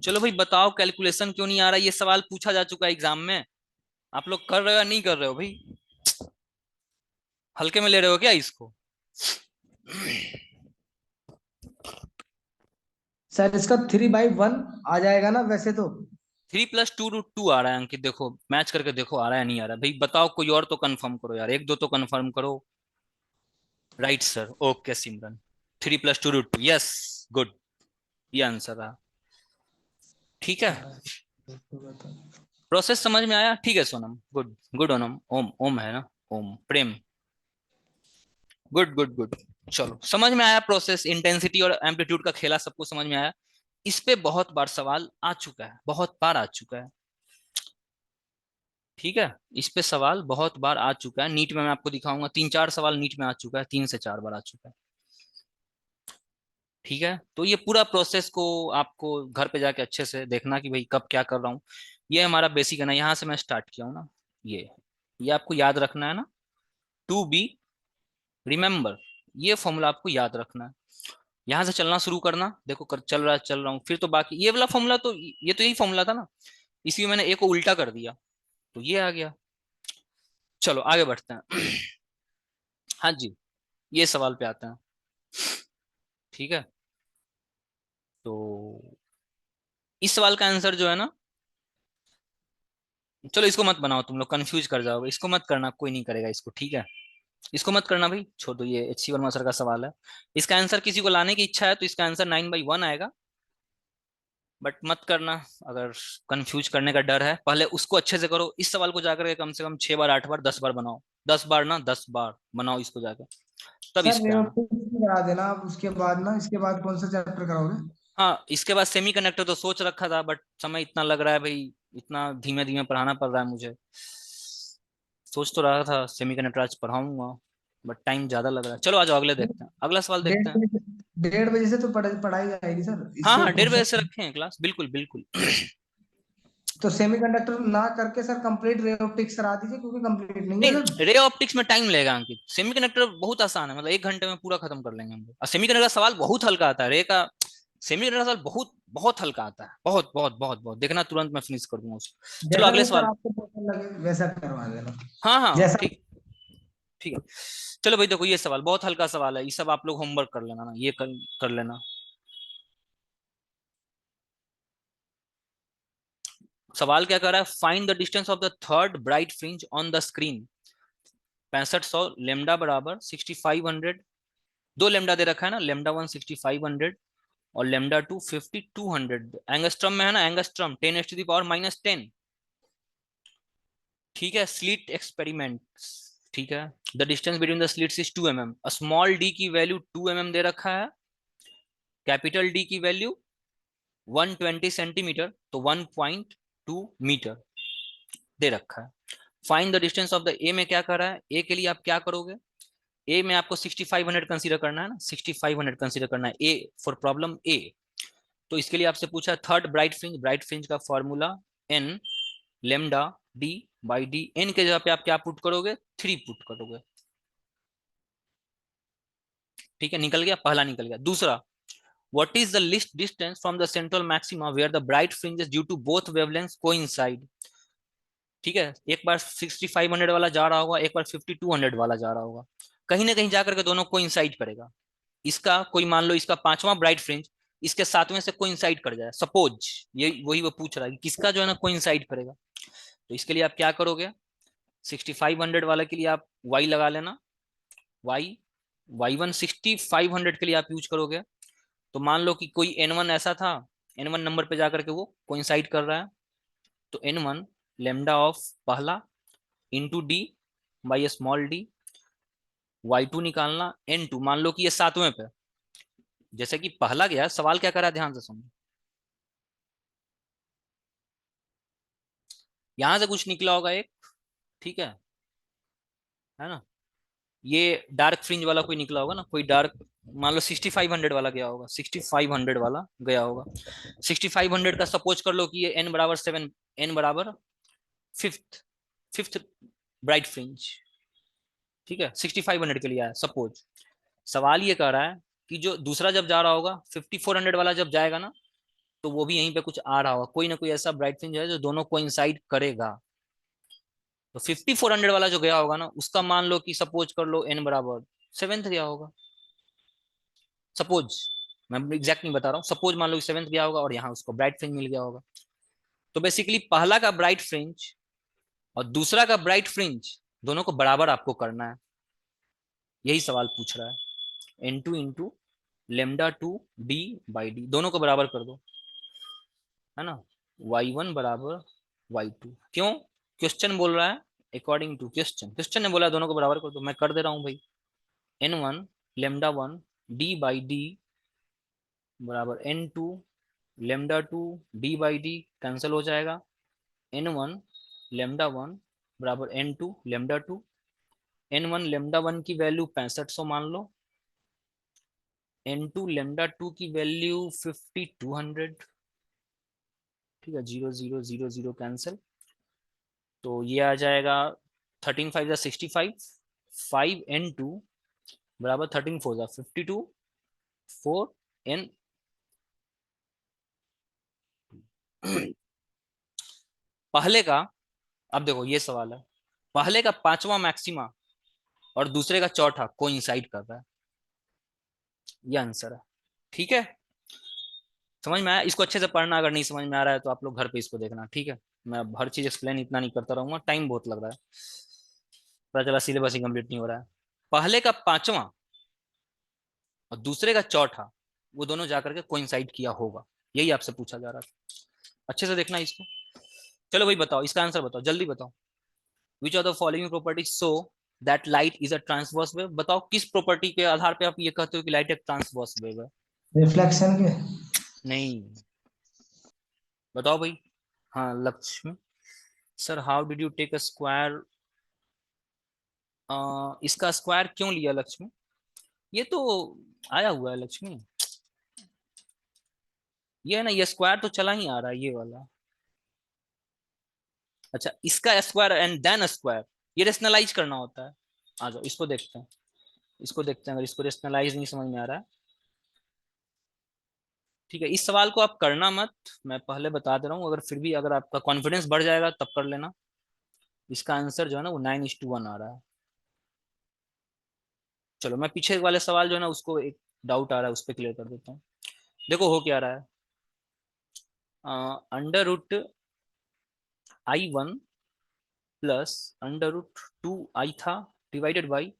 चलो भाई बताओ कैलकुलेशन क्यों नहीं आ रहा, ये सवाल पूछा जा चुका है एग्जाम में, आप लोग कर रहे हो या नहीं कर रहे हो भाई, हल्के में ले रहे हो क्या इसको? सर इसका 3/1 आ जाएगा ना वैसे तो। 3 + 2 √2 आ रहा है अंकित, देखो मैच करके देखो आ रहा है नहीं आ रहा है भाई, बताओ कोई और तो कंफर्म करो यार, एक दो तो कंफर्म करो। राइट सर, ओके सिमरन, 3 + 2 √2, यस, गुड, ये आंसर रहा। ठीक है, प्रोसेस समझ में आया, ठीक है सोनम, गुड गुड ओनम, ओम ओम है ना, ओम प्रेम, गुड गुड गुड। चलो समझ में आया प्रोसेस, इंटेंसिटी और एम्पलीट्यूड का खेला सबको समझ में आया। इस पे बहुत बार सवाल आ चुका है, बहुत बार आ चुका है। ठीक है, इस पे सवाल बहुत बार आ चुका है, नीट में मैं आपको दिखाऊंगा, 3 4 सवाल नीट में आ चुका है, 3 से 4 बार आ चुका है। ठीक है, तो ये पूरा प्रोसेस को आपको घर पे जाके अच्छे से देखना कि भाई कब क्या कर रहा हूँ। ये हमारा बेसिक है ना, यहाँ से मैं स्टार्ट किया हूँ ना, ये आपको याद रखना है ना, टू बी रिमेम्बर, ये फॉर्मूला आपको याद रखना है। यहाँ से चलना शुरू करना, देखो चल रहा है, चल रहा हूँ, फिर तो बाकी ये वाला फॉर्मूला तो, ये तो यही फॉर्मूला था ना, इसी में मैंने ए को उल्टा कर दिया तो ये आ गया। चलो आगे बढ़ते हैं। हाँ जी, ये सवाल पे आते हैं। ठीक है, तो इस सवाल का आंसर जो है ना, चलो इसको मत बनाओ, तुम लोग कंफ्यूज कर जाओगे, इसको मत करना, कोई नहीं करेगा इसको, ठीक है, इसको मत करना भाई, छोड़ दो, ये एच सी वर्मा सर का सवाल है। इसका आंसर किसी को लाने की इच्छा है तो इसका आंसर 9/1 आएगा, बट मत करना, अगर कंफ्यूज करने का डर है, पहले उसको अच्छे से करो, इस सवाल को जाकर के कम से कम 6 बार 8 बार 10 बार बनाओ, 10 बार ना 10 बार बनाओ इसको जाकर, तब सर इस पे आना। रिमेम्बर करा देना आप, उसके बाद ना, इसके बाद कौन सा चैप्टर कराओगे? हाँ इसके बाद सेमीकंडक्टर तो सोच रखा था, बट समय इतना लग रहा है भाई, इतना धीमे धीमे पढ़ाना पड़ रहा है मुझे, सोच तो रहा था सेमीकंडक्टर आज पढ़ाऊंगा, बट टाइम ज्यादा लग रहा है। चलो आज अगले देखते हैं, अगला सवाल देखते हैं। 1:30 बजे से तो पढ़ाई जाएगी सर, हाँ इससे हाँ, 1:30 बजे से क्वेश्चन। रखे हैं क्लास, बिल्कुल बिल्कुल। तो सेमीकंडक्टर ना करके सर कंप्लीट रे ऑप्टिक्स करा दीजिए, क्योंकि कंप्लीट नहीं है सर। नहीं, रे ऑप्टिक्स में टाइम लगेगा अंकित, सेमीकंडक्टर बहुत आसान है, मतलब 1 घंटे में पूरा खत्म कर लेंगे हम लोग। और सेमीकंडक्टर का सवाल बहुत हल्का आता है, रे का सेमीकंडक्टर का सवाल बहुत बहुत हल्का आता है, बहुत बहुत बहुत बहुत, देखना तुरंत मैं फिनिश कर दूंगा उसको। चलो जैसा अगले भी सर सवाल। आपको पसंद लगे वैसा करवा देना। हाँ हाँ जैसा ठीक, ठीक है। चलो भाई देखो, ये सवाल बहुत हल्का सवाल है, ये सब आप लोग होमवर्क कर लेना ना, ये कर लेना। सवाल क्या कर रहा है, find the distance of the third bright fringe on the screen. 6500 lambda बराबर 6500, दो लेमडा दे रखा है ना, लेमडा 1 6500 और लेमडा 2 5200। एंगस्ट्रम में है ना, एंगस्ट्रम 10⁻⁻10। ठीक है, स्लिट एक्सपेरिमेंट। ठीक है, the distance between the slits is 2 mm। Small d की वैल्यू 2 mm दे रखा है, कैपिटल डी की वैल्यू 120 सेंटीमीटर, तो 1.2 मीटर दे रखा है। Find the distance of the ए में क्या कर रहा है, ए के लिए आप क्या करोगे, ए में आपको 6500 कंसीडर करना है ना, 6500 कंसीडर करना है ए फॉर प्रॉब्लम ए। तो इसके लिए आपसे पूछा third bright fringe, bright fringe का formula n lambda D by d. N के जगह पे आप क्या पुट करोगे, 3 पुट करोगे। ठीक है, निकल गया, पहला निकल गया। दूसरा, what is the least distance from the central maxima where the bright fringes due to both wavelengths coincide। ठीक है, एक बार 6500 वाला जा रहा होगा, एक बार 5200 वाला जा रहा होगा, कहीं ना कहीं जाकर के दोनों कोइंसाइड करेगा। इसका कोई मान लो इसका पांचवा ब्राइट फ्रिंज इसके सातवें से कोइंसाइड कर जाए, सपोज, ये वही वो पूछ रहा है कि किसका जो है ना कोइंसाइड करेगा। तो इसके लिए आप क्या करोगे, 6500 वाले के लिए आप y लगा लेना, y y1 6500 के लिए आप यूज करोगे। तो मान लो कि कोई n1 ऐसा था, n1 नंबर पे जाकर के वो कोइंसाइड कर रहा है, तो n1 लेमडा ऑफ पहला into d by small D. y2 निकालना, n2 मान लो कि ये सातवें पे, जैसे कि पहला गया, सवाल क्या करा ध्यान से सुनो, यहां से कुछ निकला होगा एक, ठीक है ना, ये डार्क फ्रिंज वाला कोई निकला होगा ना, कोई डार्क, मान लो 6500 वाला गया होगा, 6500 वाला गया होगा। 6500 का सपोज कर लो कि ये n बराबर 7, n बराबर फिफ्थ फिफ्थ ब्राइट फ्रिंज। ठीक है, 6500 के लिए आया सपोज। सवाल ये कह रहा है कि जो दूसरा जब जा रहा होगा, 5400 वाला जब जाएगा ना, तो वो भी यहीं पे कुछ आ रहा होगा, कोई ना कोई ऐसा ब्राइट फ्रिंज है जो दोनों को इंसाइड करेगा। तो 5400 वाला जो गया होगा ना, उसका मान लो कि सपोज कर लो n बराबर 7 गया होगा, सपोज, मैं एग्जैक्ट नहीं बता रहा हूँ, सपोज मान लो 7 गया होगा और यहाँ उसको ब्राइट फ्रिंज मिल गया होगा। तो बेसिकली पहला का ब्राइट फ्रिंज और दूसरा का ब्राइट फ्रिंज दोनों को बराबर आपको करना है, यही सवाल पूछ रहा है। N two into lambda two d by d, दोनों को बराबर कर दो, है ना, y1 बराबर y2। क्यों, क्वेश्चन बोल रहा है अकॉर्डिंग टू क्वेश्चन, क्वेश्चन ने बोला दोनों को बराबर कर दो, मैं कर दे रहा हूँ भाई। n1 lambda 1 D by D बराबर n2 lambda 2 D by D, cancel हो जाएगा। n1 लेमडा 1 बराबर n2 लेमडा 2, n1 लेमडा 1 की वैल्यू 6500 मान लो, n2 लेमडा 2 की वैल्यू 5200। ठीक है, 0 0 0 0 कैंसिल, तो ये आ जाएगा 13 5 65, 5n2 बराबर 13 4 52, 4n। पहले का, अब देखो ये सवाल है, पहले का पांचवा मैक्सिमा और दूसरे का चौथा कोइंसाइड कर रहा है, ये आंसर है। ठीक है, समझ में आया, इसको अच्छे से पढ़ना, अगर नहीं समझ में आ रहा है तो आप लोग घर पे इसको देखना। ठीक है, मैं हर चीज एक्सप्लेन इतना नहीं करता रहूंगा, टाइम बहुत लग रहा है, पता चला सिलेबस ही कंप्लीट नहीं हो रहा है। पहले का पांचवा और दूसरे का चौथा, वो दोनों जाकर के कोइंसाइड किया होगा, यही आपसे पूछा जा रहा था, अच्छे से देखना इसको। चलो भाई बताओ, इसका आंसर बताओ, जल्दी बताओ। Which of the following property so that light is a transverse wave. बताओ किस प्रॉपर्टी के आधार पे आप ये कहते हो कि लाइट एक ट्रांसवर्स वेव है। रिफ्लेक्शन के। नहीं, बताओ भाई। हाँ Lakshmi, sir how did you take a square इसका स्क्वायर क्यों लिया लक्ष्मी? ये तो आया हुआ है लक्ष्मी, ये है ना, ये स्क्वायर तो चला ही आ रहा है ये वाला। अच्छा, इसका स्क्वायर एंड देन स्क्वायर, ये रेशनलाइज करना होता है। आ जाओ इसको देखते हैं, इसको देखते हैं, अगर इसको रेशनलाइज नहीं समझ में आ रहा है। ठीक है, इस सवाल को आप करना मत, मैं पहले बता दे रहा हूँ, अगर फिर भी अगर आपका कॉन्फिडेंस बढ़ जाएगा तब कर लेना। इसका आंसर जो है ना वो 9:1 आ रहा है। चलो मैं पीछे वाले सवाल जो है ना उसको, एक डाउट आ रहा है उस पर क्लियर कर देता हूँ। देखो हो क्या रहा है, √I1 प्लस √2I था divided by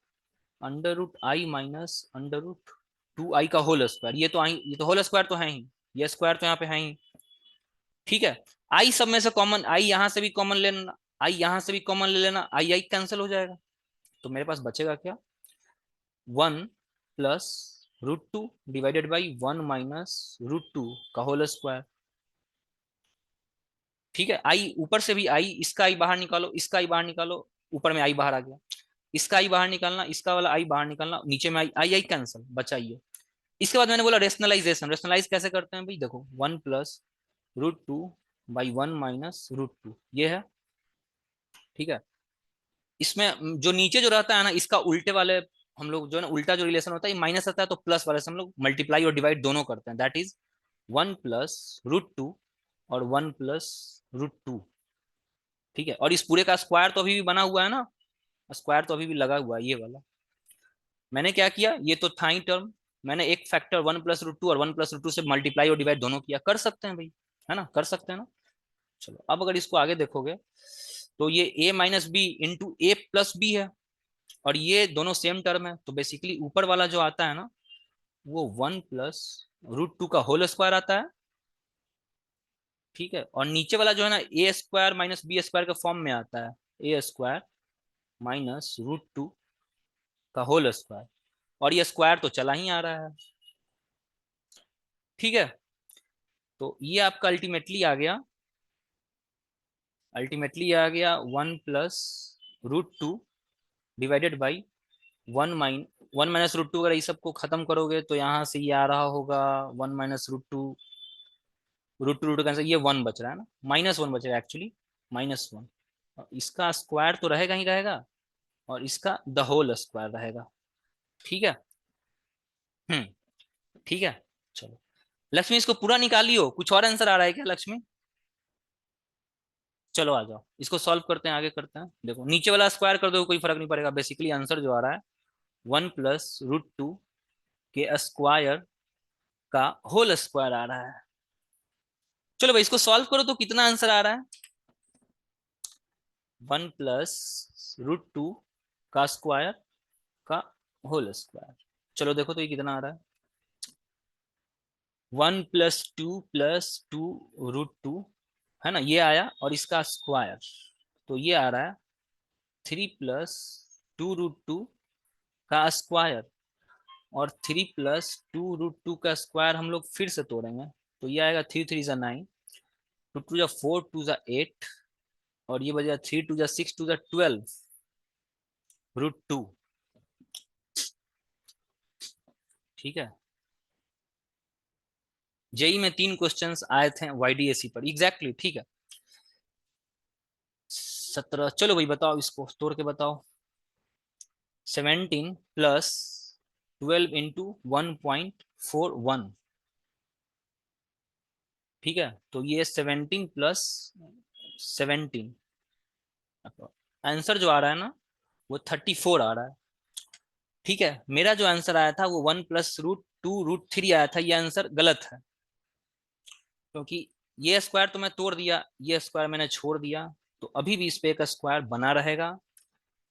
√I minus √2I का होल स्क्वायर। ये तो आई, ये तो होल स्क्वायर तो है ही, ये स्क्वायर तो यहाँ पे है ही। ठीक है, आई सब में से कॉमन, आई यहाँ से भी कॉमन लेना, आई यहाँ से भी कॉमन ले लेना, आई आई कैंसिल हो जाएगा, तो मेरे पास बचेगा क्या, 1 प्लस √2 डिवाइडेड बाई 1 माइनस √2 का होल स्क्वायर। ठीक है, आई ऊपर से भी आई, इसका आई बाहर निकालो, इसका आई बाहर निकालो, ऊपर में आई बाहर आ गया, इसका आई बाहर निकालना, इसका वाला आई बाहर निकालना, नीचे में आई आई आई कैंसिल, बचा ये। इसके बाद मैंने बोला रेशनलाइजेशन, रेशनलाइज कैसे करते हैं भाई, देखो 1 प्लस √2 बाई 1 माइनस √2 ये है। ठीक है, इसमें जो नीचे जो रहता है ना, इसका उल्टे वाले हम लोग जो है ना, उल्टा जो रिलेशन होता है, ये माइनस आता है तो प्लस वाले से हम लोग मल्टीप्लाई और डिवाइड दोनों करते हैं, दैट इज 1 प्लस √2 और 1 प्लस √2। ठीक है, और इस पूरे का स्क्वायर तो अभी भी बना हुआ है ना, स्क्वायर तो अभी भी लगा हुआ है ये वाला। मैंने क्या किया, ये तो था ही टर्म, मैंने एक फैक्टर 1 प्लस √2 और 1 प्लस √2 से मल्टीप्लाई और डिवाइड दोनों किया, कर सकते हैं भाई, है ना, कर सकते हैं ना। चलो अब अगर इसको आगे देखोगे तो ये a minus b into a plus b है, और ये दोनों सेम टर्म है, तो बेसिकली ऊपर वाला जो आता है ना वो 1 प्लस √2 का होल स्क्वायर आता है। ठीक है, और नीचे वाला जो है ना ए स्क्वायर माइनस बी स्क्वायर के फॉर्म में आता है, ए स्क्वायर माइनस √2 का होल स्क्वायर, और ये स्क्वायर तो चला ही आ रहा है। ठीक है, तो ये आपका अल्टीमेटली आ गया 1 प्लस √2 डिवाइडेड बाई 1 माइनस √2। अगर ये सबको खत्म करोगे तो यहाँ से ये आ रहा होगा 1 माइनस √2, √2 कैंसिल, ये 1 बच रहा है ना, -1 बच रहा है एक्चुअली, -1। इसका स्क्वायर तो रहेगा ही रहेगा, और इसका द होल स्क्वायर रहेगा। ठीक है, ठीक है। चलो लक्ष्मी इसको पूरा निकालियो, कुछ और आंसर आ रहा है क्या लक्ष्मी? चलो आ जाओ इसको सॉल्व करते हैं, आगे करते हैं। देखो नीचे वाला स्क्वायर कर दो, कोई फर्क नहीं पड़ेगा, बेसिकली आंसर जो आ रहा है 1 प्लस √2 के स्क्वायर का होल स्क्वायर आ रहा है। चलो भाई इसको सॉल्व करो तो कितना आंसर आ रहा है, 1 प्लस √2 का स्क्वायर का होल स्क्वायर। चलो देखो तो ये कितना आ रहा है, 1 प्लस 2 है ना, ये आया, और इसका स्क्वायर तो ये आ रहा है 3 प्लस 2√2 का स्क्वायर, और 3 प्लस 2√2 का स्क्वायर हम लोग फिर से तोड़ेंगे, तो ये आएगा 3 3 जा 9, 2 2 जा 4, 2 जा 8, और ये बजेगा 3 2 जा 6, 2 जा 12 √2। ठीक है, जेई में 3 क्वेश्चंस आए थे वाईडीएसी पर एग्जैक्टली। ठीक है, 17। चलो भाई बताओ, इसको तोड़ के बताओ, 17 प्लस 12 इंटू 1.41। ठीक है, तो ये 17 प्लस 17, आंसर जो आ रहा है ना वो 34 आ रहा है। ठीक है, मेरा जो आंसर आया था वो 1 प्लस √2 √3 आया था, ये आंसर गलत है, क्योंकि ये स्क्वायर तो मैं तोड़ दिया, ये स्क्वायर मैंने छोड़ दिया, तो अभी भी इस पे एक स्क्वायर बना रहेगा,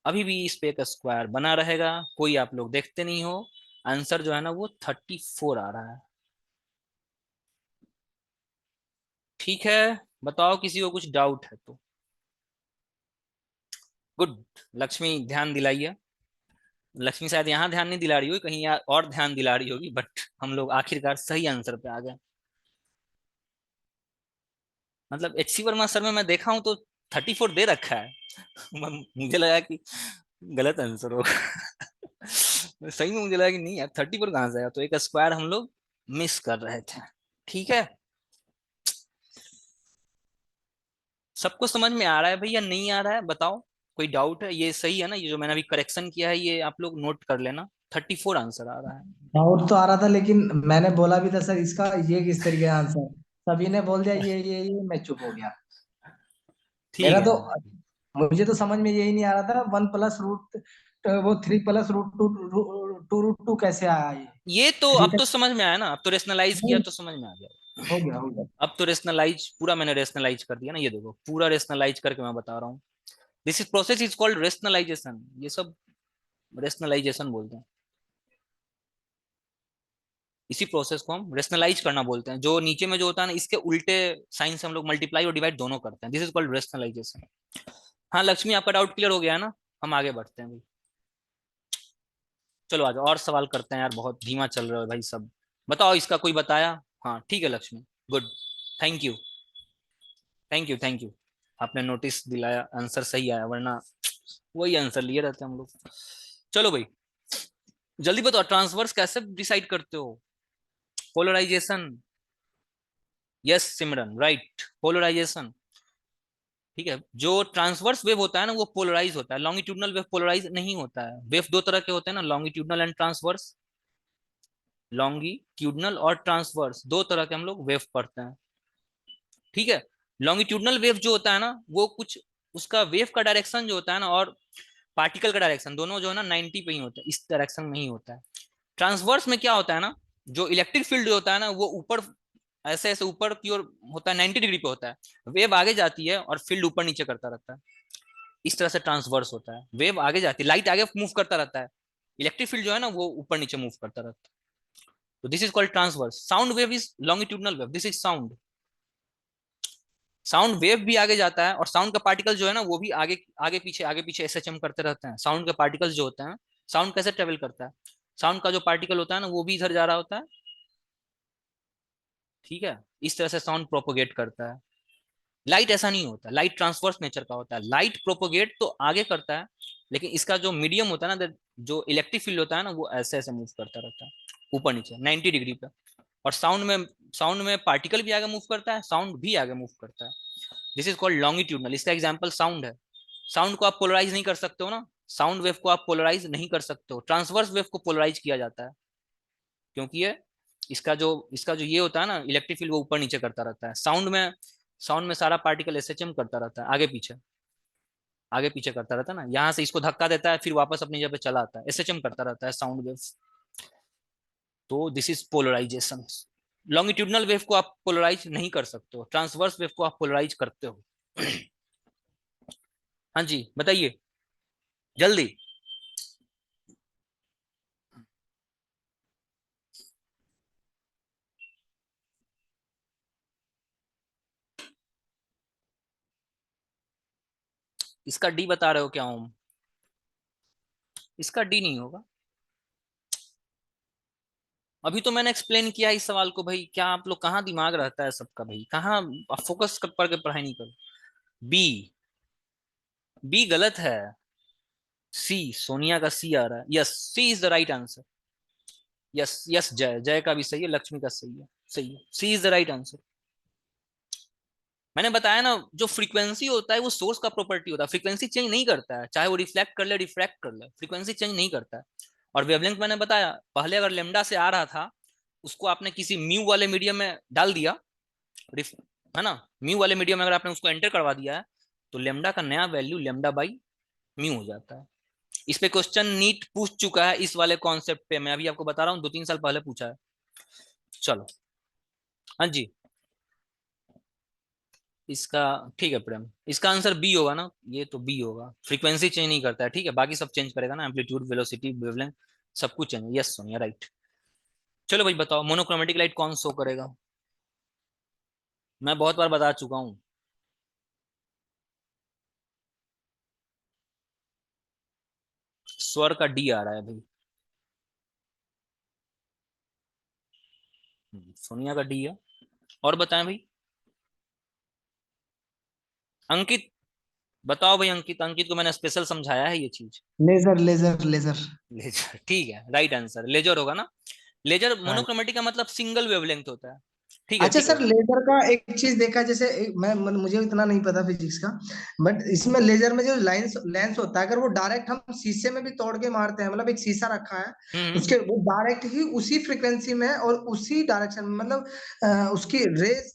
अभी भी इस पे एक स्क्वायर बना रहेगा, कोई आप लोग देखते नहीं हो, आंसर जो है ना वो 34 आ रहा है। ठीक है, बताओ किसी को कुछ डाउट है तो। गुड, लक्ष्मी ध्यान दिलाइए। लक्ष्मी शायद यहाँ ध्यान नहीं दिला रही होगी, कहीं और ध्यान दिला रही होगी, बट हम लोग आखिरकार सही आंसर पे आ गए। मतलब एचसी वर्मा सर में मैं देखा हूं तो 34 दे रखा है मुझे लगा कि गलत आंसर होगा। सही में मुझे लगा कि नहीं यार 34 कहाँ से आया, तो एक स्क्वायर हम लोग मिस कर रहे थे। ठीक है, सबको समझ में आ रहा है भैया, नहीं आ रहा है बताओ, कोई डाउट है? ये सही है ना, ये जो मैंने अभी करेक्शन किया है ये आप लोग नोट कर लेना, 34 आंसर आ रहा है। डाउट तो आ रहा था, लेकिन मैंने बोला भी था सर इसका ये किस तरीके का आंसर, सभी ने बोल दिया ये मैं चुप हो गया। ठीक मेरा है, तो मुझे तो समझ में यही नहीं आ रहा था, 1 प्लस रूट वो 3 प्लस रूट 2 कैसे आया ये। ये तो थ्री अब तो तक समझ में आया ना, अब तो रेशनलाइज किया तो समझ में आ गया। हो गया हो गया। अब तो रेशनलाइज पूरा मैंने रेशनलाइज कर दिया ना, ये देखो पूरा रेशनलाइज करके मैं बता रहा हूँ। This is process is called rationalisation, ये सब रेशनलाइजेशन बोलते हैं। इसी प्रोसेस को हम रेशनलाइज करना बोलते हैं, जो नीचे में जो होता है ना इसके उल्टे साइन से हम लोग मल्टीप्लाई और डिवाइड दोनों करते हैं, दिस इज कॉल्ड रेशनलाइजेशन। हाँ लक्ष्मी, आपका डाउट क्लियर हो गया है ना? हम आगे बढ़ते हैं भाई, चलो आज और सवाल करते हैं यार, बहुत धीमा चल रहा है भाई सब। बताओ इसका कोई बताया? हाँ ठीक है Lakshmi, good, thank you, thank you, thank you, आपने नोटिस दिलाया, आंसर सही आया, वरना वही आंसर लिए रहते हम लोग। चलो भाई जल्दी बताओ, ट्रांसवर्स कैसे डिसाइड करते हो? पोलराइजेशन, यस सिमरन, राइट, पोलराइजेशन। ठीक है, जो ट्रांसवर्स वेव होता है ना वो पोलराइज होता है, लॉन्गिट्यूडनल वेव पोलराइज नहीं होता है। वेव दो तरह के होते हैं ना, लॉन्गिट्यूडनल एंड ट्रांसवर्स, लॉन्गिट्यूडनल और ट्रांसवर्स दो तरह के हम लोग वेव पढ़ते हैं। ठीक है, लॉन्गिट्यूडनल वेव जो होता है ना वो कुछ उसका वेव का डायरेक्शन जो होता है ना और पार्टिकल का डायरेक्शन दोनों जो है ना 90 पे ही होता है, इस डायरेक्शन में ही होता है। ट्रांसवर्स में क्या होता है ना, जो इलेक्ट्रिक फील्ड होता है ना वो ऊपर ऐसे ऐसे ऊपर की ओर होता है, 90 डिग्री पे होता है। वेव आगे जाती है और फील्ड ऊपर नीचे करता रहता है, इस तरह से ट्रांसवर्स होता है। वेव आगे जाती है, लाइट आगे मूव करता रहता है, इलेक्ट्रिक फील्ड जो है ना वो ऊपर नीचे मूव करता रहता है। तो this is called transverse. Sound wave is longitudinal wave, this is sound. Sound wave भी आगे जाता है और साउंड का पार्टिकल जो है ना वो भी आगे पीछे एसएचएम करते रहते हैं। साउंड के पार्टिकल्स जो होते हैं, साउंड कैसे ट्रेवल करता है, साउंड का जो पार्टिकल होता है ना वो भी इधर जा रहा होता है। ठीक है, इस तरह से साउंड प्रोपोगेट करता है। लाइट ऐसा नहीं होता, लाइट ट्रांसवर्स नेचर का होता है, लाइट प्रोपोगेट तो आगे करता है, लेकिन इसका जो मीडियम होता है ना, जो इलेक्ट्रिक फील्ड होता है ना वो ऐसे ऐसे मूव करता रहता है ऊपर नीचे 90 डिग्री पे। और साउंड में पार्टिकल भी आगे मूव करता है, साउंड भी आगे मूव करता है। This is called longitudinal. इसका एग्जाम्पल साउंड है। साउंड को आप पोलराइज नहीं कर सकते हो ना, साउंड वेव को आप पोलराइज नहीं कर सकते हो, ट्रांसवर्स वेव को पोलराइज किया जाता है, क्योंकि ये इसका जो ये होता है ना इलेक्ट्रिक फील्ड वो ऊपर नीचे करता रहता है। साउंड में सारा पार्टिकल एसएचएम करता रहता है, आगे पीछे करता रहता है ना, यहाँ से इसको धक्का देता है फिर वापस अपनी जगह पे चला आता है, एसएचएम करता रहता है साउंड वेव। तो this is polarisation. Longitudinal wave को आप पोलराइज नहीं कर सकते हो, ट्रांसवर्स वेव को आप पोलराइज करते हो। हाँ जी बताइए जल्दी। इसका डी बता रहे हो क्या ओम? इसका डी नहीं होगा। अभी तो मैंने एक्सप्लेन किया इस सवाल को भाई, क्या आप लोग कहाँ दिमाग रहता है सबका भाई, कहाँ फोकस कर के पढ़ाई नहीं करो। बी, बी गलत है। सी, सोनिया का सी आ रहा है, yes C is the right answer. Yes yes, Jay का भी सही है, लक्ष्मी का सही है, सही है, सी इज द राइट आंसर। मैंने बताया ना जो फ्रीक्वेंसी होता है वो सोर्स का प्रॉपर्टी होता है, फ्रीक्वेंसी चेंज नहीं करता है, चाहे वो रिफ्लेक्ट कर ले रिफ्रैक्ट कर ले, फ्रीक्वेंसी चेंज नहीं करता है। और वेवलेंथ मैंने बताया पहले, अगर लेमडा से आ रहा था उसको आपने किसी म्यू वाले मीडियम में डाल दिया, है ना, म्यू वाले मीडियम में अगर आपने उसको एंटर करवा दिया है तो लेमडा का नया वैल्यू लेमडा बाई म्यू हो जाता है। इस पे क्वेश्चन नीट पूछ चुका है, इस वाले कॉन्सेप्ट पे मैं अभी आपको बता रहा हूँ, 2-3 साल पहले पूछा है। चलो, हाँ जी, इसका ठीक है प्रेम, इसका आंसर बी होगा ना, ये तो बी होगा, फ्रीक्वेंसी चेंज नहीं करता है। ठीक है, बाकी सब चेंज करेगा ना, एम्पलीट्यूड वेलोसिटी वेवलेंथ सब कुछ चेंज। Yes Sonia right. चलो भाई बताओ मोनोक्रोमेटिक लाइट कौन शो करेगा? मैं बहुत बार बता चुका हूँ। स्वर का डी आ रहा है भाई। सोनिया का डी है। और बताएं भाई। अंकित, बताओ भाई अंकित, अंकित को मैंने स्पेशल समझाया है ये चीज। Laser laser laser. लेजर, ठीक है, राइट आंसर लेजर होगा ना। लेजर हाँ। मोनोक्रोमेटिक का मतलब सिंगल वेवलेंथ होता है। ठीक है अच्छा ठीक है। सर, लेजर का एक चीज देखा, जैसे मुझे इतना नहीं पता फिजिक्स का, बट इसमें लेजर में जो लेंस लेंस होता है, अगर वो डायरेक्ट हम शीशे में भी तोड़ के मारते हैं, मतलब एक शीशा रखा है, हम्म। उसके वो डायरेक्ट ही उसी फ्रिक्वेंसी में और उसी डायरेक्शन में, मतलब उसकी रेज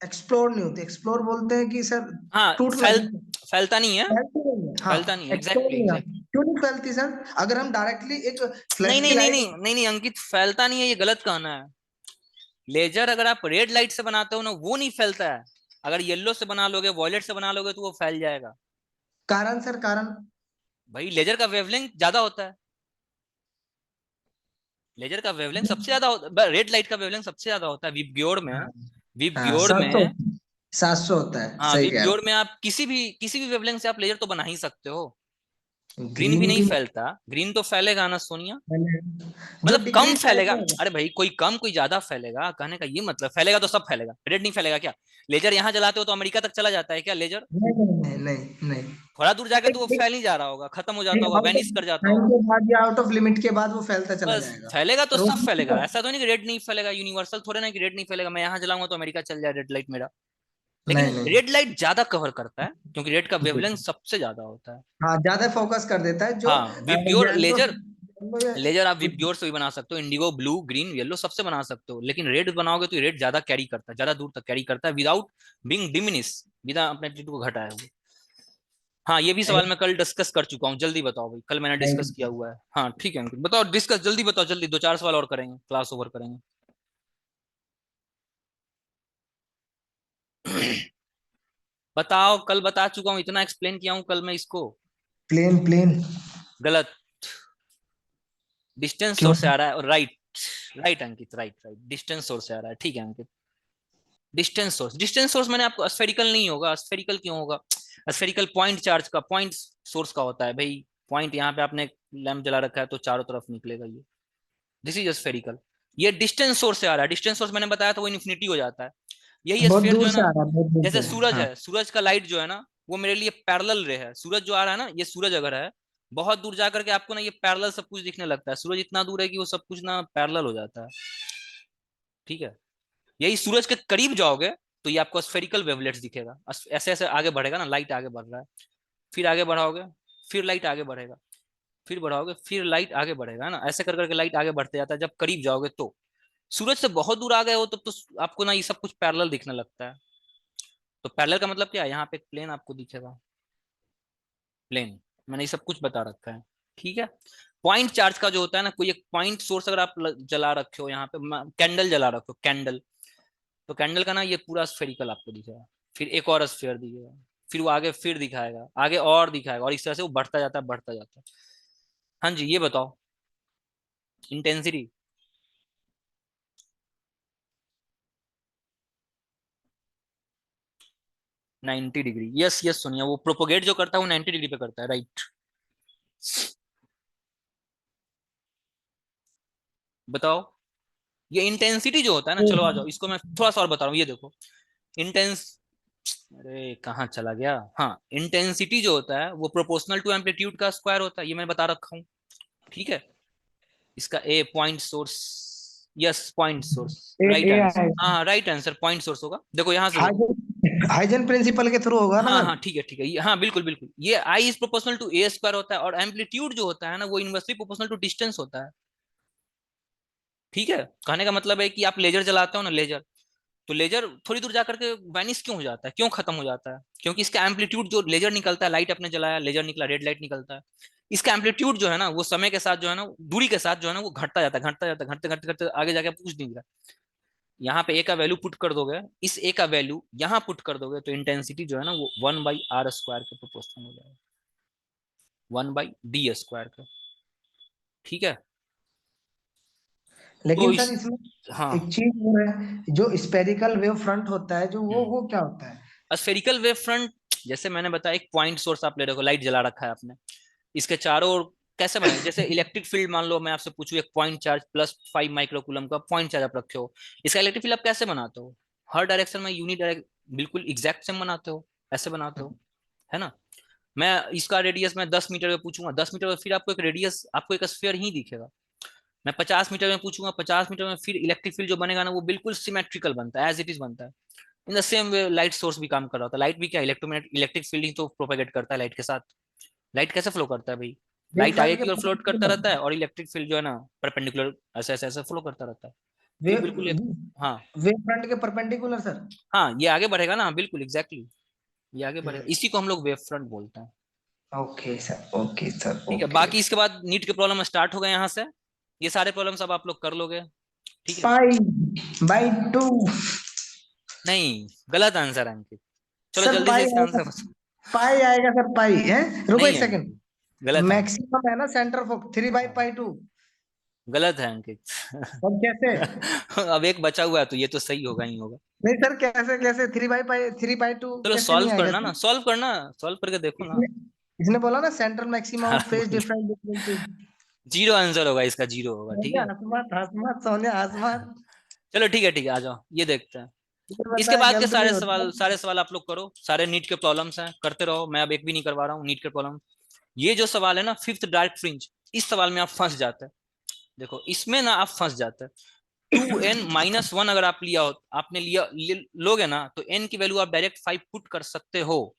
एक्सप्लोर नहीं होती, एक्सप्लोर बोलते हैं कि सर हाँ, टूट ना जाए। फैलता नहीं है। फैलती नहीं है, फैलता हाँ नहीं है, एक्सप्लोर एग्जैक्टली नहीं एग्जैक्टली। आती, क्यों नहीं फैलती सर? अगर हम डायरेक्टली एक नहीं फ्लैश की नहीं नहीं लाइट। नहीं नहीं नहीं अंकित, फैलता नहीं है, ये गलत कहना है। लेजर अगर आप रेड लाइट से बनाते हो ना, वो नहीं फैलता है। अगर येलो से बना लोगे, वॉयलेट से बना लोगे, तो वो फैल जाएगा। कारण सर, कारण? भाई लेजर का वेवलेंथ ज्यादा होता है। लेजर का वेवलेंथ सबसे ज्यादा होता है, रेड लाइट का वेवलेंथ सबसे ज्यादा होता है विबग्योर में। हाँ हाँ, विबग्योर 700, में। 700 होता है, हाँ, सही कह विबग्योर रहे में आप किसी भी वेवलेंथ से आप लेजर तो बना ही सकते हो। हो। ग्रीन भी ग्रीन नहीं भी फैलता, ग्रीन तो फैलेगा ना सोनिया। जो मतलब कम डिक्रीज टाइप फैलेगा। में होगा। अरे भाई कोई कम कोई ज्यादा फैलेगा, कहने का ये मतलब फैलेगा तो सब फैलेगा, रेड नहीं फैलेगा क्या? लेजर यहाँ जलाते हो तो अमेरिका तक चला जाता है क्या लेजर? नहीं नहीं नहीं नहीं नहीं। थोड़ा दूर जाके तो एक वो एक फैल ही जा रहा होगा, खत्म हो एक जाता होगा, आउट ऑफ वैनिश कर जाता टाइम होगा। के बाद या आउट ऑफ लिमिट के बाद वो फैलता चला बस जाएगा। फैलेगा तो सब रोशनी की फैलेगा, तरह। ऐसा तो नहीं कि रेड नहीं फैलेगा, यूनिवर्सल थोड़े ना कि रेड नहीं फैलेगा, मैं यहाँ जलाऊंगा तो अमेरिका चल जाए रेड लाइट मेरा। लेकिन नहीं नहीं। रेड लाइट ज्यादा कवर करता है, क्योंकि रेड का वेवलेंथ सबसे ज्यादा होता है। हाँ, ज्यादा फोकस कर देता है, जो हाँ, विबग्योर येलो लेजर। या लेजर आप कुछ। विबग्योर से भी बना सकते हो, इंडिगो, ब्लू, ग्रीन, येलो सबसे बना सकते हो, लेकिन रेड बनाओगे तो रेड ज्यादा कैरी करता है, ज्यादा दूर तक कैरी करता है, विदाउट बीइंग डिमिनिश, बिना अपने एटीट्यूड को घटाए हुए। हाँ, ये भी सवाल मैं कल डिस्कस कर चुका हूँ, जल्दी बताओ भाई, कल मैंने डिस्कस किया हुआ है। हाँ ठीक है अंकित, बताओ डिस्कस जल्दी बताओ, जल्दी 2-4 सवाल और करेंगे, क्लास ओवर करेंगे। बताओ, कल बता चुका हूँ, इतना एक्सप्लेन किया हूँ कल मैं इसको। Plane plane. गलत। डिस्टेंस क्यों? सोर्स से आ रहा है, और right. Right Ankit, right right, distance source से आ रहा है, ठीक है अंकित। डिस्टेंस सोर्स मैंने आपको, स्फेरिकल नहीं होगा, स्फेरिकल क्यों होगा? स्फेरिकल पॉइंट चार्ज का, पॉइंट सोर्स का होता है भाई। पॉइंट यहाँ पे आपने लैंप जला रखा है तो चारों तरफ निकलेगा ये। This is spherical. ये डिस्टेंस सोर्स से आ रहा है, डिस्टेंस सोर्स मैंने बताया था वो इन्फिनिटी हो जाता है। यही बहुत स्फेयर जो दूर है से ना, आ रहा है, बहुत दूर जैसे से। सूरज हाँ। है, सूरज का लाइट जो है ना, वो मेरे लिए पैरेलल रे है। सूरज जो आ रहा है ना, ये सूरज अगर है, बहुत दूर जाकर के आपको ना ये पैरेलल सब कुछ दिखने लगता है, सूरज इतना दूर है कि वो सब कुछ ना पैरेलल हो जाता है। ठीक है। यही सूरज के करीब जाओगे तो ये आपको स्फेरिकल वेवलेट्स दिखेगा, ऐसे ऐसे आगे बढ़ेगा ना, लाइट आगे बढ़ रहा है, फिर आगे बढ़ाओगे, फिर लाइट आगे बढ़ेगा, फिर बढ़ाओगे, फिर लाइट आगे बढ़ेगा, है ना, ऐसे कर करके लाइट आगे बढ़ते जाता है, जब करीब जाओगे तो। सूरज से बहुत दूर आ गए हो तब तो आपको ना ये सब कुछ पैरेलल दिखने लगता है। तो पैरेलल का मतलब क्या है, यहाँ पे एक प्लेन आपको दिखेगा, प्लेन। मैंने ये सब कुछ बता रखा है। ठीक है। पॉइंट चार्ज का जो होता है ना, कोई एक पॉइंट सोर्स अगर आप जला रखे हो यहाँ पे, कैंडल जला रखे हो, कैंडल, तो कैंडल का ना ये पूरा स्फेरिकल आपको दिखेगा, फिर एक और स्फेयर दिखेगा, फिर वो आगे फिर दिखाएगा, आगे और दिखाएगा, और इस तरह से वो बढ़ता जाता है, बढ़ता जाता है। हाँ जी, ये बताओ इंटेंसिटी। 90 डिग्री, यस यस सुनिए, वो प्रोपोगेट जो करता है वो 90 डिग्री पे करता है, राइट। बताओ, ये इंटेंसिटी जो होता है ना, चलो आ जाओ, इसको मैं थोड़ा सा और बता रहा हूँ, ये देखो। इंटेंस अरे कहाँ चला गया, हाँ, इंटेंसिटी जो होता है वो प्रोपोर्शनल टू एम्पलीट्यूड का स्क्वायर होता है, ये मैं बता रखा हूँ। ठीक है। इसका a point source, yes point source, a right a answer, हाँ राइट आंसर, पॉइंट सोर्स होगा, देखो यहाँ से देखो। हाइजन प्रिंसिपल के थ्रू होगा ना हाँ सर? हाँ ठीक है ठीक है, हाँ बिल्कुल बिल्कुल, ये I is proportional to A square होता है, और एम्पलीट्यूड जो होता है ना वो इनवर्सली प्रोपोर्शनल टू डिस्टेंस होता है। ठीक है। कहने का मतलब है कि आप लेजर जलाते हो ना, लेजर, तो लेजर थोड़ी दूर जाकर के वैनिश क्यों हो जाता है, क्यों खत्म हो जाता है? क्योंकि इसका एम्पलीट्यूड जो लेजर निकलता है, लाइट आपने जलाया, लेजर निकला, रेड लाइट निकलता है, इसका एम्पलीट्यूड जो है ना वो समय के साथ जो है ना, दूरी के साथ जो है ना वो घटता जाता है, घटता जाता है, घटते घटते घटते आगे जाके कुछ नहीं रहा। यहाँ पे ए का वैल्यू पुट कर दोगे, इस ए का वैल्यू यहाँ पुट कर दोगे, तो इंटेंसिटी जो है ना वो 1/r² के प्रोपोर्शनल हो जाएगा, 1/d² का। ठीक है। तो लेकिन इस, सर इसमें हाँ, एक चीज वो है, जो स्पेरिकल वेव फ्रंट होता है, जो वो क्या होता है? स्फेरिकल वेव फ्रंट, जैसे मैंने बताया, एक पॉइंट सोर्स आप ले रखो, लाइट जला रखा है आपने, इसके चारों ओर कैसे बनाए, जैसे इलेक्ट्रिक फील्ड, मान लो मैं आपसे पूछूं एक पॉइंट चार्ज +5 माइक्रोकूलम का पॉइंट चार्ज आप रखे हो, इसका इलेक्ट्रिक फील्ड आप कैसे बनाते हो? हर डायरेक्शन में यूनिडायरेक्ट, बिल्कुल एग्जैक्ट सेम बनाते हो, ऐसे बनाते हो, है ना। मैं इसका रेडियस मैं 10 मीटर में पूछूंगा 10 मीटर में, फिर आपको एक रेडियस, आपको एक स्फीयर ही दिखेगा। मैं 50 मीटर में पूछूंगा 50 मीटर में, फिर इलेक्ट्रिक फील्ड जो बनेगा ना वो बिल्कुल सिमेट्रिकल बनता है, एज इट इज बनता है। In the same way light source भी काम कर रहा होता है। लाइट भी क्या, इलेक्ट्रिक फील्ड ही तो प्रोपेगेट करता है लाइट के साथ। लाइट कैसे फ्लो करता है भाई, वेव लाइट आगे फ्रंट के की ओर फ्लोट करता रहता है परपेंडिकुलर, और इलेक्ट्रिक फील्ड जो है ना परपेंडिकुलर ऐसे ऐसे ऐसे फ्लो करता रहता है। तो ये वेव बिल्कुल एक, हाँ वेव फ्रंट के परपेंडिकुलर सर। हाँ ये आगे बढ़ेगा ना, बिल्कुल एग्जैक्टली ये आगे बढ़ेगा, हम्म, इसी को हम लोग वेव फ्रंट बोलते हैं। ओके सर, ओके सर, ठीक है, ओके। बाकी इसके बाद नीट के प्रॉब्लम स्टार्ट हो गए यहाँ से, ये सारे प्रॉब्लम्स अब आप लोग कर लोगे। ठीक है, पाई बाई 2। नहीं गलत आंसर है अंकित, चलो सर जल्दी से पाई इसका आएगा, आंसर बताओ। पाई आएगा सर, पाई है। रुको नहीं एक है सेकंड। अंकित, गलत है, मैक्सिमम है ना सेंटर ऑफ 3 बाई हाँ पाई 2। गलत है अंकित। और कैसे? अब एक बचा हुआ है तो ये तो सही होगा ही होगा। नहीं सर, कैसे कैसे 3 बाई 2 चलो कैसे नहीं सॉल्व आएगा करना ना, सर? सॉल्व करना, सॉल्व करके देखो ना। इसने इसने बोला ना सेंट्रल मैक्सिमम ऑफ फेज बोलो, difference between two. Zero answer होगा इसका, जीरो होगा, ठीक सोनिया है। हंसमत हंसमत, सोनिया हंसमत। चलो ठीक है आ जाओ ये देखते हैं। ये इसके बताया बाद के गलत नहीं सारे होता। सवाल, सारे सवाल आप लोग करो, सारे नीट के प्रॉब्लम्स हैं करते रहो, मैं अब एक भी नहीं करवा रहा हूँ नीट के प्रॉब्लम। ये जो सवाल है ना फिफ्थ डार्क फ्रिंज, इस सवाल में आप फंस जाते हैं। देखो इसमें ना आप फंस जाते हैं। 2n-1 अगर आप लिया हो, आपने लोगे ना तो n की वैल्यू आप डायरेक्ट 5 पुट कर सकते हो।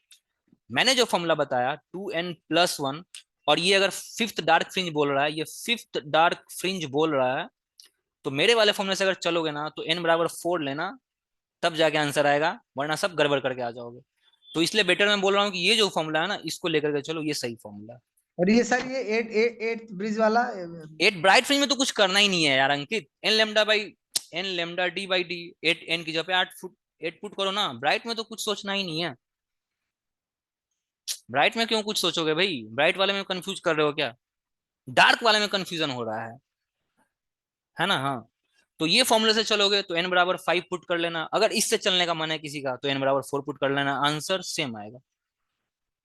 मैंने जो फॉर्मूला बताया 2n+1, और ये अगर फिफ्थ डार्क फ्रिंज बोल रहा है, ये फिफ्थ डार्क फ्रिंज बोल रहा है, तो मेरे वाले फॉर्मूले से अगर चलोगे ना तो n बराबर 4 लेना, तब जाके आंसर आएगा, वरना सब गड़बड़ करके आ जाओगे। तो इसलिए बेटर मैं बोल रहा हूँ कि ये जो फॉर्मूला है ना इसको लेकर के चलो, ये सही फॉर्मूला है। और ये सर ये 8 ब्रिज वाला। एट ब्राइट फ्रिंज में तो कुछ करना ही नहीं है यार अंकित, n λ/d, 8n की जगह पे 8 पुट करो ना, ब्राइट में तो कुछ सोचना ही नहीं है। ब्राइट में क्यों कुछ सोचोगे भाई, ब्राइट वाले में कंफ्यूज कर रहे हो क्या, डार्क वाले में कंफ्यूजन हो रहा है ना। हाँ, तो ये फॉर्मूले से चलोगे तो n बराबर 5 पुट कर लेना, अगर इससे चलने का मन है किसी का तो n बराबर 4 पुट कर लेना, आंसर सेम आएगा।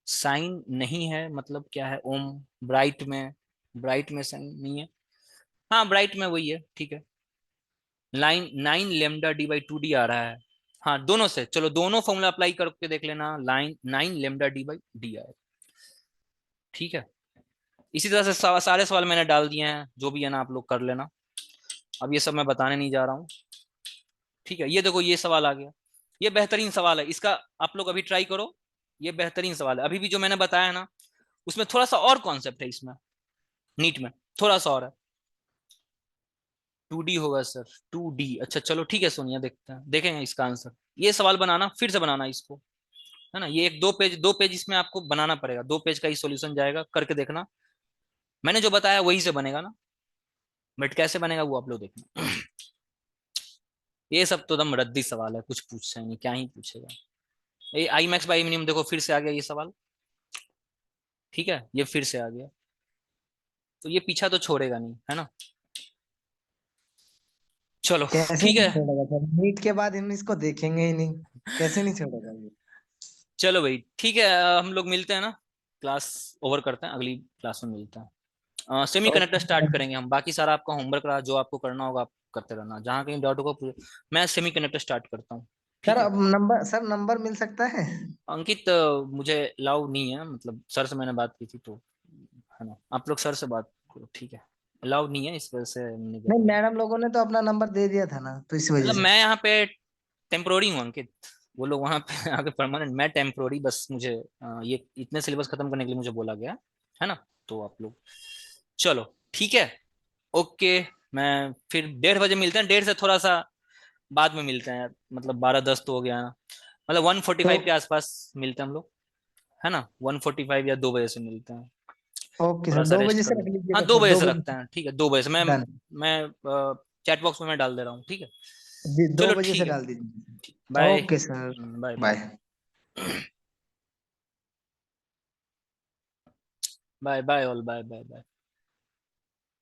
साइन नहीं है मतलब क्या है ओम, ब्राइट में, ब्राइट में साइन नहीं है, हाँ ब्राइट में वही है, ठीक है। लाइन 9 λ/d/2d आ रहा है, हाँ दोनों से चलो, दोनों फॉर्मूला अप्लाई करके देख लेना, लाइन 9 λ/d/d आएगा, ठीक है। इसी तरह से सारे सवाल मैंने डाल दिए हैं, जो भी है ना आप लोग कर लेना, अब ये सब मैं बताने नहीं जा रहा हूँ। ठीक है, ये देखो ये सवाल आ गया, ये बेहतरीन सवाल है, इसका आप लोग अभी ट्राई करो, ये बेहतरीन सवाल है। अभी भी जो मैंने बताया है ना उसमें थोड़ा सा और कॉन्सेप्ट है इसमें, नीट में थोड़ा सा और है। 2D होगा सर, 2D, अच्छा चलो ठीक है सोनिया, देखते हैं, देखेंगे इसका आंसर। ये सवाल बनाना, फिर से बनाना इसको, है ना, ये एक दो पेज इसमें आपको बनाना पड़ेगा, 2 पेज का ही सॉल्यूशन जाएगा, करके देखना, मैंने जो बताया वही से बनेगा ना, बट कैसे बनेगा वो आप लोग देखना। ये सब तो दम रद्दी सवाल है, कुछ पूछ नहीं, क्या ही पूछेगा। ये आई मैक्स बाई मिनिमम देखो फिर से आ गया ये सवाल, ठीक है, ये फिर से आ गया, तो ये पीछा तो छोड़ेगा नहीं, है ना। चलो कैसे ठीक नहीं है, छोड़ेगा सर, मीट के बाद हम इसको देखेंगे ही नहीं। कैसे नहीं छोड़ेगा ये? चलो भाई ठीक है, हम लोग मिलते हैं ना, क्लास ओवर करते हैं, अगली क्लास में मिलते हैं। Semi connector okay start sir. करेंगे हम, बाकी सारा आपका होमवर्क रहा, जो आपको करना होगा आप करते रहना, जहाँ कहीं डाउट होगा मैं सेमी कनेक्टर स्टार्ट करता हूँ, सर ठीक है। अब नंबर मिल सकता है? अंकित मुझे अलाउ नहीं है, मतलब सर से मैंने बात की थी तो, है ना, आप लोग सर से बात करो, ठीक है, अलाउ नहीं है, इस वजह से नहीं दे नहीं, पाऊंगा। मैडम लोगों ने तो अपना नंबर दे दिया था ना, तो इस वजह मतलब से। मैं यहाँ पे टेम्पोररी हूँ अंकित, वो लोग वहाँ पे आगे परमानेंट, मैं टेम्पोररी, बस मुझे ये इतने सिलेबस खत्म करने के लिए मुझे बोला गया है ना, तो आप लोग चलो ठीक है, ओके। मैं फिर 1:30 बजे मिलते हैं, 1:30 से थोड़ा सा बाद में मिलते हैं यार, मतलब 12:10 तो हो गया ना, मतलब 1:45 तो के आसपास मिलते हैं हम लोग, है ना, 1:45 या 2 बजे से मिलते हैं, ओके थोड़ा सर, सा 2 रेस्ट बजे कर से लो। रख हाँ लीजिएगा दो सर, बजे 2 से बजे रखते हैं, ठीक है 2 बजे से डन। मैं चैट बॉक्स में मैं डाल दे रहा हूँ, ठीक है। जी, 2 चलो बजे से ठीक है, डाल दीजिए। Bye, okay sir. Bye bye. Bye bye all, bye bye bye.